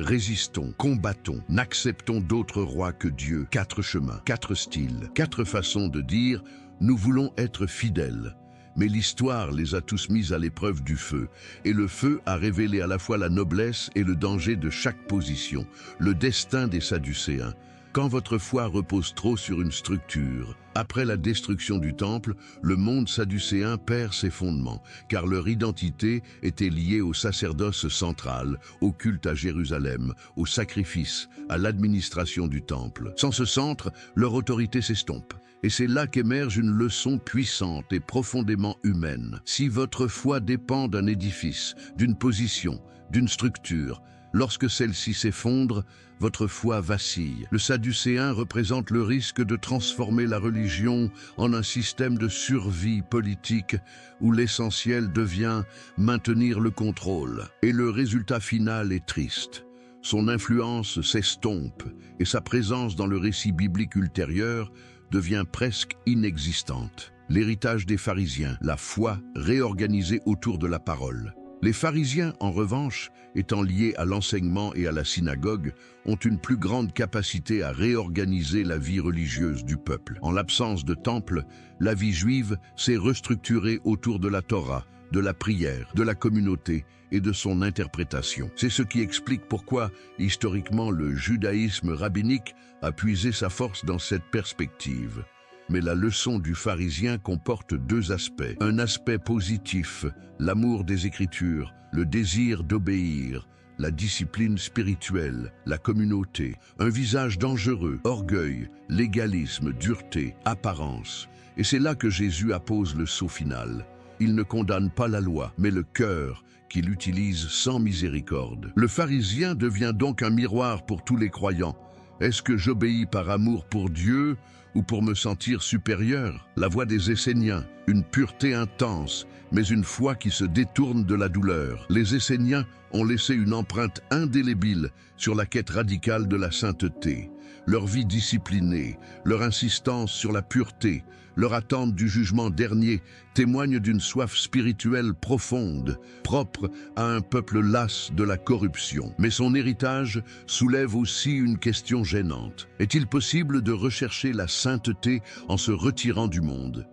résistons, combattons, n'acceptons d'autres rois que Dieu. 4 chemins, 4 styles, 4 façons de dire « nous voulons être fidèles ». Mais l'histoire les a tous mis à l'épreuve du feu, et le feu a révélé à la fois la noblesse et le danger de chaque position, le destin des Sadducéens. Quand votre foi repose trop sur une structure, après la destruction du temple, le monde sadducéen perd ses fondements, car leur identité était liée au sacerdoce central, au culte à Jérusalem, au sacrifice, à l'administration du temple. Sans ce centre, leur autorité s'estompe. Et c'est là qu'émerge une leçon puissante et profondément humaine. Si votre foi dépend d'un édifice, d'une position, d'une structure, lorsque celle-ci s'effondre, votre foi vacille. Le sadducéen représente le risque de transformer la religion en un système de survie politique où l'essentiel devient maintenir le contrôle. Et le résultat final est triste. Son influence s'estompe et sa présence dans le récit biblique ultérieur devient presque inexistante. L'héritage des pharisiens, la foi réorganisée autour de la parole. Les pharisiens, en revanche, étant liés à l'enseignement et à la synagogue, ont une plus grande capacité à réorganiser la vie religieuse du peuple. En l'absence de temple, la vie juive s'est restructurée autour de la Torah, de la prière, de la communauté et de son interprétation. C'est ce qui explique pourquoi, historiquement, le judaïsme rabbinique a puisé sa force dans cette perspective. Mais la leçon du pharisien comporte 2 aspects. Un aspect positif, l'amour des Écritures, le désir d'obéir, la discipline spirituelle, la communauté. Un visage dangereux, orgueil, légalisme, dureté, apparence. Et c'est là que Jésus appose le sceau final. Il ne condamne pas la loi, mais le cœur, qu'il utilise sans miséricorde. Le pharisien devient donc un miroir pour tous les croyants. Est-ce que j'obéis par amour pour Dieu ou pour me sentir supérieur? La voie des Esséniens, une pureté intense, mais une foi qui se détourne de la douleur. Les Esséniens ont laissé une empreinte indélébile sur la quête radicale de la sainteté. Leur vie disciplinée, leur insistance sur la pureté, leur attente du jugement dernier témoignent d'une soif spirituelle profonde, propre à un peuple las de la corruption. Mais son héritage soulève aussi une question gênante. Est-il possible de rechercher la sainteté en se retirant du monde,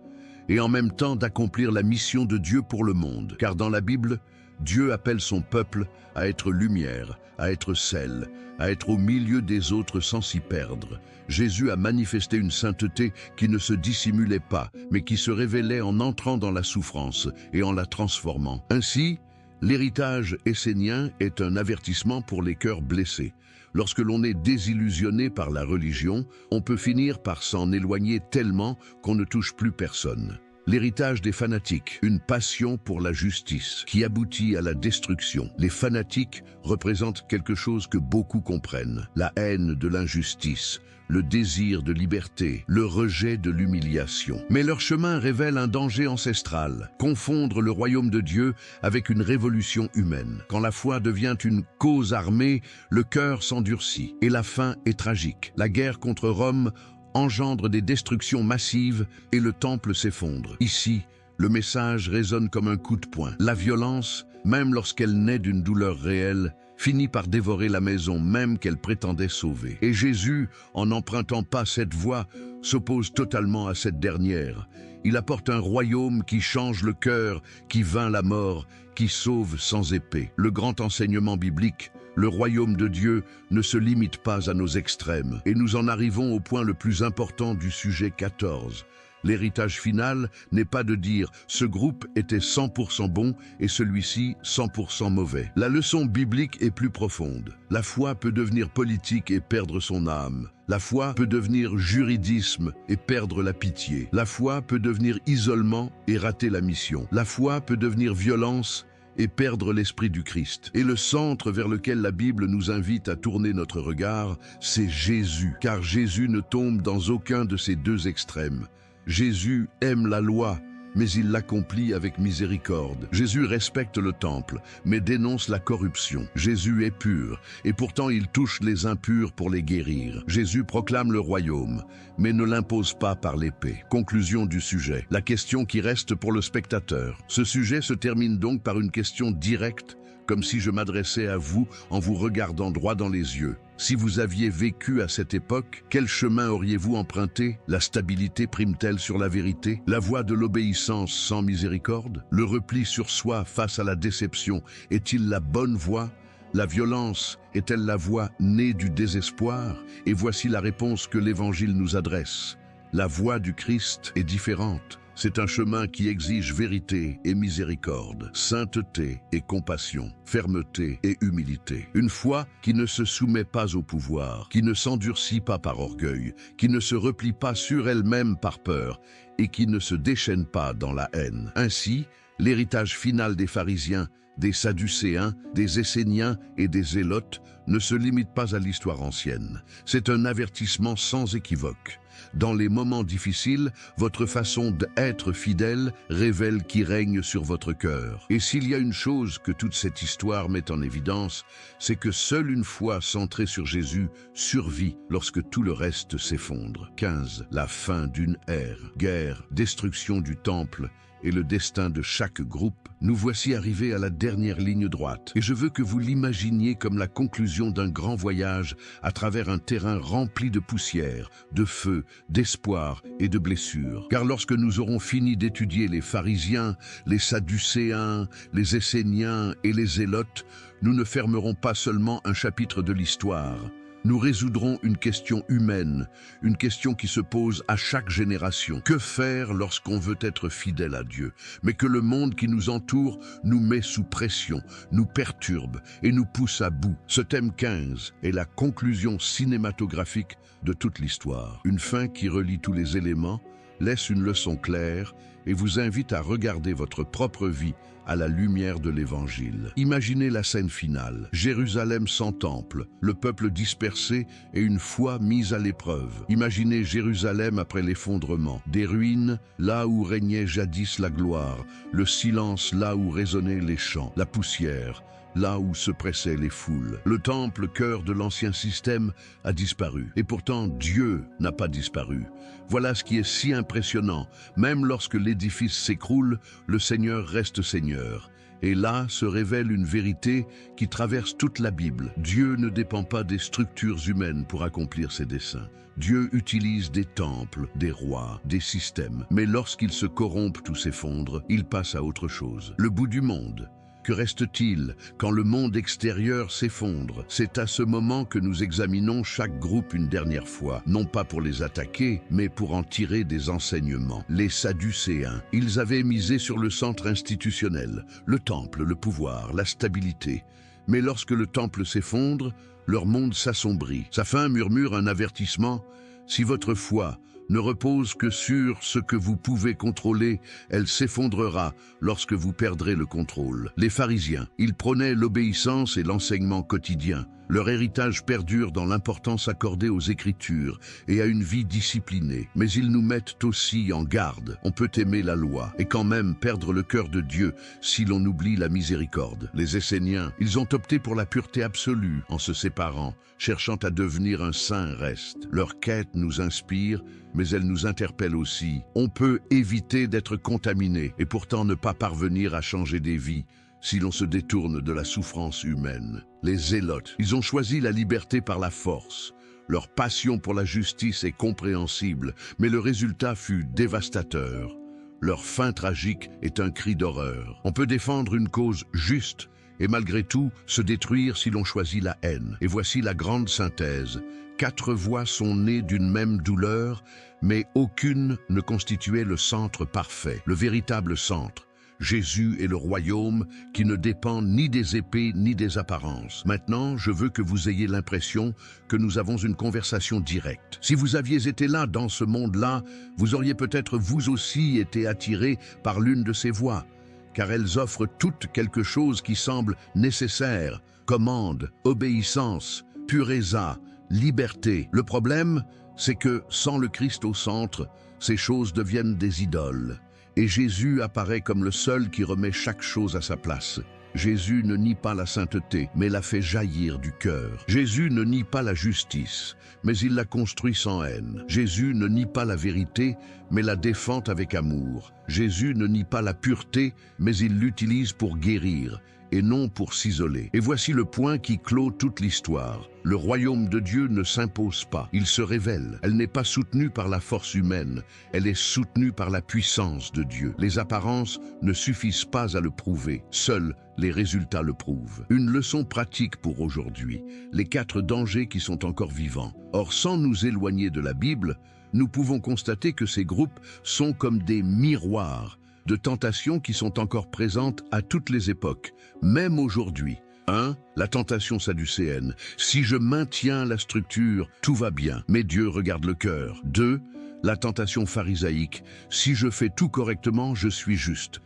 et en même temps d'accomplir la mission de Dieu pour le monde? Car dans la Bible, Dieu appelle son peuple à être lumière, à être sel, à être au milieu des autres sans s'y perdre. Jésus a manifesté une sainteté qui ne se dissimulait pas, mais qui se révélait en entrant dans la souffrance et en la transformant. Ainsi, l'héritage essénien est un avertissement pour les cœurs blessés. Lorsque l'on est désillusionné par la religion, on peut finir par s'en éloigner tellement qu'on ne touche plus personne. L'héritage des fanatiques, une passion pour la justice qui aboutit à la destruction. Les fanatiques représentent quelque chose que beaucoup comprennent, la haine de l'injustice, le désir de liberté, le rejet de l'humiliation. Mais leur chemin révèle un danger ancestral, confondre le royaume de Dieu avec une révolution humaine. Quand la foi devient une cause armée, le cœur s'endurcit et la fin est tragique. La guerre contre Rome engendre des destructions massives et le temple s'effondre. Ici, le message résonne comme un coup de poing. La violence, même lorsqu'elle naît d'une douleur réelle, finit par dévorer la maison même qu'elle prétendait sauver. Et Jésus, en n'empruntant pas cette voie, s'oppose totalement à cette dernière. Il apporte un royaume qui change le cœur, qui vainc la mort, qui sauve sans épée. Le grand enseignement biblique, le royaume de Dieu, ne se limite pas à nos extrêmes. Et nous en arrivons au point le plus important du sujet 14. L'héritage final n'est pas de dire « ce groupe était 100% bon et celui-ci 100% mauvais ». La leçon biblique est plus profonde. La foi peut devenir politique et perdre son âme. La foi peut devenir juridisme et perdre la pitié. La foi peut devenir isolement et rater la mission. La foi peut devenir violence et perdre l'esprit du Christ. Et le centre vers lequel la Bible nous invite à tourner notre regard, c'est Jésus, car Jésus ne tombe dans aucun de ces deux extrêmes. Jésus aime la loi, mais il l'accomplit avec miséricorde. Jésus respecte le temple, mais dénonce la corruption. Jésus est pur, et pourtant il touche les impurs pour les guérir. Jésus proclame le royaume, mais ne l'impose pas par l'épée. Conclusion du sujet. La question qui reste pour le spectateur. Ce sujet se termine donc par une question directe, comme si je m'adressais à vous en vous regardant droit dans les yeux. Si vous aviez vécu à cette époque, quel chemin auriez-vous emprunté? La stabilité prime-t-elle sur la vérité? La voie de l'obéissance sans miséricorde? Le repli sur soi face à la déception est-il la bonne voie? La violence est-elle la voie née du désespoir? Et voici la réponse que l'Évangile nous adresse. La voie du Christ est différente. C'est un chemin qui exige vérité et miséricorde, sainteté et compassion, fermeté et humilité. Une foi qui ne se soumet pas au pouvoir, qui ne s'endurcit pas par orgueil, qui ne se replie pas sur elle-même par peur et qui ne se déchaîne pas dans la haine. Ainsi, l'héritage final des pharisiens, des sadducéens, des esséniens et des zélotes ne se limite pas à l'histoire ancienne. C'est un avertissement sans équivoque. Dans les moments difficiles, votre façon d'être fidèle révèle qui règne sur votre cœur. Et s'il y a une chose que toute cette histoire met en évidence, c'est que seule une foi centrée sur Jésus survit lorsque tout le reste s'effondre. 15. La fin d'une ère. Guerre, destruction du temple et le destin de chaque groupe. Nous voici arrivés à la dernière ligne droite. Et je veux que vous l'imaginiez comme la conclusion d'un grand voyage à travers un terrain rempli de poussière, de feu, d'espoir et de blessures. Car lorsque nous aurons fini d'étudier les pharisiens, les sadducéens, les esséniens et les zélotes, nous ne fermerons pas seulement un chapitre de l'histoire. Nous résoudrons une question humaine, une question qui se pose à chaque génération. Que faire lorsqu'on veut être fidèle à Dieu, mais que le monde qui nous entoure nous met sous pression, nous perturbe et nous pousse à bout? Ce thème 15 est la conclusion cinématographique de toute l'histoire. Une fin qui relie tous les éléments, laisse une leçon claire et vous invite à regarder votre propre vie à la lumière de l'Évangile. Imaginez la scène finale. Jérusalem sans temple, le peuple dispersé et une foi mise à l'épreuve. Imaginez Jérusalem après l'effondrement. Des ruines là où régnait jadis la gloire, le silence là où résonnaient les chants, la poussière là où se pressaient les foules. Le temple, cœur de l'ancien système, a disparu. Et pourtant, Dieu n'a pas disparu. Voilà ce qui est si impressionnant. Même lorsque l'édifice s'écroule, le Seigneur reste Seigneur. Et là se révèle une vérité qui traverse toute la Bible. Dieu ne dépend pas des structures humaines pour accomplir ses desseins. Dieu utilise des temples, des rois, des systèmes. Mais lorsqu'ils se corrompent ou s'effondrent, il passe à autre chose. Le bout du monde. Que reste-t-il quand le monde extérieur s'effondre? C'est à ce moment que nous examinons chaque groupe une dernière fois, non pas pour les attaquer, mais pour en tirer des enseignements. Les Sadducéens, ils avaient misé sur le centre institutionnel, le temple, le pouvoir, la stabilité. Mais lorsque le temple s'effondre, leur monde s'assombrit. Sa fin murmure un avertissement: si votre foi ne repose que sur ce que vous pouvez contrôler, elle s'effondrera lorsque vous perdrez le contrôle. Les pharisiens, ils prônaient l'obéissance et l'enseignement quotidien. Leur héritage perdure dans l'importance accordée aux Écritures et à une vie disciplinée. Mais ils nous mettent aussi en garde. On peut aimer la loi et quand même perdre le cœur de Dieu si l'on oublie la miséricorde. Les Esséniens, ils ont opté pour la pureté absolue en se séparant, cherchant à devenir un saint reste. Leur quête nous inspire, mais elle nous interpelle aussi. On peut éviter d'être contaminé et pourtant ne pas parvenir à changer des vies si l'on se détourne de la souffrance humaine. Les zélotes, ils ont choisi la liberté par la force. Leur passion pour la justice est compréhensible, mais le résultat fut dévastateur. Leur fin tragique est un cri d'horreur. On peut défendre une cause juste et malgré tout se détruire si l'on choisit la haine. Et voici la grande synthèse. 4 voix sont nées d'une même douleur, mais aucune ne constituait le centre parfait, le véritable centre. Jésus est le royaume qui ne dépend ni des épées ni des apparences. Maintenant, je veux que vous ayez l'impression que nous avons une conversation directe. Si vous aviez été là, dans ce monde-là, vous auriez peut-être vous aussi été attiré par l'une de ces voix, car elles offrent toutes quelque chose qui semble nécessaire: commande, obéissance, pureza, liberté. Le problème, c'est que, sans le Christ au centre, ces choses deviennent des idoles. Et Jésus apparaît comme le seul qui remet chaque chose à sa place. Jésus ne nie pas la sainteté, mais la fait jaillir du cœur. Jésus ne nie pas la justice, mais il la construit sans haine. Jésus ne nie pas la vérité, mais la défend avec amour. Jésus ne nie pas la pureté, mais il l'utilise pour guérir, et non pour s'isoler. Et voici le point qui clôt toute l'histoire. Le royaume de Dieu ne s'impose pas, il se révèle. Elle n'est pas soutenue par la force humaine, elle est soutenue par la puissance de Dieu. Les apparences ne suffisent pas à le prouver, seuls les résultats le prouvent. Une leçon pratique pour aujourd'hui, les 4 dangers qui sont encore vivants. Or, sans nous éloigner de la Bible, nous pouvons constater que ces groupes sont comme des miroirs de tentations qui sont encore présentes à toutes les époques, même aujourd'hui. 1. La tentation sadducéenne. Si je maintiens la structure, tout va bien, mais Dieu regarde le cœur. 2. La tentation pharisaïque. Si je fais tout correctement, je suis juste.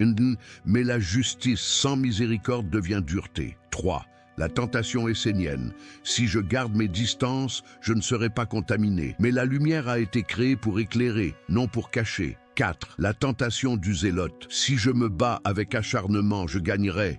Mais la justice sans miséricorde devient dureté. 3. La tentation essénienne. Si je garde mes distances, je ne serai pas contaminé. Mais la lumière a été créée pour éclairer, non pour cacher. 4. La tentation du zélote. Si je me bats avec acharnement, je gagnerai.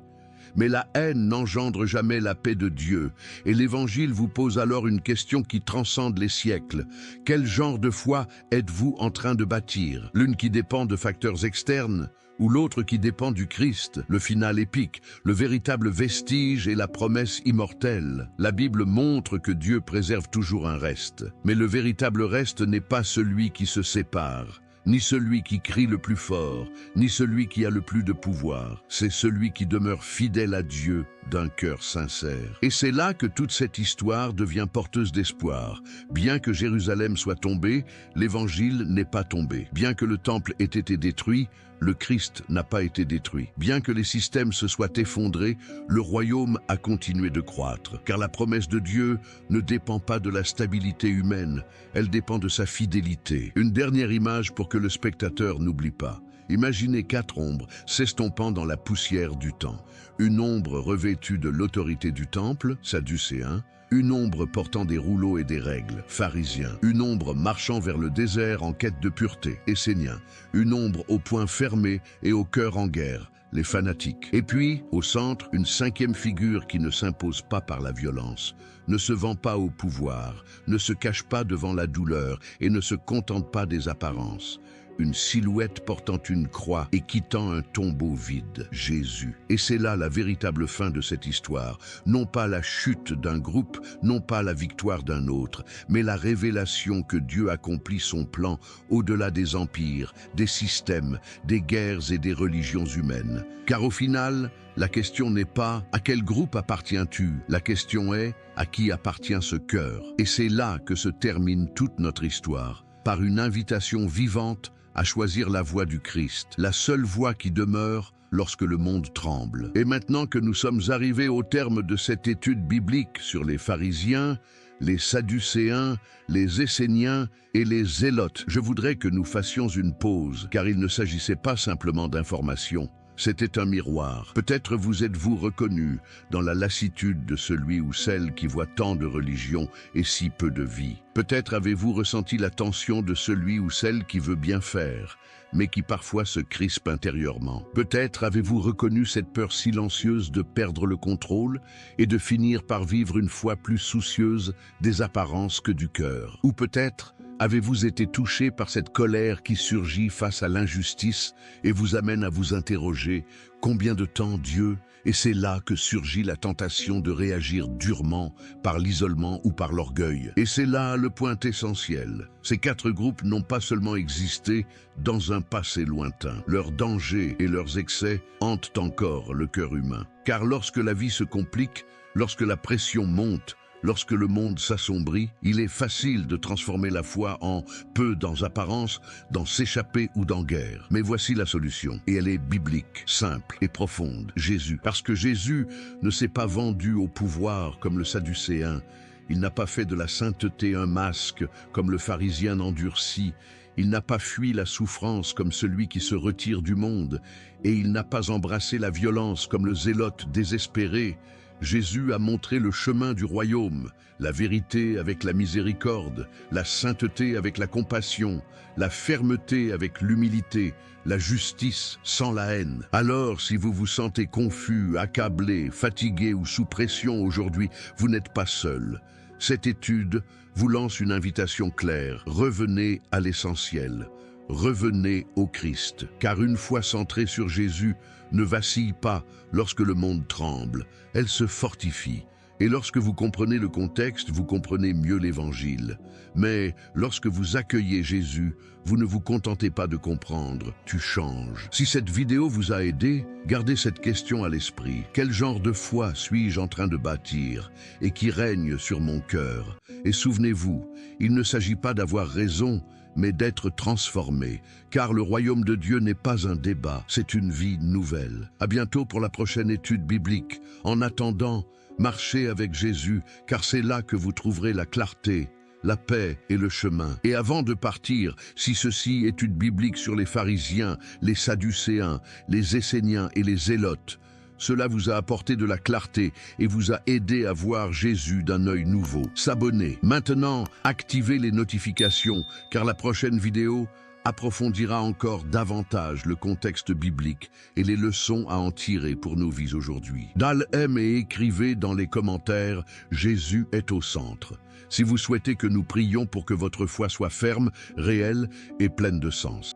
Mais la haine n'engendre jamais la paix de Dieu. Et l'Évangile vous pose alors une question qui transcende les siècles. Quel genre de foi êtes-vous en train de bâtir? L'une qui dépend de facteurs externes, ou l'autre qui dépend du Christ, le final épique, le véritable vestige et la promesse immortelle. La Bible montre que Dieu préserve toujours un reste. Mais le véritable reste n'est pas celui qui se sépare, ni celui qui crie le plus fort, ni celui qui a le plus de pouvoir. C'est celui qui demeure fidèle à Dieu d'un cœur sincère. Et c'est là que toute cette histoire devient porteuse d'espoir. Bien que Jérusalem soit tombée, l'Évangile n'est pas tombé. Bien que le temple ait été détruit, le Christ n'a pas été détruit. Bien que les systèmes se soient effondrés, le royaume a continué de croître. Car la promesse de Dieu ne dépend pas de la stabilité humaine, elle dépend de sa fidélité. Une dernière image pour que le spectateur n'oublie pas. Imaginez 4 ombres s'estompant dans la poussière du temps. Une ombre revêtue de l'autorité du temple, sadducéen. Une ombre portant des rouleaux et des règles, pharisiens. Une ombre marchant vers le désert en quête de pureté, esséniens. Une ombre au poing fermé et au cœur en guerre, les fanatiques. Et puis, au centre, une 5e figure qui ne s'impose pas par la violence, ne se vend pas au pouvoir, ne se cache pas devant la douleur et ne se contente pas des apparences. Une silhouette portant une croix et quittant un tombeau vide, Jésus. Et c'est là la véritable fin de cette histoire. Non pas la chute d'un groupe, non pas la victoire d'un autre, mais la révélation que Dieu accomplit son plan au-delà des empires, des systèmes, des guerres et des religions humaines. Car au final, la question n'est pas « à quel groupe appartiens-tu ?» La question est « à qui appartient ce cœur ?» Et c'est là que se termine toute notre histoire, par une invitation vivante à choisir la voie du Christ, la seule voie qui demeure lorsque le monde tremble. Et maintenant que nous sommes arrivés au terme de cette étude biblique sur les pharisiens, les sadducéens, les esséniens et les zélotes, je voudrais que nous fassions une pause, car il ne s'agissait pas simplement d'informations. C'était un miroir. Peut-être vous êtes-vous reconnu dans la lassitude de celui ou celle qui voit tant de religion et si peu de vie. Peut-être avez-vous ressenti la tension de celui ou celle qui veut bien faire, mais qui parfois se crispe intérieurement. Peut-être avez-vous reconnu cette peur silencieuse de perdre le contrôle et de finir par vivre une foi plus soucieuse des apparences que du cœur. Ou peut-être Avez-vous été touché par cette colère qui surgit face à l'injustice et vous amène à vous interroger combien de temps Dieu? Et c'est là que surgit la tentation de réagir durement par l'isolement ou par l'orgueil. Et c'est là le point essentiel. Ces quatre groupes n'ont pas seulement existé dans un passé lointain. Leurs dangers et leurs excès hantent encore le cœur humain. Car lorsque la vie se complique, lorsque la pression monte, lorsque le monde s'assombrit, il est facile de transformer la foi en peu dans apparence, dans s'échapper ou dans guerre. Mais voici la solution, et elle est biblique, simple et profonde. Jésus. Parce que Jésus ne s'est pas vendu au pouvoir comme le Sadducéen. Il n'a pas fait de la sainteté un masque comme le pharisien endurci. Il n'a pas fui la souffrance comme celui qui se retire du monde. Et il n'a pas embrassé la violence comme le zélote désespéré. Jésus a montré le chemin du royaume, la vérité avec la miséricorde, la sainteté avec la compassion, la fermeté avec l'humilité, la justice sans la haine. Alors, si vous vous sentez confus, accablé, fatigué ou sous pression aujourd'hui, vous n'êtes pas seul. Cette étude vous lance une invitation claire. Revenez à l'essentiel. Revenez au Christ, car une foi centrée sur Jésus ne vacille pas lorsque le monde tremble, elle se fortifie. Et lorsque vous comprenez le contexte, vous comprenez mieux l'Évangile. Mais lorsque vous accueillez Jésus, vous ne vous contentez pas de comprendre, tu changes. Si cette vidéo vous a aidé, gardez cette question à l'esprit. Quel genre de foi suis-je en train de bâtir et qui règne sur mon cœur? Et souvenez-vous, il ne s'agit pas d'avoir raison, mais d'être transformé, car le royaume de Dieu n'est pas un débat, c'est une vie nouvelle. À bientôt pour la prochaine étude biblique. En attendant, marchez avec Jésus, car c'est là que vous trouverez la clarté, la paix et le chemin. Et avant de partir, si ceci est une biblique sur les pharisiens, les sadducéens, les esséniens et les zélotes, cela vous a apporté de la clarté et vous a aidé à voir Jésus d'un œil nouveau. S'abonner. Maintenant, activez les notifications, car la prochaine vidéo approfondira encore davantage le contexte biblique et les leçons à en tirer pour nos vies aujourd'hui. Aime et écrivez dans les commentaires « Jésus est au centre ». Si vous souhaitez que nous prions pour que votre foi soit ferme, réelle et pleine de sens.